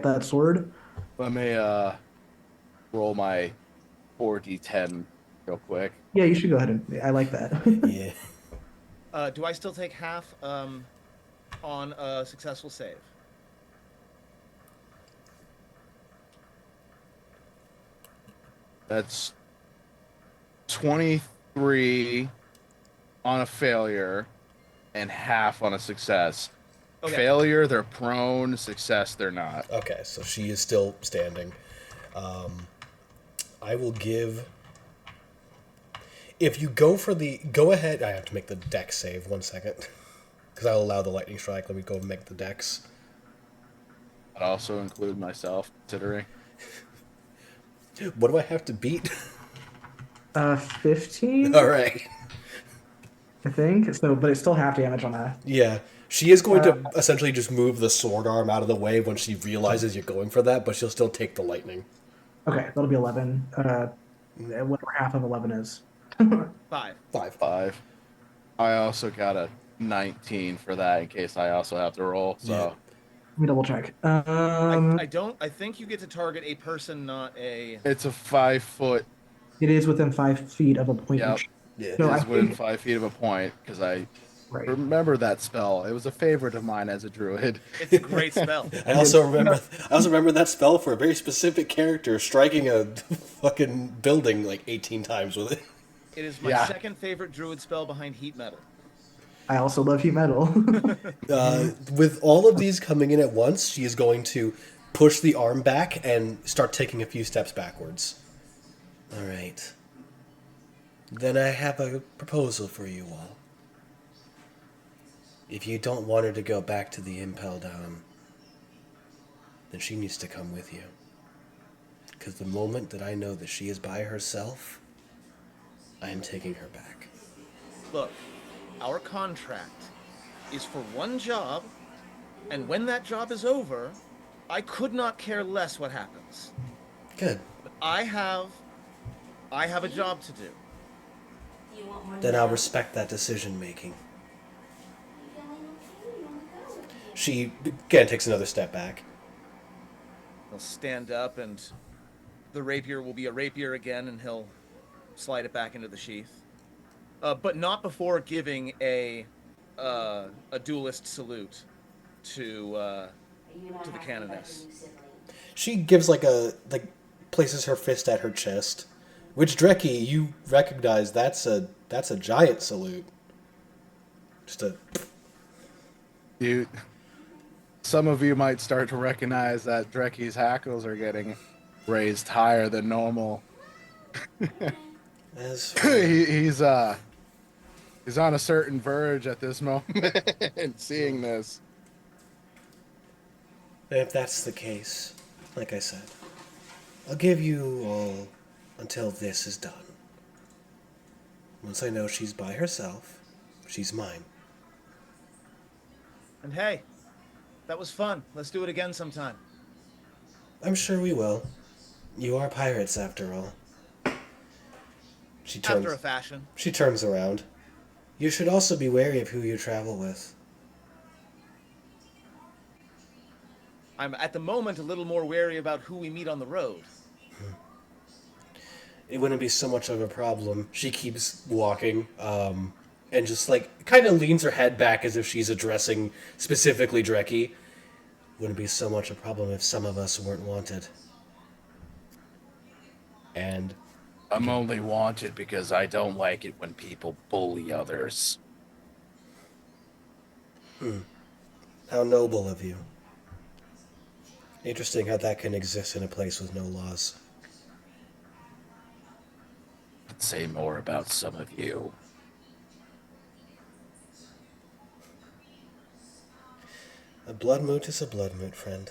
Speaker 2: that sword?
Speaker 4: Let me roll my 4d10 real quick.
Speaker 2: Yeah, you should go ahead and I like that.
Speaker 1: Yeah.
Speaker 3: Do I still take half on a successful save?
Speaker 4: That's 23 on a failure and half on a success.
Speaker 3: Okay.
Speaker 4: Failure, they're prone. Success, they're not.
Speaker 1: Okay, so she is still standing. I will give. If you go for the. Go ahead. I have to make the dex save. 1 second. Because I'll allow the lightning strike. Let me go and make the dex.
Speaker 4: I'd also include myself, considering.
Speaker 1: What do I have to beat?
Speaker 2: 15,
Speaker 1: All right.
Speaker 2: I think. So, but it's still half damage on that.
Speaker 1: Yeah. She is going to essentially just move the sword arm out of the way when she realizes you're going for that, but she'll still take the lightning.
Speaker 2: Okay, that'll be 11. Whatever half of 11 is.
Speaker 3: 5.
Speaker 1: 5.
Speaker 4: I also got a 19 for that in case I also have to roll. So
Speaker 1: Yeah.
Speaker 2: Let me double check.
Speaker 3: I think you get to target a person, not a.
Speaker 4: it's a 5-foot.
Speaker 2: It is within 5 feet of a point.
Speaker 4: Yep.
Speaker 1: Yeah.
Speaker 2: So
Speaker 4: It
Speaker 2: I
Speaker 4: is within
Speaker 2: think,
Speaker 4: 5 feet of a point because I
Speaker 2: right.
Speaker 4: remember that spell. It was a favorite of mine as a druid.
Speaker 3: It's a great spell.
Speaker 1: I also remember that spell for a very specific character striking a fucking building like 18 times with it.
Speaker 3: It is my
Speaker 4: Yeah.
Speaker 3: second favorite druid spell behind heat metal.
Speaker 2: I also love heat metal.
Speaker 1: With all of these coming in at once, she is going to push the arm back and start taking a few steps backwards. All right. Then I have a proposal for you all. If you don't want her to go back to the Impel Down, then she needs to come with you. Because the moment that I know that she is by herself, I am taking her back.
Speaker 3: Look, our contract is for one job, and when that job is over, I could not care less what happens.
Speaker 1: Good.
Speaker 3: But I have a job to do.
Speaker 1: Then I'll respect that decision making. She again takes another step back.
Speaker 3: He'll stand up, and the rapier will be a rapier again, and he'll slide it back into the sheath. But not before giving a duelist salute to the canoness.
Speaker 1: She gives places her fist at her chest, which Dreki, you recognize that's a giant salute. Just a.
Speaker 4: Some of you might start to recognize that Dreki's hackles are getting raised higher than normal. He's on a certain verge at this moment, seeing this.
Speaker 1: If that's the case, like I said, I'll give you all until this is done. Once I know she's by herself, she's mine.
Speaker 3: And hey, that was fun. Let's do it again sometime.
Speaker 1: I'm sure we will. You are pirates, after all.
Speaker 3: After a fashion.
Speaker 1: She turns around. You should also be wary of who you travel with.
Speaker 3: I'm at the moment a little more wary about who we meet on the road.
Speaker 1: It wouldn't be so much of a problem. She keeps walking, and just kind of leans her head back as if she's addressing specifically Dreki. Wouldn't be so much a problem if some of us weren't wanted. And
Speaker 4: I'm only wanted because I don't like it when people bully others.
Speaker 1: how noble of you. Interesting how that can exist in a place with no laws.
Speaker 4: I'd say more about some of you.
Speaker 1: A blood moot is a blood moot, friend.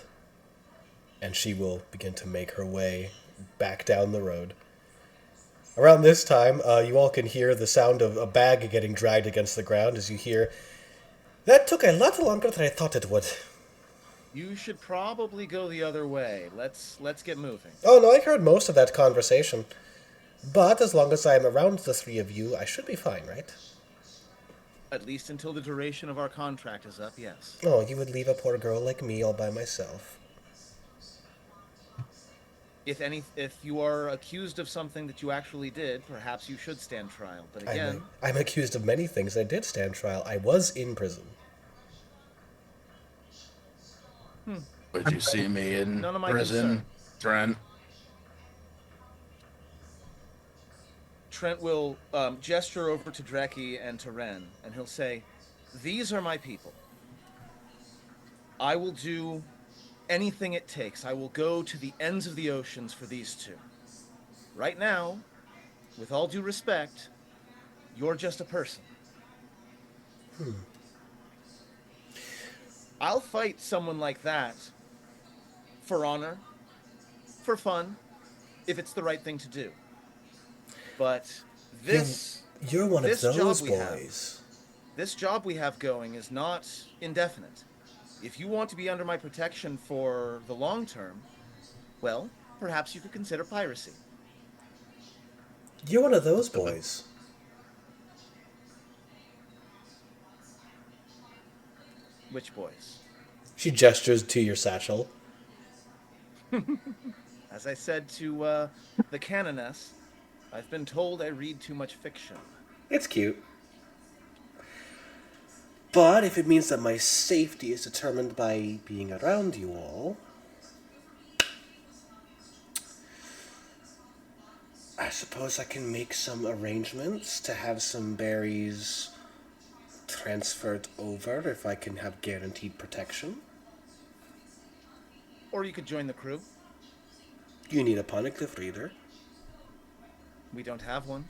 Speaker 1: And she will begin to make her way back down the road. Around this time, you all can hear the sound of a bag getting dragged against the ground as you hear, "That took a lot longer than I thought it would."
Speaker 3: You should probably go the other way. Let's get moving.
Speaker 1: Oh, no, I heard most of that conversation. But as long as I am around the three of you, I should be fine, right?
Speaker 3: At least until the duration of our contract is up, yes.
Speaker 1: Oh, you would leave a poor girl like me all by myself.
Speaker 3: If you are accused of something that you actually did, perhaps you should stand trial. But again,
Speaker 1: I'm accused of many things. I did stand trial. I was in prison.
Speaker 4: Would you see me in
Speaker 3: none of my
Speaker 4: prison,
Speaker 3: concern.
Speaker 4: Trent?
Speaker 3: Trent will gesture over to Dreki and to Ren, and he'll say, "These are my people. I will do anything it takes. I will go to the ends of the oceans for these two. Right now, with all due respect, you're just a person. I'll fight someone like that for honor, for fun, if it's the right thing to do. But
Speaker 1: You're one of
Speaker 3: this
Speaker 1: those
Speaker 3: job we have,
Speaker 1: boys.
Speaker 3: this job we have going is not indefinite. If you want to be under my protection for the long term, well, perhaps you could consider piracy."
Speaker 1: You're one of those boys.
Speaker 3: Which boys?
Speaker 1: She gestures to your satchel.
Speaker 3: As I said to the canoness, I've been told I read too much fiction.
Speaker 1: It's cute. But if it means that my safety is determined by being around you all, I suppose I can make some arrangements to have some berries transferred over if I can have guaranteed protection.
Speaker 3: Or you could join the crew.
Speaker 1: You need a poneglyph reader.
Speaker 3: We don't have one.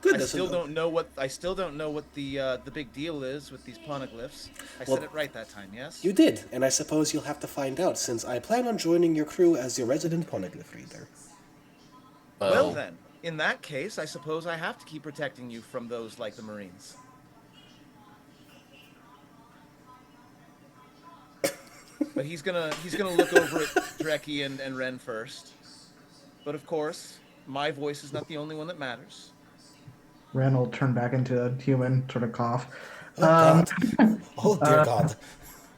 Speaker 1: Goodness,
Speaker 3: I still don't know what the big deal is with these poneglyphs. I
Speaker 1: Well,
Speaker 3: said it right that time, yes?
Speaker 1: You did, and I suppose you'll have to find out since I plan on joining your crew as your resident poneglyph reader.
Speaker 3: Well then, in that case, I suppose I have to keep protecting you from those like the Marines. But he's gonna look over at Dreki and Ren first. But of course, my voice is not the only one that matters.
Speaker 2: Ren will turn back into a human, sort of cough.
Speaker 1: Oh, God. Oh, dear God.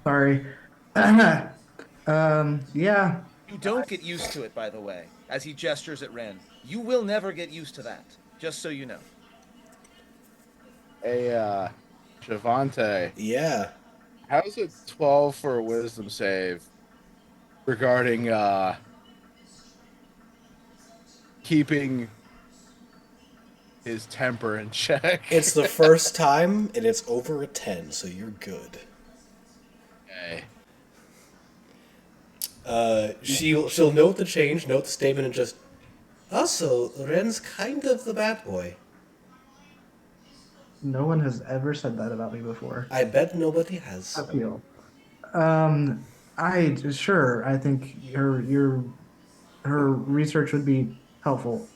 Speaker 2: Sorry. Yeah.
Speaker 3: You don't get used to it, by the way, as he gestures at Ren. You will never get used to that, just so you know.
Speaker 4: Hey, Shavante,
Speaker 1: Yeah.
Speaker 4: how's it 12 for a wisdom save regarding keeping his temper in check?
Speaker 1: It's the first time, and it's over a 10, so you're good.
Speaker 4: Okay.
Speaker 1: She'll note the change, note the statement, and just... Also, Ren's kind of the bad boy.
Speaker 2: No one has ever said that about me before.
Speaker 1: I bet nobody has.
Speaker 2: I feel. Sure. I think her research would be helpful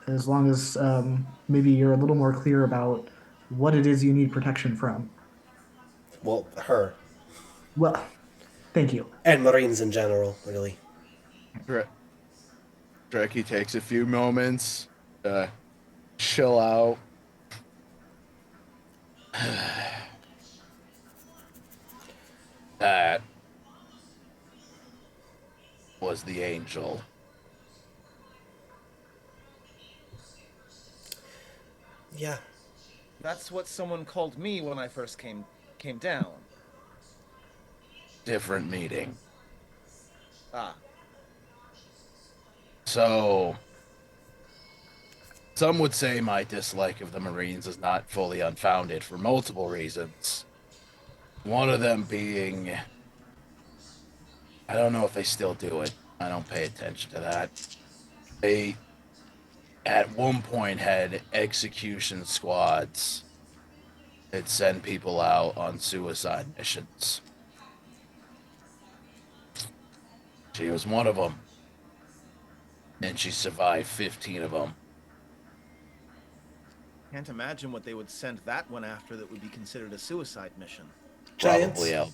Speaker 2: as long as maybe you're a little more clear about what it is you need protection from.
Speaker 1: Well, her.
Speaker 2: Well, thank you.
Speaker 1: And Marines in general, really.
Speaker 4: Dreki takes a few moments to chill out. That was the angel.
Speaker 1: Yeah.
Speaker 3: That's what someone called me when I first came down.
Speaker 4: Different meeting.
Speaker 3: Ah,
Speaker 4: So, some would say my dislike of the Marines is not fully unfounded for multiple reasons. One of them being, I don't know if they still do it. I don't pay attention to that. They, at one point, had execution squads that send people out on suicide missions. She was one of them. And she survived 15 of them.
Speaker 3: can't imagine what they would send that one after that would be considered a suicide mission.
Speaker 1: Giants.
Speaker 4: Probably out.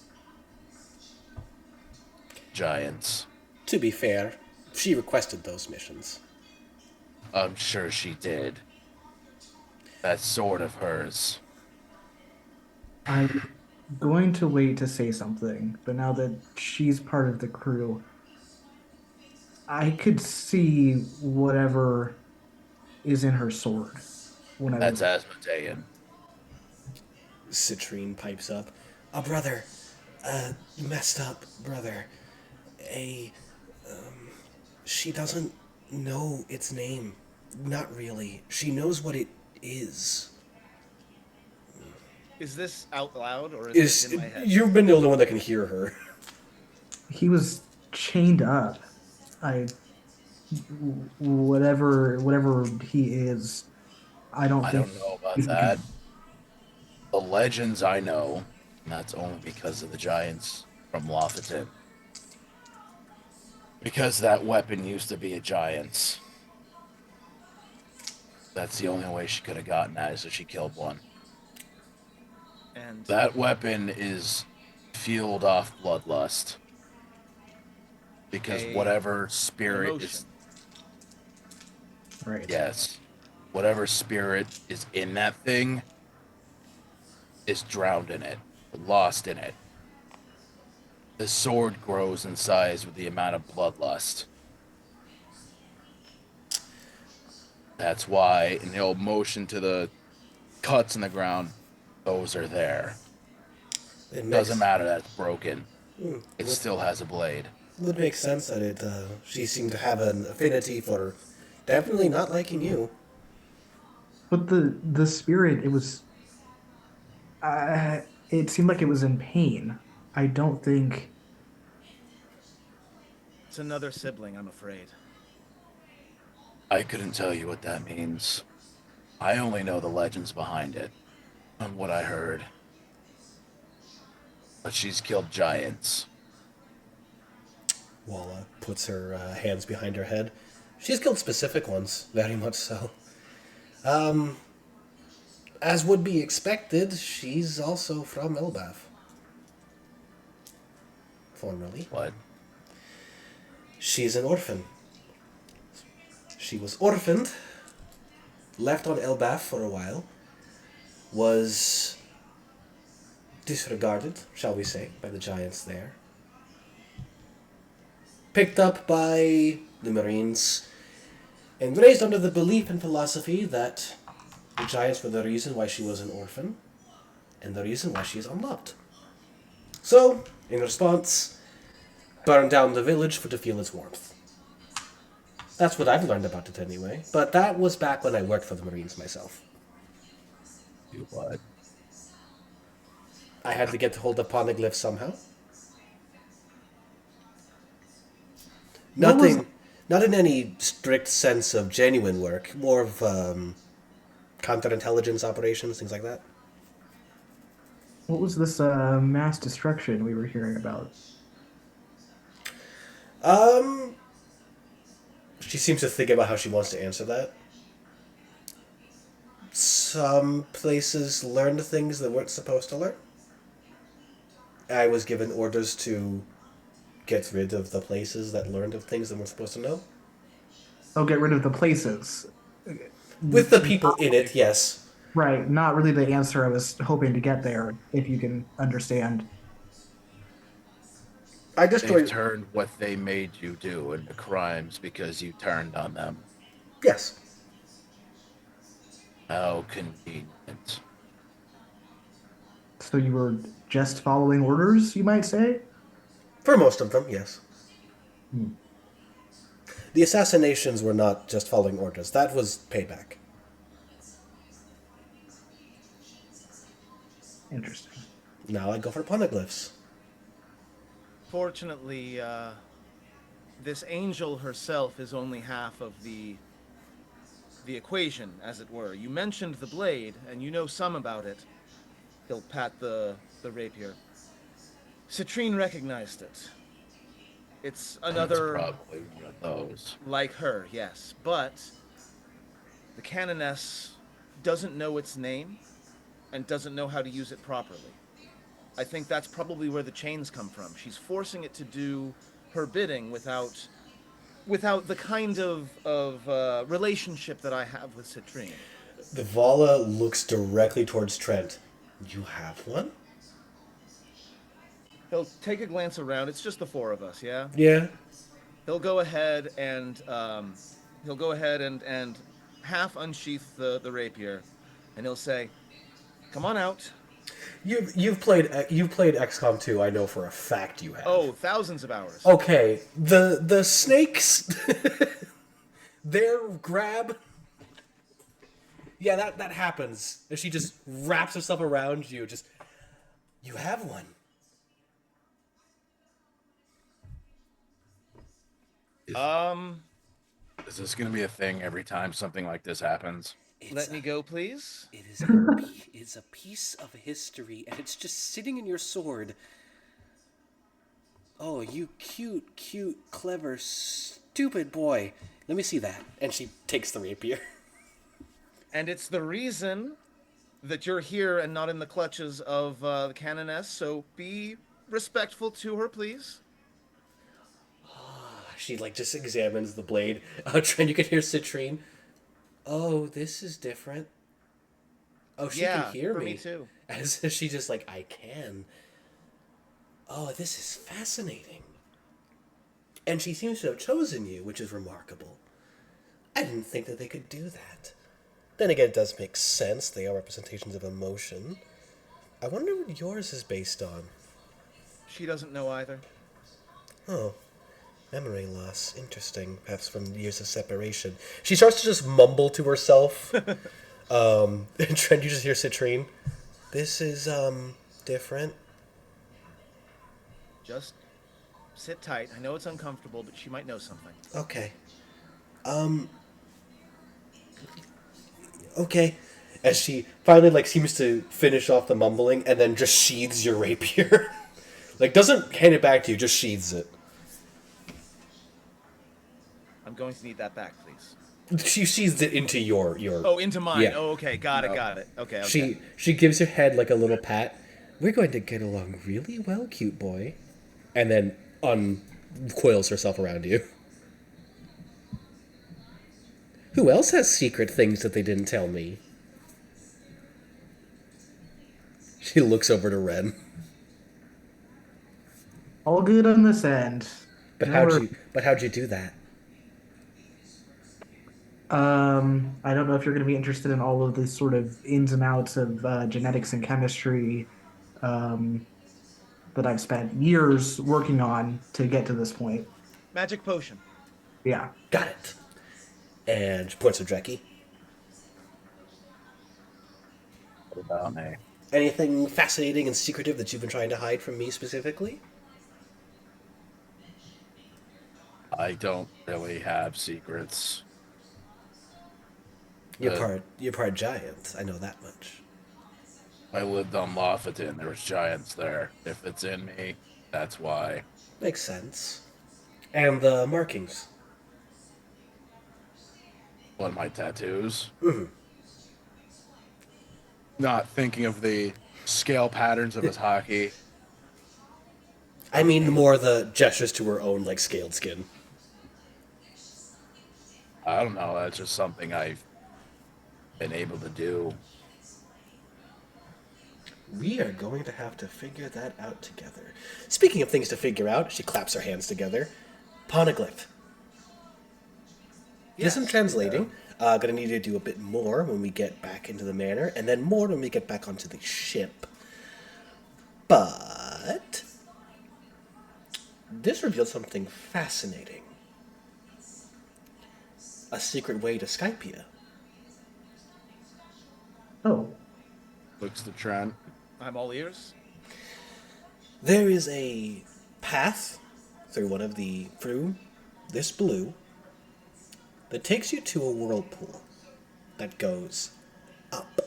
Speaker 4: Giants.
Speaker 1: To be fair, she requested those missions.
Speaker 4: I'm sure she did. That sword of hers.
Speaker 2: I'm going to wait to say something, but now that she's part of the crew, I could see whatever is in her sword when I
Speaker 4: That's
Speaker 2: look.
Speaker 4: Asmodean.
Speaker 1: Citrine pipes up. A brother. Messed up brother. A. She doesn't know its name. Not really. She knows what it is.
Speaker 3: Is this out loud or is this
Speaker 1: Is
Speaker 3: in my head?
Speaker 1: You've been the only one that can hear her.
Speaker 2: He was chained up. I whatever he is, I don't
Speaker 4: I
Speaker 2: think
Speaker 4: don't know about
Speaker 2: he
Speaker 4: that.
Speaker 2: can.
Speaker 4: The legends I know, and that's only because of the giants from Lothatan. Because that weapon used to be a giant's. That's the only way she could have gotten that is if she killed one.
Speaker 3: And
Speaker 4: That weapon is fueled off bloodlust. Because
Speaker 3: a
Speaker 4: whatever
Speaker 3: an
Speaker 4: spirit
Speaker 3: emotion.
Speaker 4: is,
Speaker 2: Right.
Speaker 4: yes, whatever spirit is in that thing is drowned in it, lost in it. The sword grows in size with the amount of bloodlust. That's why, in the old motion to the cuts in the ground, those are there.
Speaker 1: It
Speaker 4: Doesn't
Speaker 1: makes
Speaker 4: matter that it's broken. It
Speaker 1: would,
Speaker 4: still has a blade.
Speaker 1: would make sense that it. She seemed to have an affinity for definitely not liking you.
Speaker 2: But the spirit, it seemed like it was in pain. I don't think.
Speaker 3: It's another sibling, I'm afraid.
Speaker 4: I couldn't tell you what that means. I only know the legends behind it and what I heard. But she's killed giants.
Speaker 1: Walla puts her hands behind her head. She's killed specific ones, very much so. As would be expected, she's also from Elbaf. Formerly.
Speaker 4: What?
Speaker 1: She's an orphan. She was orphaned, left on Elbaf for a while, was disregarded, shall we say, by the giants there. Picked up by the Marines, and raised under the belief and philosophy that the giants were the reason why she was an orphan, and the reason why she is unloved. So, in response, burned down the village to feel its warmth. That's what I've learned about it anyway, but that was back when I worked for the Marines myself.
Speaker 4: You what?
Speaker 1: I had to get hold of poneglyphs somehow.
Speaker 2: What was
Speaker 1: Nothing, not in any strict sense of genuine work, more of counterintelligence operations, things like that.
Speaker 2: what was this mass destruction we were hearing about?
Speaker 1: She seems to think about how she wants to answer that. Some places learned things that weren't supposed to learn. I was given orders to get rid of the places that learned of things that weren't supposed to know.
Speaker 2: Oh, get rid of the places.
Speaker 1: With the people in it, yes.
Speaker 2: Right, not really the answer I was hoping to get there, if you can understand.
Speaker 1: I
Speaker 4: They've
Speaker 1: destroyed.
Speaker 4: turned what they made you do into crimes because you turned on them.
Speaker 1: Yes.
Speaker 4: How convenient.
Speaker 2: So you were just following orders, you might say?
Speaker 1: For most of them, yes.
Speaker 2: Hmm,
Speaker 1: The assassinations were not just following orders. That was payback.
Speaker 2: interesting.
Speaker 1: Now I go for poneglyphs.
Speaker 3: Fortunately, this angel herself is only half of the equation, as it were. You mentioned the blade, and you know some about it. He'll pat the rapier. Citrine recognized it. It's
Speaker 4: It's
Speaker 3: another
Speaker 4: probably one of those.
Speaker 3: like her, yes, but the canoness doesn't know its name and doesn't know how to use it properly. I think that's probably where the chains come from. She's forcing it to do her bidding without without the kind of relationship that I have with Citrine.
Speaker 1: The Vala looks directly towards Trent. You have one?
Speaker 3: He'll take a glance around. It's just the four of us, yeah.
Speaker 1: Yeah.
Speaker 3: He'll go ahead and half unsheath the rapier, and he'll say, "Come on out."
Speaker 1: You've played XCOM 2. I know for a fact you have.
Speaker 3: Oh, thousands of hours.
Speaker 1: Okay. The snakes, their grab. Yeah, that happens. And she just wraps herself around you. Just, you have one.
Speaker 4: Is this going to be a thing every time something like this happens?
Speaker 3: Let me go, please.
Speaker 1: It's a piece of history, and it's just sitting in your sword. Oh, you cute, clever, stupid boy. Let me see that. And she takes the rapier.
Speaker 3: And it's the reason that you're here and not in the clutches of the Canoness, so be respectful to her, please.
Speaker 1: She just examines the blade. Trent, you can hear Citrine. Oh, this is different. Oh, she can hear
Speaker 3: for
Speaker 1: me.
Speaker 3: me too.
Speaker 1: As she just I can. Oh, this is fascinating. And she seems to have chosen you, which is remarkable. I didn't think that they could do that. Then again, it does make sense. They are representations of emotion. I wonder what yours is based on.
Speaker 3: She doesn't know either.
Speaker 1: Oh, memory loss. Interesting. Perhaps from years of separation. She starts to just mumble to herself. And Trent, you just hear Citrine. This is, different.
Speaker 3: Just sit tight. I know it's uncomfortable, but she might know something.
Speaker 1: Okay. Okay. As she finally, seems to finish off the mumbling and then just sheathes your rapier. Doesn't hand it back to you, just sheathes it.
Speaker 3: I'm going to need that back, please.
Speaker 1: She sheathes it into your...
Speaker 3: Oh, into mine.
Speaker 1: Yeah.
Speaker 3: Oh, okay. Got it. Okay.
Speaker 1: She gives her head a little pat. We're going to get along really well, cute boy. And then uncoils herself around you. Who else has secret things that they didn't tell me? She looks over to Ren.
Speaker 2: All good on this end.
Speaker 1: But how'd you do that?
Speaker 2: I don't know if you're going to be interested in all of the sort of ins and outs of genetics and chemistry that I've spent years working on to get to this point.
Speaker 3: Magic potion.
Speaker 2: Yeah.
Speaker 1: Got it. And she points to Dreki.
Speaker 4: What about me?
Speaker 1: Anything fascinating and secretive that you've been trying to hide from me specifically?
Speaker 4: I don't really have secrets.
Speaker 1: You're part giant. I know that much.
Speaker 4: I lived on Lofoten. There was giants there. If it's in me, that's why.
Speaker 1: Makes sense. And the markings.
Speaker 4: One of my tattoos. Not thinking of the scale patterns of his hockey.
Speaker 1: I mean more the gestures to her own, scaled skin.
Speaker 4: I don't know. That's just something I've been able to do.
Speaker 1: We are going to have to figure that out together. Speaking of things to figure out, she claps her hands together. Poneglyph. Yes, I'm translating. Gonna need you to do a bit more when we get back into the manor, and then more when we get back onto the ship. But this reveals something fascinating. A secret way to Skypia.
Speaker 2: Oh.
Speaker 4: Looks to Trent.
Speaker 3: I'm all ears.
Speaker 1: There is a path through through this blue that takes you to a whirlpool that goes up.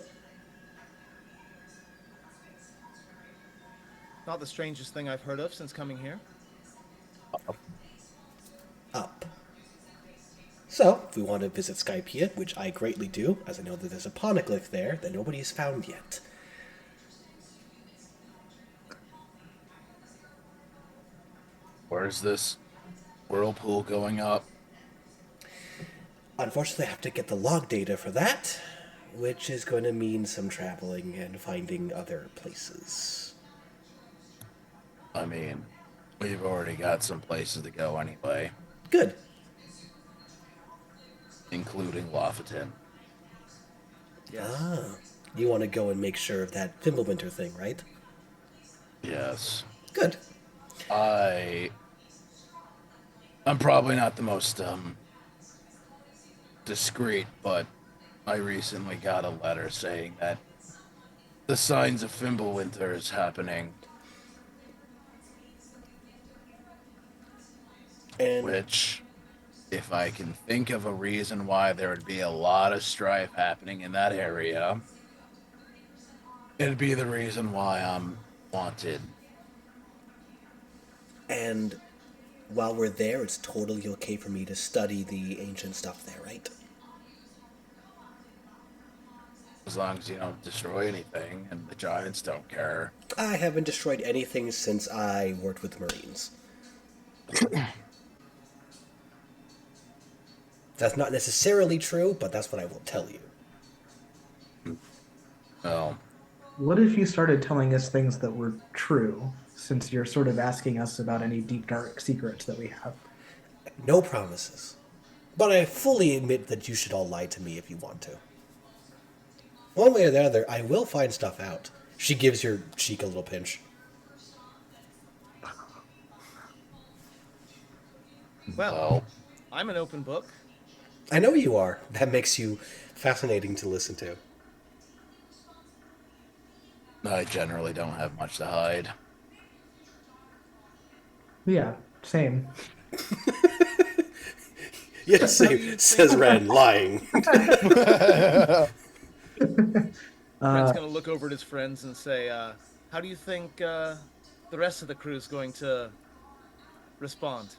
Speaker 3: Not the strangest thing I've heard of since coming here.
Speaker 1: Up. So, if we want to visit Skypia, which I greatly do, as I know that there's a poneglyph there that nobody has found yet.
Speaker 4: Where's this whirlpool going up?
Speaker 1: Unfortunately, I have to get the log data for that, which is going to mean some traveling and finding other places.
Speaker 4: I mean, we've already got some places to go anyway,
Speaker 1: Good.
Speaker 4: including Lofoten.
Speaker 3: Yes.
Speaker 1: You want to go and make sure of that Fimbulwinter thing, right?
Speaker 4: Yes.
Speaker 1: Good.
Speaker 4: I'm probably not the most discreet, but I recently got a letter saying that the signs of Fimbulwinter is happening,
Speaker 1: And
Speaker 4: which, if I can think of a reason why there would be a lot of strife happening in that area, it'd be the reason why I'm wanted.
Speaker 1: and while we're there, it's totally okay for me to study the ancient stuff there, right?
Speaker 4: As long as you don't destroy anything and the giants don't care.
Speaker 1: I haven't destroyed anything since I worked with the Marines. That's not necessarily true, but that's what I will tell you.
Speaker 4: Well,
Speaker 2: What if you started telling us things that were true, since you're sort of asking us about any deep, dark secrets that we have?
Speaker 1: No promises. But I fully admit that you should all lie to me if you want to. One way or the other, I will find stuff out. She gives your cheek a little pinch.
Speaker 3: Well, I'm an open book.
Speaker 1: I know you are. That makes you fascinating to listen to.
Speaker 4: I generally don't have much to hide.
Speaker 2: Yeah, same.
Speaker 1: Yes, says Ren, lying.
Speaker 3: Ren's gonna look over at his friends and say, "How do you think the rest of the crew is going to respond?"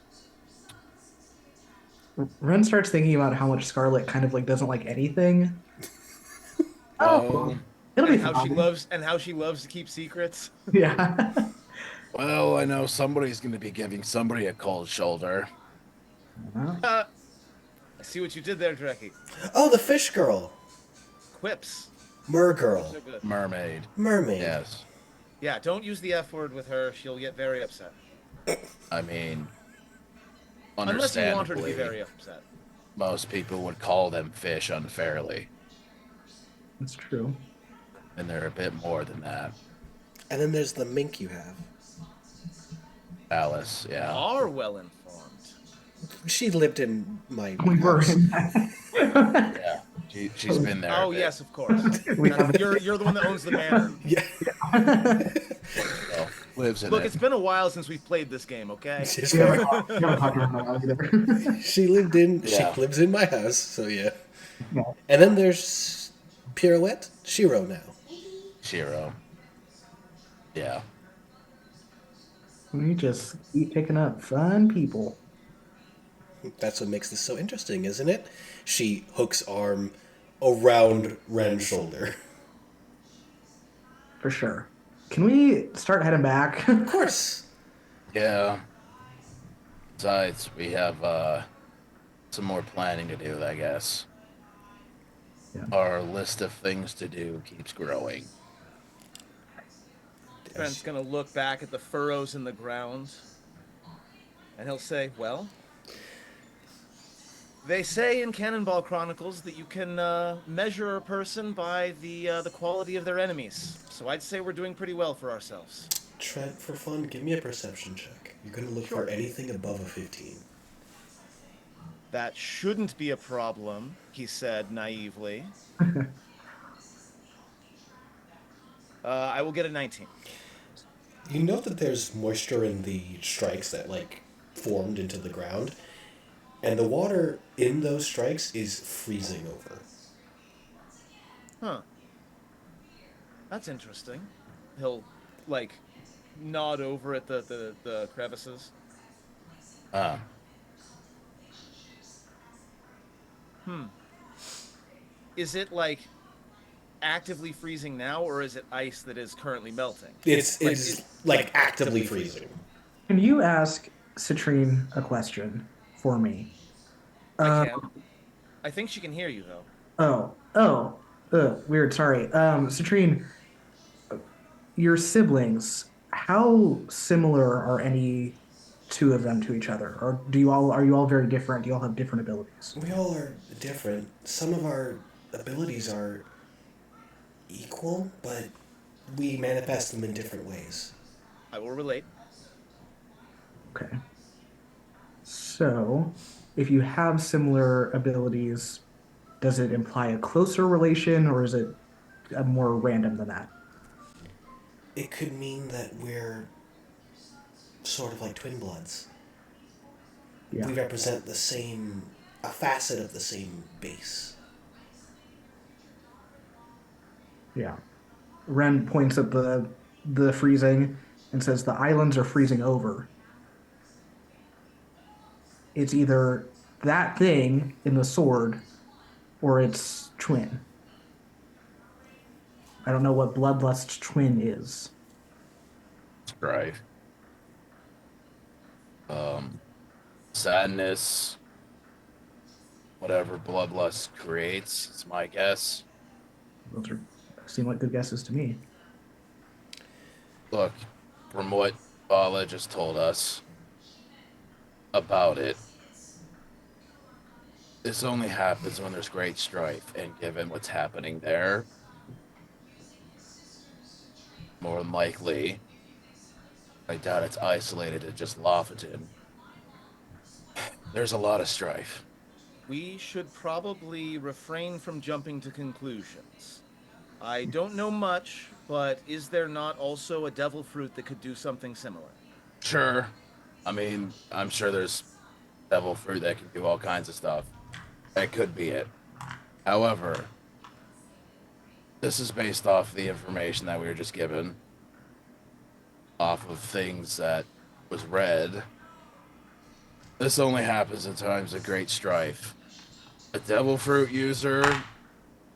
Speaker 2: Ren starts thinking about how much Scarlet kind of like doesn't like anything. Oh, it'll be
Speaker 3: And
Speaker 2: fine.
Speaker 3: how she loves to keep secrets.
Speaker 2: Yeah.
Speaker 4: Well, I know somebody's going to be giving somebody a cold shoulder.
Speaker 3: I see what you did there, Dreki.
Speaker 1: Oh, the fish girl.
Speaker 3: Quips.
Speaker 1: Mer
Speaker 3: So
Speaker 1: girl.
Speaker 3: good.
Speaker 4: Mermaid.
Speaker 1: Mermaid.
Speaker 4: Yes.
Speaker 3: Yeah, don't use the F word with her. She'll get very upset.
Speaker 4: I mean,
Speaker 3: Unless you want her to be
Speaker 4: understandably,
Speaker 3: very upset.
Speaker 4: most people would call them fish unfairly,
Speaker 2: That's true.
Speaker 4: and they're a bit more than that.
Speaker 1: And then there's the mink you have.
Speaker 4: Alice,
Speaker 3: You
Speaker 4: yeah.
Speaker 3: are well informed.
Speaker 1: She lived in my
Speaker 2: We were
Speaker 1: house.
Speaker 2: in
Speaker 4: Yeah. She's been there.
Speaker 3: Oh
Speaker 4: a bit,
Speaker 3: yes, of course.
Speaker 2: We have
Speaker 3: You're the one that owns the manor.
Speaker 1: Yeah.
Speaker 4: so lives in
Speaker 3: Look,
Speaker 4: it.
Speaker 3: it's been a while since we've played this game. Okay.
Speaker 1: She's
Speaker 2: we haven't
Speaker 1: from-
Speaker 2: talked about that either.
Speaker 1: she lived in.
Speaker 4: Yeah.
Speaker 1: She lives in my house. So yeah.
Speaker 2: Yeah.
Speaker 1: And then there's Pirouette, Shiro now.
Speaker 4: Shiro. Yeah.
Speaker 2: We just keep picking up fun people.
Speaker 1: That's what makes this so interesting, isn't it? She hooks arm around Ren's shoulder.
Speaker 2: For sure. Can we start heading back?
Speaker 1: Of course.
Speaker 4: Yeah. Besides, we have some more planning to do, I guess.
Speaker 2: Yeah.
Speaker 4: Our list of things to do keeps growing.
Speaker 3: Trent's gonna look back at the furrows in the ground, and he'll say, "Well, they say in Cannonball Chronicles that you can measure a person by the quality of their enemies. So I'd say we're doing pretty well for ourselves."
Speaker 1: Trent, for fun, give me a perception check. You're gonna look for anything above a 15.
Speaker 3: That shouldn't be a problem, he said naively. I will get a 19.
Speaker 1: You know that there's moisture in the strikes that formed into the ground, and the water in those strikes is freezing over.
Speaker 3: Huh. That's interesting. He'll, nod over at the crevices. Is it, actively freezing now, or is it ice that is currently melting?
Speaker 1: It's actively freezing.
Speaker 2: Can you ask Citrine a question for me?
Speaker 3: I can. I think she can hear you though.
Speaker 2: Weird. Sorry. Citrine, your siblings, how similar are any two of them to each other? Or are you all very different? Do you all have different abilities?
Speaker 1: We all are different. Some of our abilities are equal, but we manifest them in different ways.
Speaker 3: I will relate.
Speaker 2: Okay. So, if you have similar abilities, does it imply a closer relation or is it more random than that?
Speaker 1: It could mean that we're sort of like twin bloods. We
Speaker 2: Yeah.
Speaker 1: represent a facet of the same base.
Speaker 2: Yeah. Ren points at the freezing and says the islands are freezing over. It's either that thing in the sword or its twin. I don't know what Bloodlust twin is.
Speaker 4: Strife. Um, Sadness, whatever bloodlust creates, it's my guess.
Speaker 2: Those seem like good guesses to me.
Speaker 4: Look, from what Bala just told us about it, this only happens when there's great strife, and given what's happening there, more than likely, I doubt it's isolated to just Lofoten. There's a lot of strife.
Speaker 3: We should probably refrain from jumping to conclusions. I don't know much, but is there not also a devil fruit that could do something similar?
Speaker 4: Sure, I mean, I'm sure there's devil fruit that can do all kinds of stuff. That could be it. However, this is based off the information that we were just given, off of things that was read. This only happens in times of great strife. A devil fruit user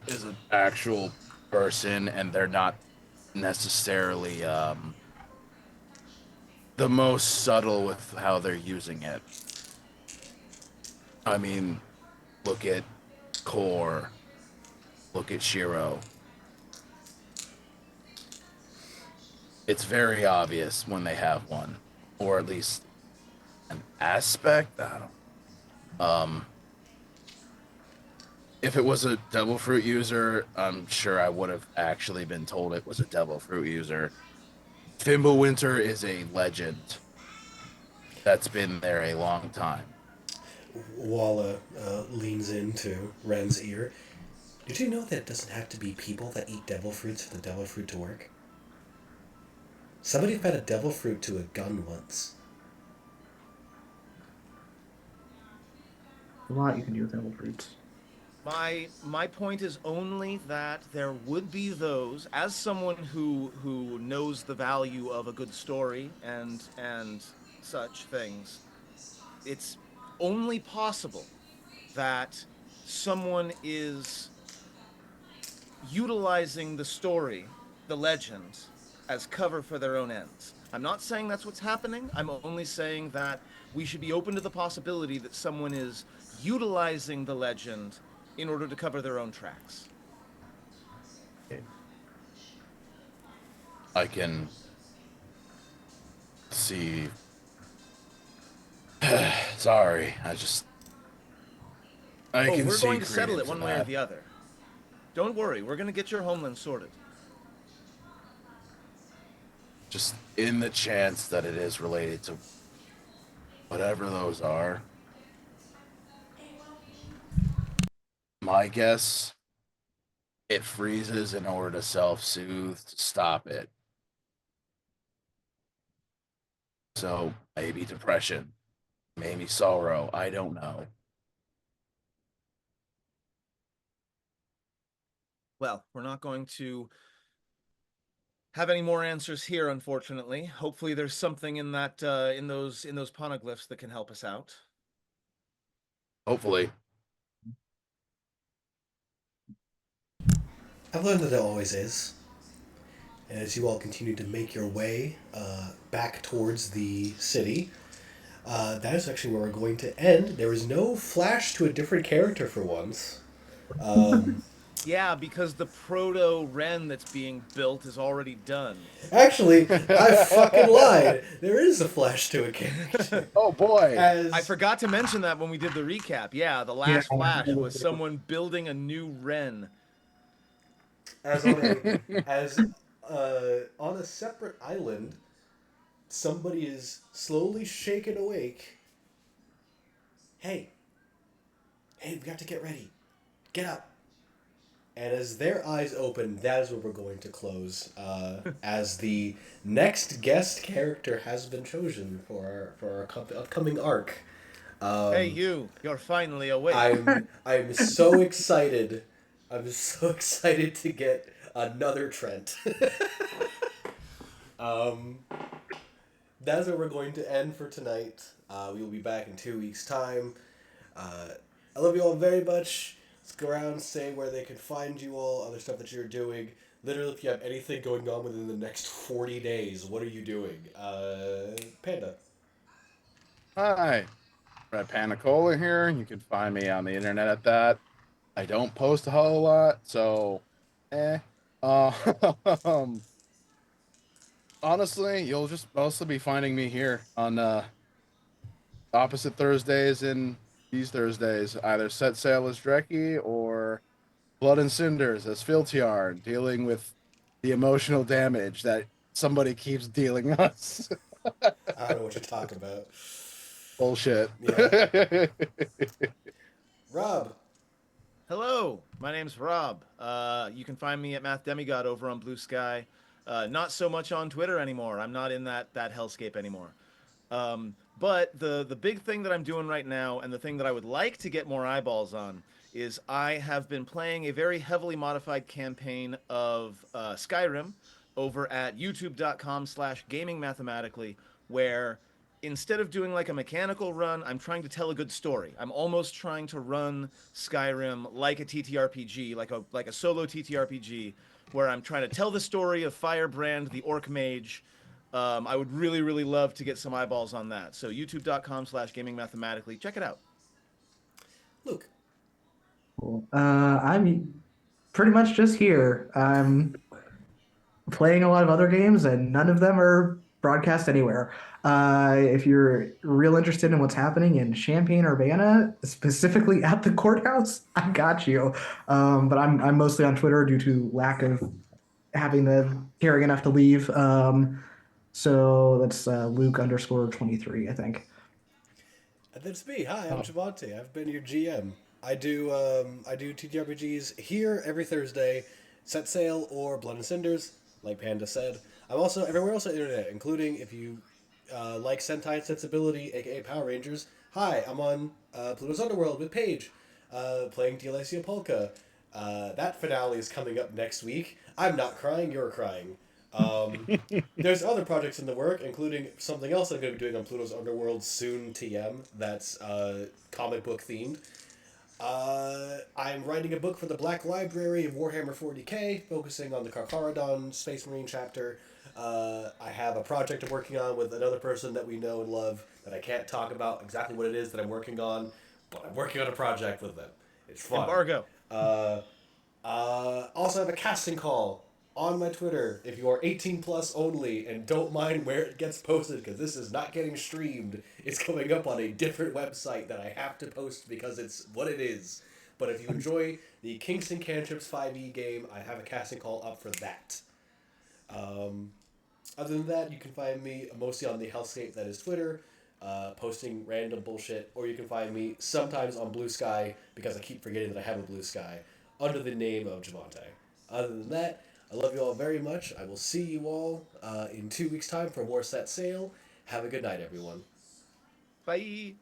Speaker 4: is an actual person, and they're not necessarily the most subtle with how they're using it. I mean, look at Core, look at Shiro. It's very obvious when they have one, or at least an aspect. I don't. If it was a devil fruit user, I'm sure I would have actually been told it was a devil fruit user. Winter is a legend that's been there a long time.
Speaker 1: Walla leans into Ren's ear. Did you know that it doesn't have to be people that eat devil fruits for the devil fruit to work? Somebody fed a devil fruit to a gun once.
Speaker 2: A lot you can do with edible fruits.
Speaker 3: My point is only that there would be those, as someone who knows the value of a good story and such things, it's only possible that someone is utilizing the story, the legend, as cover for their own ends. I'm not saying that's what's happening. I'm only saying that we should be open to the possibility that someone is utilizing the legend in order to cover their own tracks.
Speaker 2: Okay.
Speaker 4: I can see. Sorry, I
Speaker 3: Oh,
Speaker 4: can
Speaker 3: we're
Speaker 4: see
Speaker 3: going to settle it
Speaker 4: credence in
Speaker 3: one way or
Speaker 4: that.
Speaker 3: the other. Don't worry, we're going to get your homeland sorted.
Speaker 4: Just in the chance that it is related to whatever those are. My guess, it freezes in order to self-soothe to stop it. So maybe depression, maybe sorrow. I don't know.
Speaker 3: Well, we're not going to have any more answers here, unfortunately. Hopefully, there's something in that in those poneglyphs that can help us out.
Speaker 4: Hopefully.
Speaker 1: I've learned that there always is. And as you all continue to make your way back towards the city, that is actually where we're going to end. There is no flash to a different character for once. Um,
Speaker 3: Yeah, because the proto Ren that's being built is already done.
Speaker 1: Actually, I fucking lied. There is a flash to a character.
Speaker 4: Oh boy.
Speaker 3: I
Speaker 1: As
Speaker 3: forgot to mention that when we did the recap. Yeah, the
Speaker 2: Yeah.
Speaker 3: last flash was someone building a new Ren.
Speaker 1: as on a as on a separate island, somebody is slowly shaken awake. Hey, hey, we got to get ready. Get up. And as their eyes open, that is where we're going to close. As the next guest character has been chosen for our upcoming arc.
Speaker 3: Hey,
Speaker 1: Um,
Speaker 3: you're finally awake.
Speaker 1: I'm so excited. I'm so excited to get another Trent. um, that's where we're going to end for tonight. We will be back in 2 weeks' time. Uh, I love you all very much. Let's go around and say where they can find you all, other stuff that you're doing. Literally, if you have anything going on within the next 40 days, what are you doing? Panda.
Speaker 4: Hi, Red Panda Cola here. You can find me on the internet at that. I don't post a whole lot, so eh. Uh, honestly, you'll just mostly be finding me here on opposite Thursdays and these Thursdays, either Set Sail as Dreki or Blood and Cinders as Filtiar, dealing with the emotional damage that somebody keeps dealing us.
Speaker 1: I don't know what you're talking about.
Speaker 4: Bullshit.
Speaker 1: Yeah. Rob.
Speaker 3: Hello, my name's Rob. You can find me at Math Demigod over on Blue Sky. Not so much on Twitter anymore. I'm not in that hellscape anymore. But the big thing that I'm doing right now, and the thing that I would like to get more eyeballs on, is I have been playing a very heavily modified campaign of Skyrim over at youtube.com/gaming mathematically, where instead of doing like a mechanical run, I'm trying to tell a good story. I'm almost trying to run Skyrim like a TTRPG, like a solo TTRPG, where I'm trying to tell the story of Firebrand, the Orc Mage. I would really, really love to get some eyeballs on that. So youtube.com/gaming mathematically. Check it out.
Speaker 1: Luke.
Speaker 2: Cool. I'm pretty much just here. I'm playing a lot of other games, and none of them are broadcast anywhere. If you're real interested in what's happening in Champaign, Urbana, specifically at the courthouse, I got you. But I'm mostly on Twitter due to lack of having the caring enough to leave. So that's Luke underscore 23, I think.
Speaker 1: And that's me. Hi, I'm
Speaker 4: Oh,
Speaker 1: Javante. I've been your GM. I do TTRPGs here every Thursday, Set Sail or Blood and Cinders, like Panda said. I'm also everywhere else on the internet, including if you like Sentai Sensibility, aka Power Rangers. Hi, I'm on Pluto's Underworld with Paige, playing Dialessia Polka. That finale is coming up next week. I'm not crying, you're crying. Um, there's other projects in the work, including something else I'm going to be doing on Pluto's Underworld soon, TM, that's comic book themed. I'm writing a book for the Black Library of Warhammer 40k, focusing on the Carcharodon Space Marine chapter. I have a project I'm working on with another person that we know and love that I can't talk about exactly what it is that I'm working on, but I'm working on a project with them. It's fun.
Speaker 3: Embargo.
Speaker 1: Uh, also, I have a casting call on my Twitter if you are 18 plus only and don't mind where it gets posted because this is not getting streamed. It's coming up on a different website that I have to post because it's what it is. But if you enjoy the Kingston Cantrips 5e game, I have a casting call up for that. Um, Other than that, you can find me mostly on the hellscape that is Twitter, posting random bullshit, or you can find me sometimes on Blue Sky because I keep forgetting that I have a Blue Sky under the name of Javante. Other than that, I love you all very much. I will see you all in 2 weeks' time for more Set Sail. Have a good night, everyone.
Speaker 3: Bye.